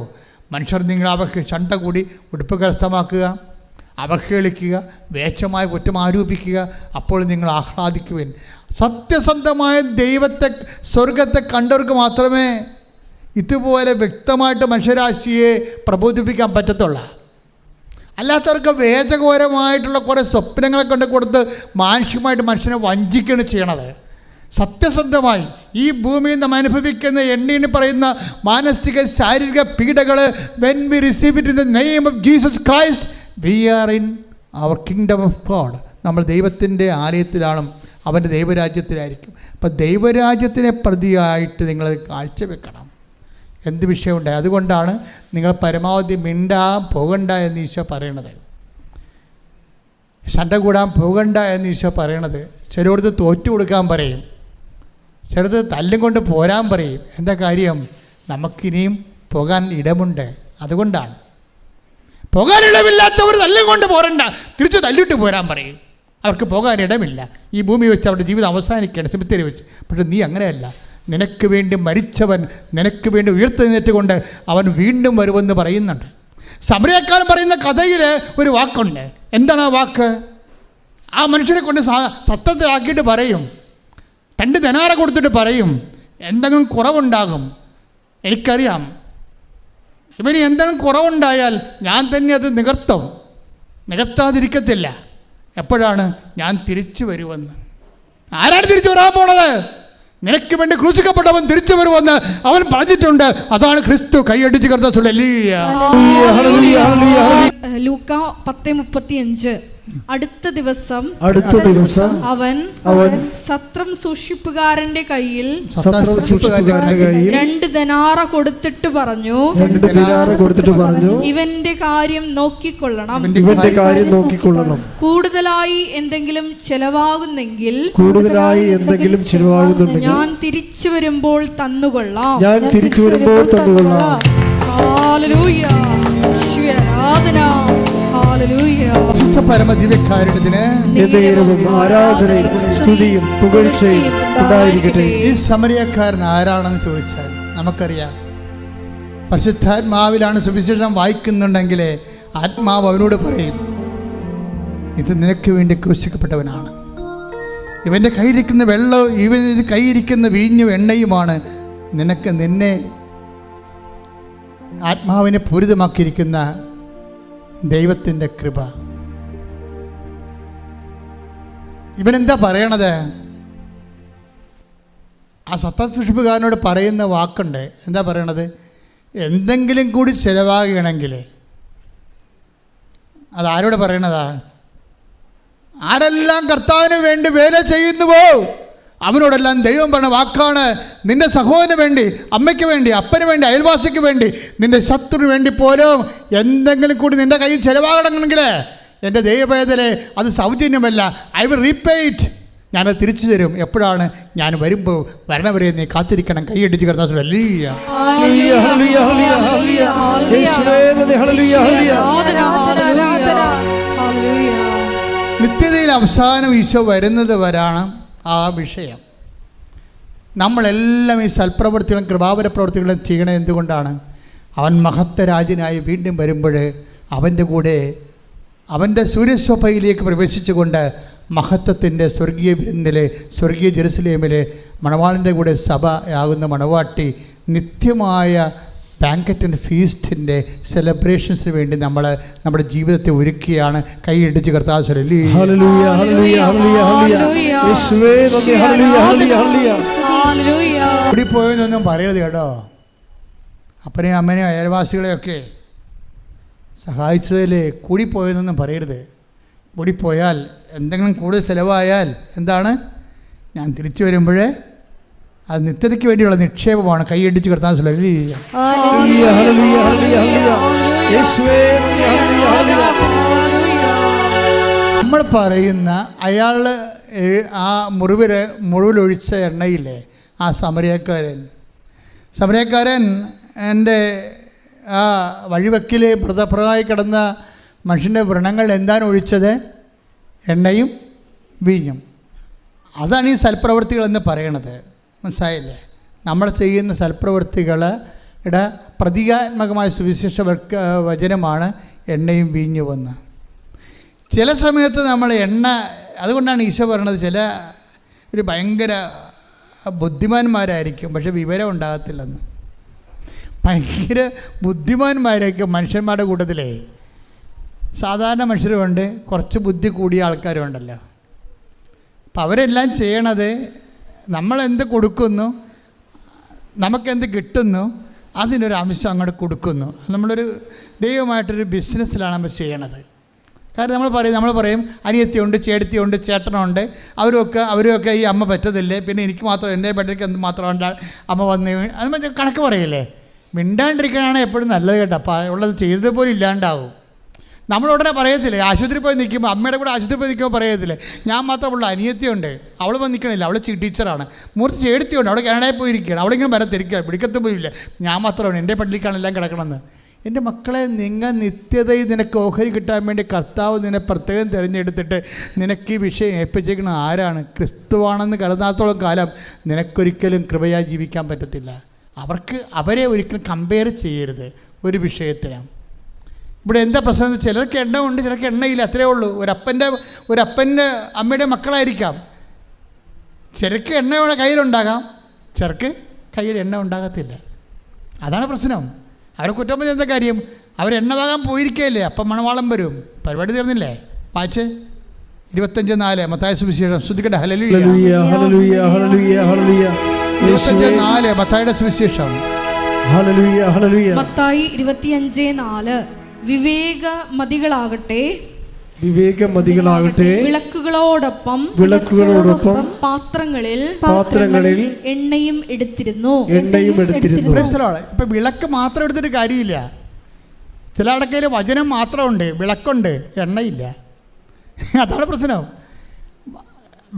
മനുഷ്യർ നിങ്ങൾ ചണ്ട കൂടി ഉടുപ്പ് കരസ്ഥമാക്കുക, അവഹേളിക്കുക, വേച്ചമായ കുറ്റം ആരോപിക്കുക, അപ്പോൾ നിങ്ങൾ ആഹ്ലാദിക്കുവിൻ. സത്യസന്ധമായ ദൈവത്തെ, സ്വർഗത്തെ കണ്ടവർക്ക് മാത്രമേ ഇതുപോലെ വ്യക്തമായിട്ട് മനുഷ്യരാശിയെ പ്രബോധിപ്പിക്കാൻ പറ്റത്തുള്ളൂ. അല്ലാത്തവർക്ക് വേചകപരമായിട്ടുള്ള കുറേ സ്വപ്നങ്ങളെ കൊണ്ട് കൊടുത്ത് മാനുഷികമായിട്ട് മനുഷ്യനെ വഞ്ചിക്കുകയാണ് ചെയ്യണത്. സത്യസന്ധമായി ഈ ഭൂമിയിൽ നാം അനുഭവിക്കുന്ന എണ്ണീണി പറയുന്ന മാനസിക ശാരീരിക പീഡകൾ, when we receive it in the name of Jesus Christ, we are in our kingdom of God. നമ്മൾ ദൈവത്തിൻ്റെ ആലയത്തിലാണ്, അവൻ്റെ ദൈവരാജ്യത്തിലായിരിക്കും. അപ്പം ദൈവരാജ്യത്തിനെ പ്രതിയായിട്ട് നിങ്ങൾ കാഴ്ചവെക്കണം. എന്ത് വിഷയമുണ്ടായി? അതുകൊണ്ടാണ് നിങ്ങൾ പരമാവധി പോകണ്ട എന്ന് ഈശോ പറയണത്, ശണ്ട കൂടാൻ പോകണ്ട എന്ന് ഈശോ പറയണത്. ചിലയിടത്ത് തോറ്റു കൊടുക്കാൻ പറയും, ചിലത് തല്ലും കൊണ്ട് പോരാൻ പറയും. എന്താ കാര്യം? നമുക്കിനിയും പോകാൻ ഇടമുണ്ട്. അതുകൊണ്ടാണ്. പോകാൻ ഇടമില്ലാത്തവർ തല്ലും കൊണ്ട് പോരണ്ട, തിരിച്ച് തല്ലിട്ട് പോരാൻ പറയും. അവർക്ക് പോകാൻ ഇടമില്ല. ഈ ഭൂമി വെച്ച് അവരുടെ ജീവിതം അവസാനിക്കുകയാണ്, സെമിത്തേരി വെച്ച്. പക്ഷെ നീ അങ്ങനെയല്ല. നിനക്ക് വേണ്ടി മരിച്ചവൻ നിനക്ക് വേണ്ടി ഉയർത്തെഴുന്നേറ്റുകൊണ്ട് അവൻ വീണ്ടും വരുമെന്ന് പറയുന്നുണ്ട്. സമരക്കാരൻ പറയുന്ന കഥയിൽ ഒരു വാക്കുണ്ട്. എന്താണ് ആ വാക്ക്? ആ മനുഷ്യനെ കൊണ്ട് സത്യത്തിലാക്കിയിട്ട് പറയും, 2 ദിനാറ കൊടുത്തിട്ട് പറയും, എന്തെങ്കിലും കുറവുണ്ടാകും, എനിക്കറിയാം, ഇവന് എന്തെങ്കിലും കുറവുണ്ടായാൽ ഞാൻ തന്നെ അത് നികത്താതിരിക്കത്തില്ല. എപ്പോഴാണ്? ഞാൻ തിരിച്ചു വരുമെന്ന്. ആരാണ് തിരിച്ചു വരാൻ പോണത്? നിനക്ക് വേണ്ടി ക്രൂശിക്കപ്പെട്ടവൻ തിരിച്ചു വരുമെന്ന് അവൻ പറഞ്ഞിട്ടുണ്ട്. അതാണ് ക്രിസ്തു. കൈയടിച്ച് കർത്താവ്. ലൂക്ക 10:35. അടുത്ത ദിവസം അവൻ സത്രം സൂക്ഷിപ്പുകാരന്റെ കയ്യിൽ 2 ദിനാറ കൊടുത്തിട്ട് പറഞ്ഞു, ഇവന്റെ കാര്യം നോക്കിക്കൊള്ളണം. കൂടുതലായി എന്തെങ്കിലും ചെലവാകുന്നെങ്കിൽ ഞാൻ തിരിച്ചു വരുമ്പോൾ തന്നുകൊള്ളാം. ഹല്ലേലൂയ, ആരാധന. ഈ സമരിയക്കാരൻ ആരാണെന്ന് ചോദിച്ചാൽ നമുക്കറിയാം. പരിശുദ്ധാത്മാവിലാണ് സുവിശേഷം വായിക്കുന്നുണ്ടെങ്കിൽ ആത്മാവ് അവനോട് പറയും, ഇത് നിനക്ക് വേണ്ടി ക്രൂശിക്കപ്പെട്ടവനാണ്. ഇവൻ്റെ കയ്യിരിക്കുന്ന വെള്ളം, ഇവൻ്റെ കയ്യിരിക്കുന്ന വീഞ്ഞും എണ്ണയുമാണ് നിന്നെ ആത്മാവിനെ പൂരിതമാക്കിയിരിക്കുന്ന ദൈവത്തിൻ്റെ കൃപ. ഇവനെന്താ പറയണത്? ആ സത്യസൂക്ഷിപ്പുകാരനോട് പറയുന്ന വാക്കുണ്ട്. എന്താ പറയണത്? എന്തെങ്കിലും കൂടി ചിലവാകണമെങ്കിൽ. അതാരോട് പറയണതാ? ആരെല്ലാം കർത്താവിന് വേണ്ടി വേല ചെയ്യുന്നുവോ അവനോടെല്ലാം ദൈവം പറഞ്ഞ വാക്കാണ്. നിന്റെ സഹോദരന് വേണ്ടി, അമ്മയ്ക്ക് വേണ്ടി, അപ്പന് വേണ്ടി, അയൽവാസിക്ക് വേണ്ടി, നിന്റെ ശത്രുവിന് വേണ്ടി പോലും എന്തെങ്കിലും കൂടി നിന്റെ കയ്യിൽ ചിലവാകണമെങ്കിൽ എൻ്റെ ദൈവവേദനെ അത് സൗജന്യമല്ല. I will repay it. ഞാനത് തിരിച്ചു തരും. എപ്പോഴാണ്? ഞാൻ വരുമ്പോൾ. വരണവരെ നീ കാത്തിരിക്കണം. കൈയടിച്ച് കിടത്താൻ. നിത്യതയിൽ അവസാനം ഈശോ വരുന്നത് വരാണ് ആ വിഷയം. നമ്മളെല്ലാം ഈ സൽപ്രവൃത്തികളും കൃപാവര പ്രവൃത്തികളും ചെയ്യണത് എന്തുകൊണ്ടാണ്? അവൻ മഹത്വരാജനായി വീണ്ടും വരുമ്പോൾ അവൻ്റെ കൂടെ അവൻ്റെ സൂര്യശോഭയിലേക്ക് പ്രവേശിച്ചുകൊണ്ട് മഹത്വത്തിൻ്റെ സ്വർഗീയ വിരുന്നിലെ, സ്വർഗീയ ജെറുസലേമിലെ മണവാളിൻ്റെ കൂടെ സഭയാകുന്ന മണവാട്ടി നിത്യമായ ബാങ്കറ്റ് ആൻഡ് ഫീസ്റ്റിൻ്റെ സെലിബ്രേഷൻസിന് വേണ്ടി നമ്മൾ നമ്മുടെ ജീവിതത്തെ ഒരുക്കിയാണ്. കൈയിടിച്ച് കർത്താവ് കൂടിപ്പോയെന്നൊന്നും പറയരുത് കേട്ടോ. അപ്പനെയും അമ്മനെയും അയൽവാസികളെയൊക്കെ സഹായിച്ചതിൽ കൂടിപ്പോയെന്നൊന്നും പറയരുത്. കൂടിപ്പോയാൽ, എന്തെങ്കിലും കൂടുതൽ ചിലവായാൽ എന്താണ്? ഞാൻ തിരിച്ചു വരുമ്പോഴേ അത് നിത്യതയ്ക്ക് വേണ്ടിയുള്ള നിക്ഷേപമാണ്. കൈയടിച്ച് കിടത്താൻ ഹല്ലേലൂയ, ഹല്ലേലൂയ, ഹല്ലേലൂയ, യേശുവേ ഹല്ലേലൂയ. നമ്മൾ പറയുന്ന അയാൾ ആ മുറിവിലൊഴിച്ച എണ്ണയില്ലേ, ആ സമരക്കാരൻ എൻ്റെ ആ വഴിവെക്കിൽ മൃതപ്രമായി കിടന്ന മനുഷ്യൻ്റെ വ്രണങ്ങൾ എന്താണ് ഒഴിച്ചത്? എണ്ണയും വീഞ്ഞും. അതാണ് ഈ സൽപ്രവൃത്തികളെന്ന് പറയണത്. മനസ്സിലായില്ലേ? നമ്മൾ ചെയ്യുന്ന സൽപ്രവൃത്തികളുടെ പ്രതീകാത്മകമായ സുവിശേഷ വചനമാണ് എണ്ണയും വീഞ്ഞുമെന്ന്. ചില സമയത്ത് നമ്മൾ അതുകൊണ്ടാണ് ഈശോ പറയണത്, ചില ഒരു ഭയങ്കര ബുദ്ധിമാന്മാരായിരിക്കും പക്ഷെ വിവരം ഉണ്ടാകത്തില്ലെന്ന്. ഭയങ്കര ബുദ്ധിമാന്മാരായിരിക്കും മനുഷ്യന്മാരുടെ കൂട്ടത്തിലേ. സാധാരണ മനുഷ്യരുമുണ്ട്, കുറച്ച് ബുദ്ധി കൂടിയ ആൾക്കാരുണ്ടല്ലോ. അപ്പം അവരെല്ലാം ചെയ്യണത് നമ്മളെന്ത് കൊടുക്കുന്നു, നമുക്കെന്ത് കിട്ടുന്നു, അതിനൊരു അംശം അങ്ങോട്ട് കൊടുക്കുന്നു. നമ്മളൊരു ദൈവമായിട്ടൊരു ബിസിനസ്സിലാണ് നമ്മൾ ചെയ്യണത്. കാരണം നമ്മൾ പറയും അനിയത്തിയുണ്ട്, ചേട്ടത്തിയുണ്ട്, ചേട്ടനുണ്ട്, അവരുമൊക്കെ ഈ അമ്മ പറ്റത്തില്ലേ, പിന്നെ എനിക്ക് മാത്രം എൻ്റെ ബെഡർക്ക് എന്ത് മാത്രം അമ്മ വന്ന് അത് കണക്ക് പറയില്ലേ. മിണ്ടാണ്ടിരിക്കാനാണ് എപ്പോഴും നല്ലത് കേട്ടോ. അപ്പോൾ ഉള്ളത് ചെയ്തതുപോലെ ഇല്ലാണ്ടാവും. നമ്മളുടനെ പറയത്തില്ലേ, ആശുപത്രി പോയി നിൽക്കുമ്പോൾ, അമ്മയുടെ കൂടെ ആശുപത്രി പോയി നിൽക്കുമ്പോൾ പറയത്തില്ലേ, ഞാൻ മാത്രമുള്ള അനിയത്തിയുണ്ട്, അവൾ വന്ന് നിൽക്കണില്ല, അവൾ ടീച്ചറാണ്, മൂർത്തി ചേട്ടത്തിയുണ്ട്, അവിടെ കാനഡയിൽ പോയിരിക്കുകയാണ്, അവളിങ്ങനെ വരത്തിരിക്കുക, പിടിക്കത്ത് പോയില്ല, ഞാൻ മാത്രമാണ് എൻ്റെ പള്ളിക്കാണ് എല്ലാം കിടക്കണമെന്ന്. എൻ്റെ മക്കളെ, നിങ്ങൾ നിത്യതയിൽ നിനക്ക് ഓഹരി കിട്ടാൻ വേണ്ടി കർത്താവ് നിന്നെ പ്രത്യേകം തിരഞ്ഞെടുത്തിട്ട് നിനക്ക് ഈ വിഷയം ഏൽപ്പിച്ചേക്കുന്ന ആരാണ്? ക്രിസ്തുവാണെന്ന് കരുതാത്തോളം കാലം നിനക്കൊരിക്കലും കൃപയായി ജീവിക്കാൻ പറ്റത്തില്ല. അവരെ ഒരിക്കലും കമ്പയർ ചെയ്യരുത് ഒരു വിഷയത്തിന്. ഇവിടെ എന്താ പ്രശ്നം? ചിലർക്ക് എണ്ണ ഉണ്ട്, ചിലർക്ക് എണ്ണയില്ല, അത്രേ ഉള്ളൂ. ഒരപ്പൻ്റെ അമ്മയുടെ മക്കളായിരിക്കാം. ചിലർക്ക് എണ്ണ കയ്യിലുണ്ടാകാം, ചിലർക്ക് കയ്യിൽ എണ്ണ ഉണ്ടാകത്തില്ല. അതാണ് പ്രശ്നം. അവരെ കുറ്റം പറഞ്ഞ എന്താ കാര്യം? അവരെണ്ണ വാങ്ങാൻ പോയിരിക്കുകയല്ലേ, അപ്പം മണവാളം വരും. പരിപാടി തീർന്നില്ലേ? വായിച്ച് 25:4 മത്തായി സുവിശേഷം. ശ്രദ്ധിക്കട്ടെ. ഹല്ലേലൂയ, ഹല്ലേലൂയ, ഹല്ലേലൂയ, ഹല്ലേലൂയ. 25:4 മത്തായിയുടെ സുവിശേഷം. ഹല്ലേലൂയ, ഹല്ലേലൂയ. മത്തായി 25:4 വിവേകമതികളാകട്ടെ വിളക്കുകളോടൊപ്പം പാത്രങ്ങളിൽ എണ്ണയും എടുത്തിരുന്നു. ഇപ്പം വിളക്ക് മാത്രം എടുത്തിട്ട് കാര്യമില്ല. ചില ആൾക്കാർ വചനം മാത്രമുണ്ട്, വിളക്കുണ്ട്, എണ്ണയില്ല. അതാണ് പ്രശ്നം.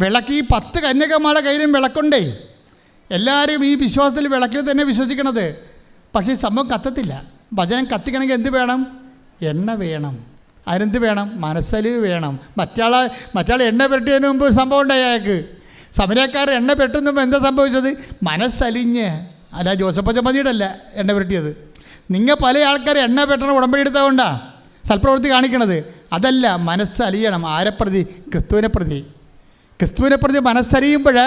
വിളക്ക് ഈ 10 കന്യകമാരുടെ കയ്യിലും വിളക്കുണ്ടേ. എല്ലാവരും ഈ വിശ്വാസത്തിൽ വിളക്കിൽ തന്നെ വിശ്വസിക്കണത്. പക്ഷേ സംഭവം കത്തത്തില്ല. വചനം കത്തിക്കണമെങ്കിൽ എന്ത് വേണം? എണ്ണ വേണം. അതിനെന്ത് വേണം? മനസ്സലിവ് വേണം. മറ്റാൾ എണ്ണ പെരട്ടിയതിന് മുമ്പ് ഒരു സംഭവം ഉണ്ടായി. അയാൾക്ക് സമരക്കാർ എണ്ണ പെട്ടുമ്പോൾ എന്താ സംഭവിച്ചത്? മനസ്സലിഞ്ഞ്. അല്ല, ജോസഫ് ചമ്മതിയിടല്ല എണ്ണ പെരട്ടിയത്. നിങ്ങൾ പല ആൾക്കാർ എണ്ണ പെട്ടണ ഉടമ്പടി എടുത്തതുകൊണ്ടാണ് സൽപ്രവൃത്തി കാണിക്കണത്. അതല്ല, മനസ്സലിയണം. ആരെ പ്രതി? ക്രിസ്തുവിനെ പ്രതി മനസ്സലിയുമ്പോൾ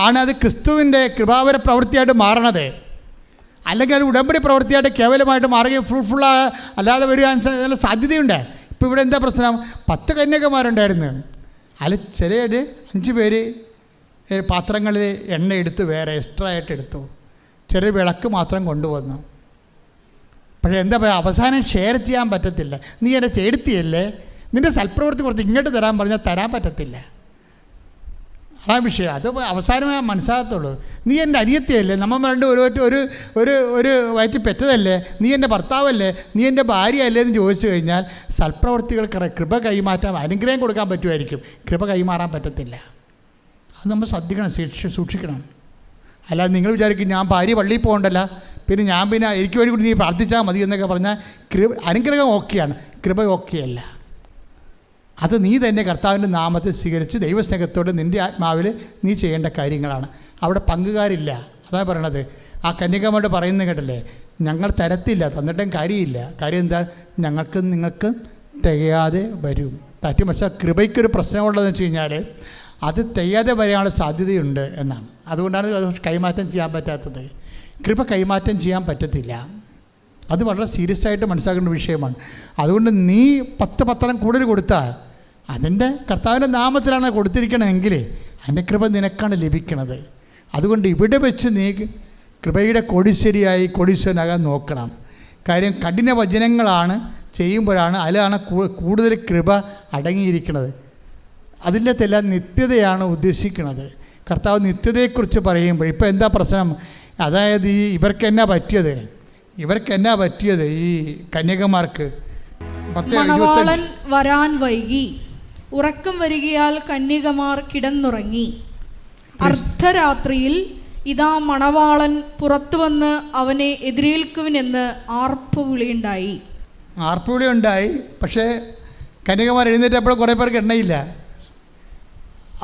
ആണ് അത് ക്രിസ്തുവിൻ്റെ കൃപാവര പ്രവൃത്തിയായിട്ട് മാറണത്. അല്ലെങ്കിൽ അത് ഉടമ്പടി പ്രവൃത്തിയായിട്ട് കേവലമായിട്ട് മാറുകയും ഫ്രൂട്ട്ഫുൾ അല്ലാതെ വരിക സാധ്യതയുണ്ട്. ഇപ്പോൾ ഇവിടെ എന്താ പ്രശ്നം? 10 കന്യകമാരുണ്ടായിരുന്നു. അതിൽ ചിലർ 5 പേര് പാത്രങ്ങളിൽ എണ്ണ എടുത്ത് വേറെ എക്സ്ട്രാ ആയിട്ട് എടുത്തു. ചെറിയ വിളക്ക് മാത്രം കൊണ്ടുവന്നു. പക്ഷേ എന്താ പറയുക, അവസാനം ഷെയർ ചെയ്യാൻ പറ്റത്തില്ല. നീ എൻ്റെ ചേർത്തിയല്ലേ, നിൻ്റെ സൽപ്രവൃത്തി കുറച്ച് ഇങ്ങോട്ട് തരാൻ പറഞ്ഞാൽ തരാൻ പറ്റത്തില്ല. അതാ വിഷയം. അത് അവസാനമേ മനസ്സിലാകത്തുള്ളൂ. നീ എൻ്റെ അനിയത്തിയല്ലേ, നമ്മൾ രണ്ട് ഒരു വയറ്റിൽ പെറ്റതല്ലേ, നീ എൻ്റെ ഭർത്താവല്ലേ, നീ എൻ്റെ ഭാര്യ അല്ലേ എന്ന് ചോദിച്ചു കഴിഞ്ഞാൽ സൽപ്രവൃത്തികൾക്ക് കൃപ കൈമാറ്റാൻ, അനുഗ്രഹം കൊടുക്കാൻ പറ്റുമായിരിക്കും, കൃപ കൈമാറാൻ പറ്റത്തില്ല. അത് നമ്മൾ ശ്രദ്ധിക്കണം, സൂക്ഷിക്കണം. അല്ലാതെ നിങ്ങൾ വിചാരിക്കും ഞാൻ ഭാര്യ പള്ളിയിൽ പോകണ്ടല്ല, പിന്നെ എനിക്ക് വേണ്ടി കൂടി നീ പ്രാർത്ഥിച്ചാൽ മതി എന്നൊക്കെ പറഞ്ഞാൽ അനുഗ്രഹം ഓക്കെയാണ്, കൃപ ഓക്കെയല്ല. അത് നീ തന്നെ കർത്താവിൻ്റെ നാമത്തിൽ സ്വീകരിച്ച് ദൈവസ്നേഹത്തോട് നിൻ്റെ ആത്മാവിൽ നീ ചെയ്യേണ്ട കാര്യങ്ങളാണ്. അവിടെ പങ്കുകാരില്ല. അതാണ് പറയണത്. ആ കന്യകമാരോട് പറയുന്നത് കേട്ടല്ലേ, ഞങ്ങൾ തരത്തില്ല, തന്നിട്ടും കാര്യമില്ല. കാര്യം എന്താ? നിങ്ങൾക്ക് തികയാതെ വരും. പറ്റും. പക്ഷേ കൃപയ്ക്കൊരു പ്രശ്നമുള്ളതെന്ന് വെച്ച് കഴിഞ്ഞാൽ അത് തികയാതെ വരാനുള്ള സാധ്യതയുണ്ട് എന്നാണ്. അതുകൊണ്ടാണ് അത് കൈമാറ്റം ചെയ്യാൻ പറ്റാത്തത്. കൃപ കൈമാറ്റം ചെയ്യാൻ പറ്റത്തില്ല. അത് വളരെ സീരിയസ് ആയിട്ട് മനസ്സിലാക്കേണ്ട വിഷയമാണ്. അതുകൊണ്ട് നീ 10 പത്രം കൂടുതൽ കൊടുത്താൽ അതിൻ്റെ കർത്താവിൻ്റെ നാമത്തിലാണ് കൊടുത്തിരിക്കണമെങ്കിൽ അതിൻ്റെ കൃപ നിനക്കാണ് ലഭിക്കണത്. അതുകൊണ്ട് ഇവിടെ വെച്ച് നീ കൃപയുടെ കോടീശ്വരനാകാൻ നോക്കണം. കാര്യം കഠിന വചനങ്ങളാണ് ചെയ്യുമ്പോഴാണ് അതിലാണ് കൂടുതൽ കൃപ അടങ്ങിയിരിക്കുന്നത്. അതിലെല്ലാം നിത്യതയാണ് ഉദ്ദേശിക്കുന്നത്. കർത്താവ് നിത്യതയെക്കുറിച്ച് പറയുമ്പോൾ ഇപ്പോൾ എന്താ പ്രശ്നം? അതായത് ഇവർക്ക് എന്നാ പറ്റിയത് ഈ കന്യകമാർക്ക്? മണവാളൻ വരാൻ വൈകി, ഉറക്കം വരികയാൽ കന്യകമാർ കിടന്നുറങ്ങി. അർദ്ധരാത്രിയിൽ ഇതാ മണവാളൻ പുറത്തു വന്ന് അവനെ എതിരേൽക്കുവിനെന്ന് ആർപ്പുവിളിയുണ്ടായി. പക്ഷേ കന്യകമാർ എഴുന്നേറ്റപ്പോൾ കുറേ പേർക്ക് എണ്ണയില്ല.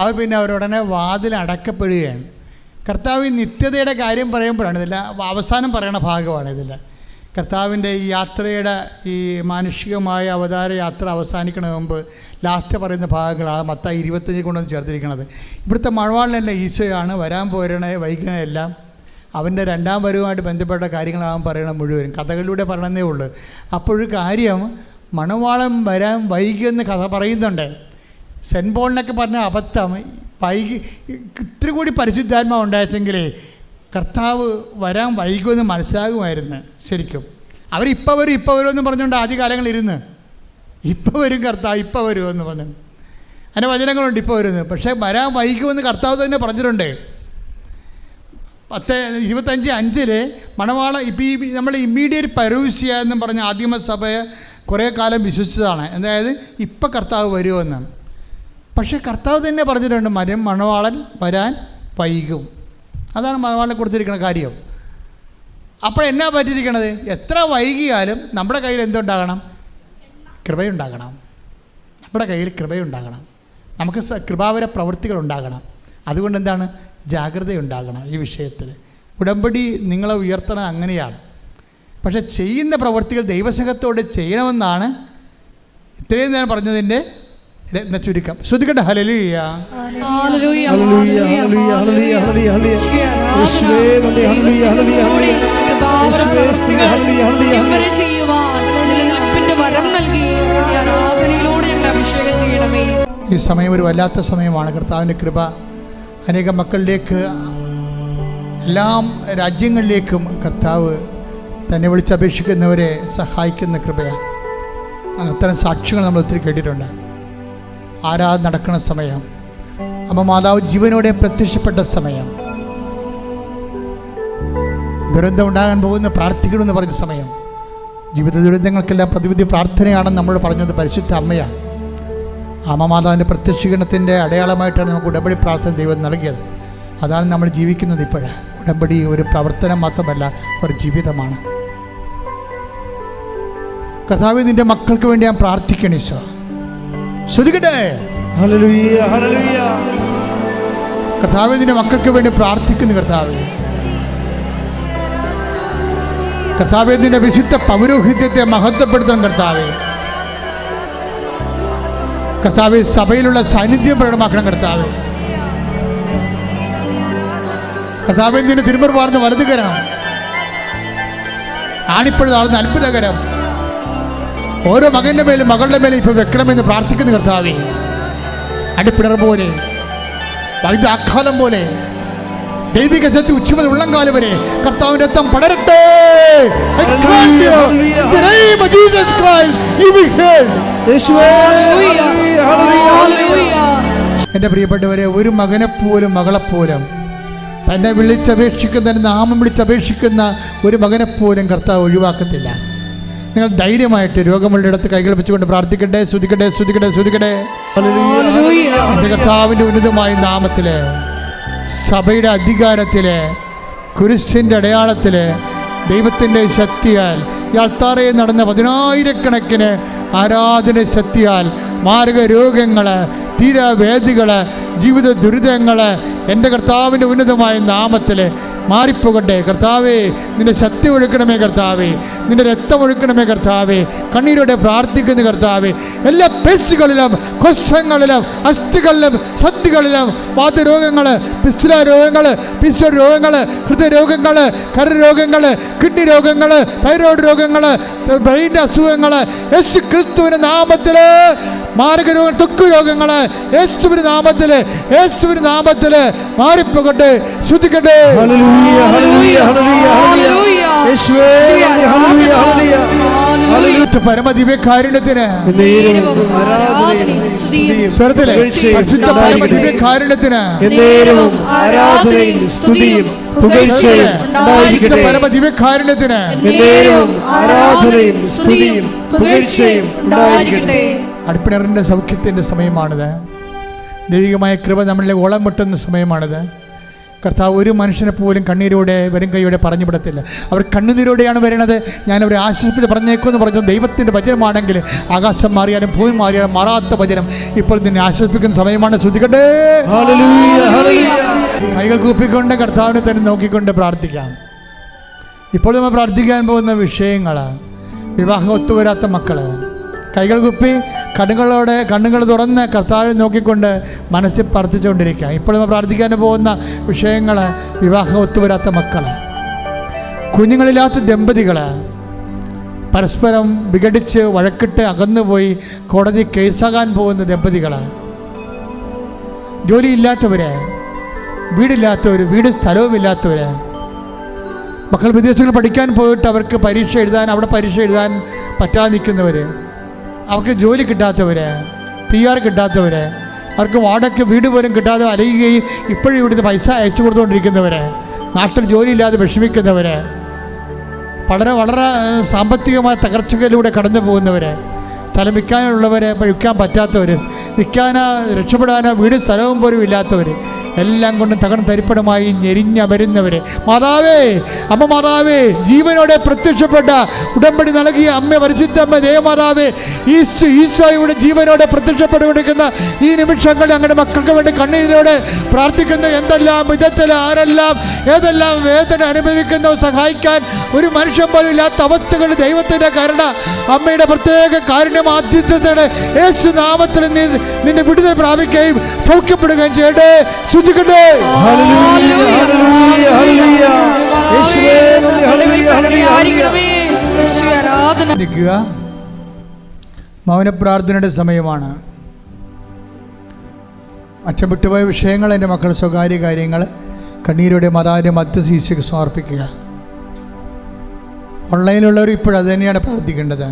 അവർ പിന്നെ അവരുടനെ വാതിൽ അടക്കപ്പെടുകയാണ്. കർത്താവ് നിത്യതയുടെ കാര്യം പറയുമ്പോഴാണ് ഇതില്ല, അവസാനം പറയുന്ന ഭാഗമാണ് ഇതില്ല. കർത്താവിൻ്റെ ഈ യാത്രയുടെ ഈ മാനുഷികമായ അവതാര യാത്ര അവസാനിക്കണ മുമ്പ് ലാസ്റ്റ് പറയുന്ന ഭാഗങ്ങളാണ് മത്തായി 25 കൊണ്ടൊന്ന് ചേർത്തിരിക്കുന്നത്. ഇവിടുത്തെ മണവാളനല്ല ഈശോയാണ്, വരാൻ പോരണേ വൈകണതെല്ലാം അവൻ്റെ രണ്ടാം വരവുമായിട്ട് ബന്ധപ്പെട്ട കാര്യങ്ങളാണ് പറയണത് മുഴുവനും. കഥകളിലൂടെ പറയണമെന്നേ ഉള്ളൂ. അപ്പോഴൊരു കാര്യം, മണവാളൻ വരാൻ വൈകിയെന്ന് കഥ പറയുന്നുണ്ട്. സെൻറ്റ് പോളിനൊക്കെ പറഞ്ഞ അബദ്ധം, ഇത്തിരി കൂടി പരിശുദ്ധാത്മാവ് ഉണ്ടായെങ്കിലേ കർത്താവ് വരാൻ വൈകുമെന്ന് മനസ്സിലാകുമായിരുന്നു. ശരിക്കും അവരിപ്പോൾ വരുമെന്ന് പറഞ്ഞുകൊണ്ട് ആദ്യകാലങ്ങളിരുന്ന് ഇപ്പോൾ വരും കർത്താവ്, ഇപ്പോൾ വരുമെന്ന് പറഞ്ഞു. അതിൻ്റെ വചനങ്ങളുണ്ട് ഇപ്പോൾ വരുന്നത്. പക്ഷേ വരാൻ വൈകുമെന്ന് കർത്താവ് തന്നെ പറഞ്ഞിട്ടുണ്ട്. 10:25 മണവാള ഇപ്പം ഈ നമ്മൾ ഇമ്മീഡിയറ്റ് പരൂസ്യ എന്നും പറഞ്ഞ ആദിമസഭയെ കുറേ കാലം വിശ്വസിച്ചതാണ്. അതായത് ഇപ്പം കർത്താവ് വരുമെന്ന്. പക്ഷേ കർത്താവ് തന്നെ പറഞ്ഞിട്ടുണ്ട് മണവാളൻ വരാൻ വൈകും. അതാണ് മണവാളനെ കൊടുത്തിരിക്കുന്ന കാര്യം. അപ്പോൾ എന്നാ പറ്റിയിരിക്കണത്? എത്ര വൈകിയാലും നമ്മുടെ കയ്യിൽ എന്തുണ്ടാകണം? കൃപയുണ്ടാകണം. നമ്മുടെ കയ്യിൽ കൃപയുണ്ടാകണം. നമുക്ക് കൃപാവര പ്രവൃത്തികൾ ഉണ്ടാകണം. അതുകൊണ്ട് എന്താണ്? ജാഗ്രതയുണ്ടാകണം ഈ വിഷയത്തിൽ. ഉടമ്പടി നിങ്ങളെ ഉയർത്തണം അങ്ങനെയാണ്. പക്ഷെ ചെയ്യുന്ന പ്രവൃത്തികൾ ദൈവസംഘത്തോടെ ചെയ്യണമെന്നാണ് ഇത്രയും നേരം പറഞ്ഞതിൻ്റെ ചുരുക്കം. ശ്രദ്ധിക്കട്ടെ. ഹല്ലേലൂയ. ഈ സമയം ഒരു വല്ലാത്ത സമയമാണ്. കർത്താവിൻ്റെ കൃപ അനേക മക്കളിലേക്ക്, എല്ലാം രാജ്യങ്ങളിലേക്കും കർത്താവ് തന്നെ വിളിച്ചപേക്ഷിക്കുന്നവരെ സഹായിക്കുന്ന കൃപയാണ്. അത്തരം സാക്ഷ്യങ്ങൾ നമ്മൾ ഒത്തിരി കേട്ടിട്ടുണ്ട്. ആരാധന നടക്കുന്ന സമയം, അമ്മ മാതാവ് ജീവനോടെ പ്രത്യക്ഷപ്പെട്ട സമയം, ദുരന്തം ഉണ്ടാകാൻ പോകുന്ന പ്രാർത്ഥിക്കണമെന്ന് പറഞ്ഞ സമയം, ജീവിത ദുരന്തങ്ങൾക്കെല്ലാം പ്രതിവിധി പ്രാർത്ഥനയാണെന്ന് നമ്മൾ പറഞ്ഞത് പരിശുദ്ധ അമ്മയാണ്. അമ്മ മാതാവിൻ്റെ പ്രത്യക്ഷീകരണത്തിൻ്റെ അടയാളമായിട്ടാണ് നമുക്ക് ഉടമ്പടി പ്രാർത്ഥന ദൈവം നൽകിയത്. അതാണ് നമ്മൾ ജീവിക്കുന്നത് ഇപ്പോഴേ. ഉടമ്പടി ഒരു പ്രവർത്തനം മാത്രമല്ല, ഒരു ജീവിതമാണ്. കർത്താവേ, നിൻ്റെ മക്കൾക്ക് വേണ്ടി ഞാൻ പ്രാർത്ഥിക്കണം ഈശോ. ശ്രദ്ധിക്കട്ടെ. ഹല്ലേലൂയ, ഹല്ലേലൂയ. കർത്താവേ, നിൻ്റെ മക്കൾക്ക് വേണ്ടി പ്രാർത്ഥിക്കുന്നു. കർത്താവേ, നിൻ്റെ വിശുദ്ധ പൗരോഹിത്യത്തെ മഹത്വപ്പെടുത്തണം. കർത്താവേ, സഭയിലുള്ള സാന്നിധ്യം പ്രകടമാക്കണം. കർത്താവേ, നിന്റെ തിരുമുറി വാർന്ന വലതുകരം, ആണിപ്പഴുതാർന്ന അത്ഭുതകരം ഓരോ മകൻ്റെ മേലും മകളുടെ മേലും ഇപ്പോൾ വെക്കണമെന്ന് പ്രാർത്ഥിക്കുന്നു. കർത്താവേ, അടിപ്പിണർ പോലെ, വൈദ്യാഘാതം പോലെ, ദൈവിക ശക്തി ഉച്ചമുതൽ ഉള്ളംകാലം വരെ കർത്താവിന്റെ രക്തം പടരട്ടെ. എൻ്റെ പ്രിയപ്പെട്ടവരെ, ഒരു മകനെപ്പോലും മകളെപ്പോലും തന്നെ വിളിച്ചപേക്ഷിക്കുന്ന, നാമം വിളിച്ചപേക്ഷിക്കുന്ന ഒരു മകനെപ്പോലും കർത്താവ് ഒഴിവാക്കത്തില്ല. നിങ്ങൾ ധൈര്യമായിട്ട് രോഗമുള്ളിടത്ത് കൈകൾ വെച്ചുകൊണ്ട് പ്രാർത്ഥിക്കട്ടെ. ശ്രുതിക്കട്ടെ. കർത്താവിൻ്റെ ഉന്നതമായ നാമത്തില്, സഭയുടെ അധികാരത്തില്, കുരിശിൻ്റെ അടയാളത്തില്, ദൈവത്തിൻ്റെ ശക്തിയാൽ, ഈ അൾത്താറയിൽ നടന്ന 10,000-കണക്കിന് ആരാധന ശക്തിയാൽ മാരക രോഗങ്ങൾ, തീരവേദികൾ, ജീവിത ദുരിതങ്ങൾ എൻ്റെ കർത്താവിൻ്റെ ഉന്നതമായ നാമത്തിൽ മാറിപ്പോകട്ടെ. കർത്താവേ, നിന്റെ ശക്തി ഒഴുക്കണമേ. കർത്താവേ, നിന്റെ രക്തം ഒഴുക്കണമേ. കർത്താവേ, കണ്ണീരോടെ പ്രാർത്ഥിക്കുന്ന കർത്താവേ, എല്ലാ പേശികളിലും, കോശങ്ങളിലും, അസ്ഥികളിലും, സന്ധികളിലും വാതരോഗങ്ങൾ, പിസ്തുല രോഗങ്ങൾ, പിസ്വ രോഗങ്ങൾ, ഹൃദയരോഗങ്ങൾ, കരരോഗങ്ങൾ, കിഡ്നി രോഗങ്ങൾ, തൈറോയ്ഡ് രോഗങ്ങൾ, ബ്രെയിൻ്റെ അസുഖങ്ങൾ യേശു ക്രിസ്തുവിൻ്റെ നാമത്തിൽ, മാരക രോഗങ്ങൾ, ത്വക്ക് രോഗങ്ങൾ യേശുവിൻ്റെ നാമത്തിൽ മാറിപ്പോകട്ടെ. ശ്രദ്ധിക്കട്ടെ. ഹല്ലേലൂയ, ഹല്ലേലൂയ, ഹല്ലേലൂയ, ഹല്ലേലൂയ. യേശുവേ, ഹല്ലേലൂയ, ഹല്ലേലൂയ. പരമദിവ്യകാരുണ്യത്തിന് സ്വർഗ്ഗത്തിലെ പരിശുദ്ധ പരമദിവ്യകാരുണ്യത്തിന് ആരാധനയും സ്തുതിയും പുകഴ്ചയും ഉണ്ടായിരിക്കട്ടെ. പരമദിവ്യകാരുണ്യത്തിന് ആരാധനയും സ്തുതിയും പുകഴ്ചയും ഉണ്ടായിരിക്കട്ടെ. അടിപ്പിണറിന്റെ സൗഖ്യത്തിന്റെ സമയമാണിത്. ദൈവികമായ കൃപ നമ്മളിലെ ഓളം മുട്ടുന്ന സമയമാണിത്. കർത്താവ് ഒരു മനുഷ്യനെ പോലും കണ്ണീരോടെ വരും കൈയോടെ പറഞ്ഞു വിടത്തില്ല. അവർ കണ്ണുനീരോടെയാണ് വരുന്നത്. ഞാൻ അവരെ ആശ്വസിപ്പിച്ച് പറഞ്ഞേക്കുമെന്ന് പറഞ്ഞത് ദൈവത്തിൻ്റെ വചനമാണെങ്കിൽ ആകാശം മാറിയാലും ഭൂമി മാറിയാലും മാറാത്ത വചനം ഇപ്പോൾ നിന്നെ ആശ്വസിപ്പിക്കുന്ന സമയമാണ്. ശ്രദ്ധിക്കട്ടെ. കൈകൾ കൂപ്പിക്കൊണ്ട് കർത്താവിനെ തന്നെ നോക്കിക്കൊണ്ട് പ്രാർത്ഥിക്കാം. ഇപ്പോൾ നമ്മൾ പ്രാർത്ഥിക്കാൻ പോകുന്ന വിഷയങ്ങൾ വിവാഹം ഒത്തുവരാത്ത മക്കൾ. കൈകൾ കുപ്പി കണ്ണുകൾ തുറന്ന് കർത്താവിനെ നോക്കിക്കൊണ്ട് മനസ്സിൽ പ്രാർത്ഥിച്ചുകൊണ്ടിരിക്കുക. ഇപ്പോൾ നമ്മൾ പ്രാർത്ഥിക്കാൻ പോകുന്ന വിഷയങ്ങൾ വിവാഹം ഒത്തുവരാത്ത മക്കൾ, കുഞ്ഞുങ്ങളില്ലാത്ത ദമ്പതികൾ, പരസ്പരം വിഘടിച്ച് വഴക്കിട്ട് അകന്നുപോയി കോടതി കേസാകാൻ പോകുന്ന ദമ്പതികൾ, ജോലിയില്ലാത്തവർ, വീടില്ലാത്തവർ, വീട് സ്ഥലവുമില്ലാത്തവർ, മക്കൾ വിദേശങ്ങൾ പഠിക്കാൻ പോയിട്ട് അവർക്ക് പരീക്ഷ എഴുതാൻ പറ്റാതെ നിൽക്കുന്നവർ, അവർക്ക് ജോലി കിട്ടാത്തവർ, PR കിട്ടാത്തവർ, അവർക്ക് വാടക വീട് പോലും കിട്ടാതെ അലയുകയും ഇപ്പോഴും ഇവിടുന്ന് പൈസ അയച്ചു കൊടുത്തുകൊണ്ടിരിക്കുന്നവർ, നാട്ടിൽ ജോലിയില്ലാതെ വിഷമിക്കുന്നവർ, വളരെ സാമ്പത്തികമായ തകർച്ചകളിലൂടെ കടന്നു പോകുന്നവർ, സ്ഥലം വിൽക്കാനുള്ളവർ, വിൽക്കാൻ പറ്റാത്തവർ, വിൽക്കാനോ രക്ഷപ്പെടാനോ വീട് സ്ഥലവും പോലും ഇല്ലാത്തവർ, എല്ലാം കൊണ്ടും തരിപ്പണമായി ഞെരിഞ്ഞമരുന്നവർ, മാതാവേ ജീവനോടെ പ്രത്യക്ഷപ്പെട്ട ഉടമ്പടി നൽകിയ അമ്മ, പരിശുദ്ധ അമ്മ, ദേവമാതാവേ, ഈശോയുടെ ജീവനോടെ പ്രത്യക്ഷപ്പെട്ടുകൊണ്ടിരിക്കുന്ന ഈ നിമിഷങ്ങളിൽ ഞങ്ങളുടെ മക്കൾക്ക് വേണ്ടി കണ്ണീരോടെ പ്രാർത്ഥിക്കുന്ന എന്തെല്ലാം വിധത്തിൽ ആരെല്ലാം ഏതെല്ലാം വേദന അനുഭവിക്കുന്നോ സഹായിക്കാൻ ഒരു മനുഷ്യൻ പോലും ഇല്ലാത്ത അവസ്ഥകൾ ദൈവത്തിൻ്റെ കരുണ, അമ്മയുടെ പ്രത്യേക കാരുണ്യമാധ്യത്തോടെ യേശു നാമത്തിൽ നിന്നെ വിടുതൽ പ്രാപിക്കുകയും സൗഖ്യപ്പെടുകയും ചെയ്യട്ടെ. ശ്രദ്ധിക്കട്ടെ. മൗനപ്രാർത്ഥനയുടെ സമയമാണ്. അച്ഛൻ വിട്ടുപോയ വിഷയങ്ങൾ, എൻ്റെ മക്കളുടെ സ്വകാര്യ കാര്യങ്ങൾ കണ്ണീരോടെ മാതാവിൻ്റെ മധ്യശീശയ്ക്ക് സമർപ്പിക്കുക. ഓൺലൈനിലുള്ളവർ ഇപ്പോഴും അത് തന്നെയാണ് പ്രാർത്ഥിക്കേണ്ടത്.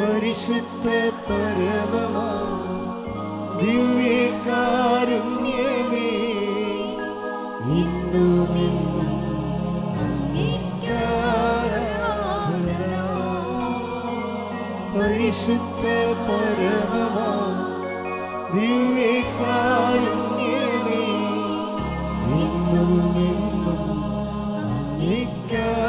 പരിശുദ്ധ പരമമാ ദിവ്യകാരുണ്യമേ, ഇന്നുമെന്നും അങ്ങേയ്ക്കാരാധന. പരിശുദ്ധ പരമമാ ദിവ്യകാരുണ്യമേ, ഇന്നും എന്നും അങ്ങേയ്ക്കായി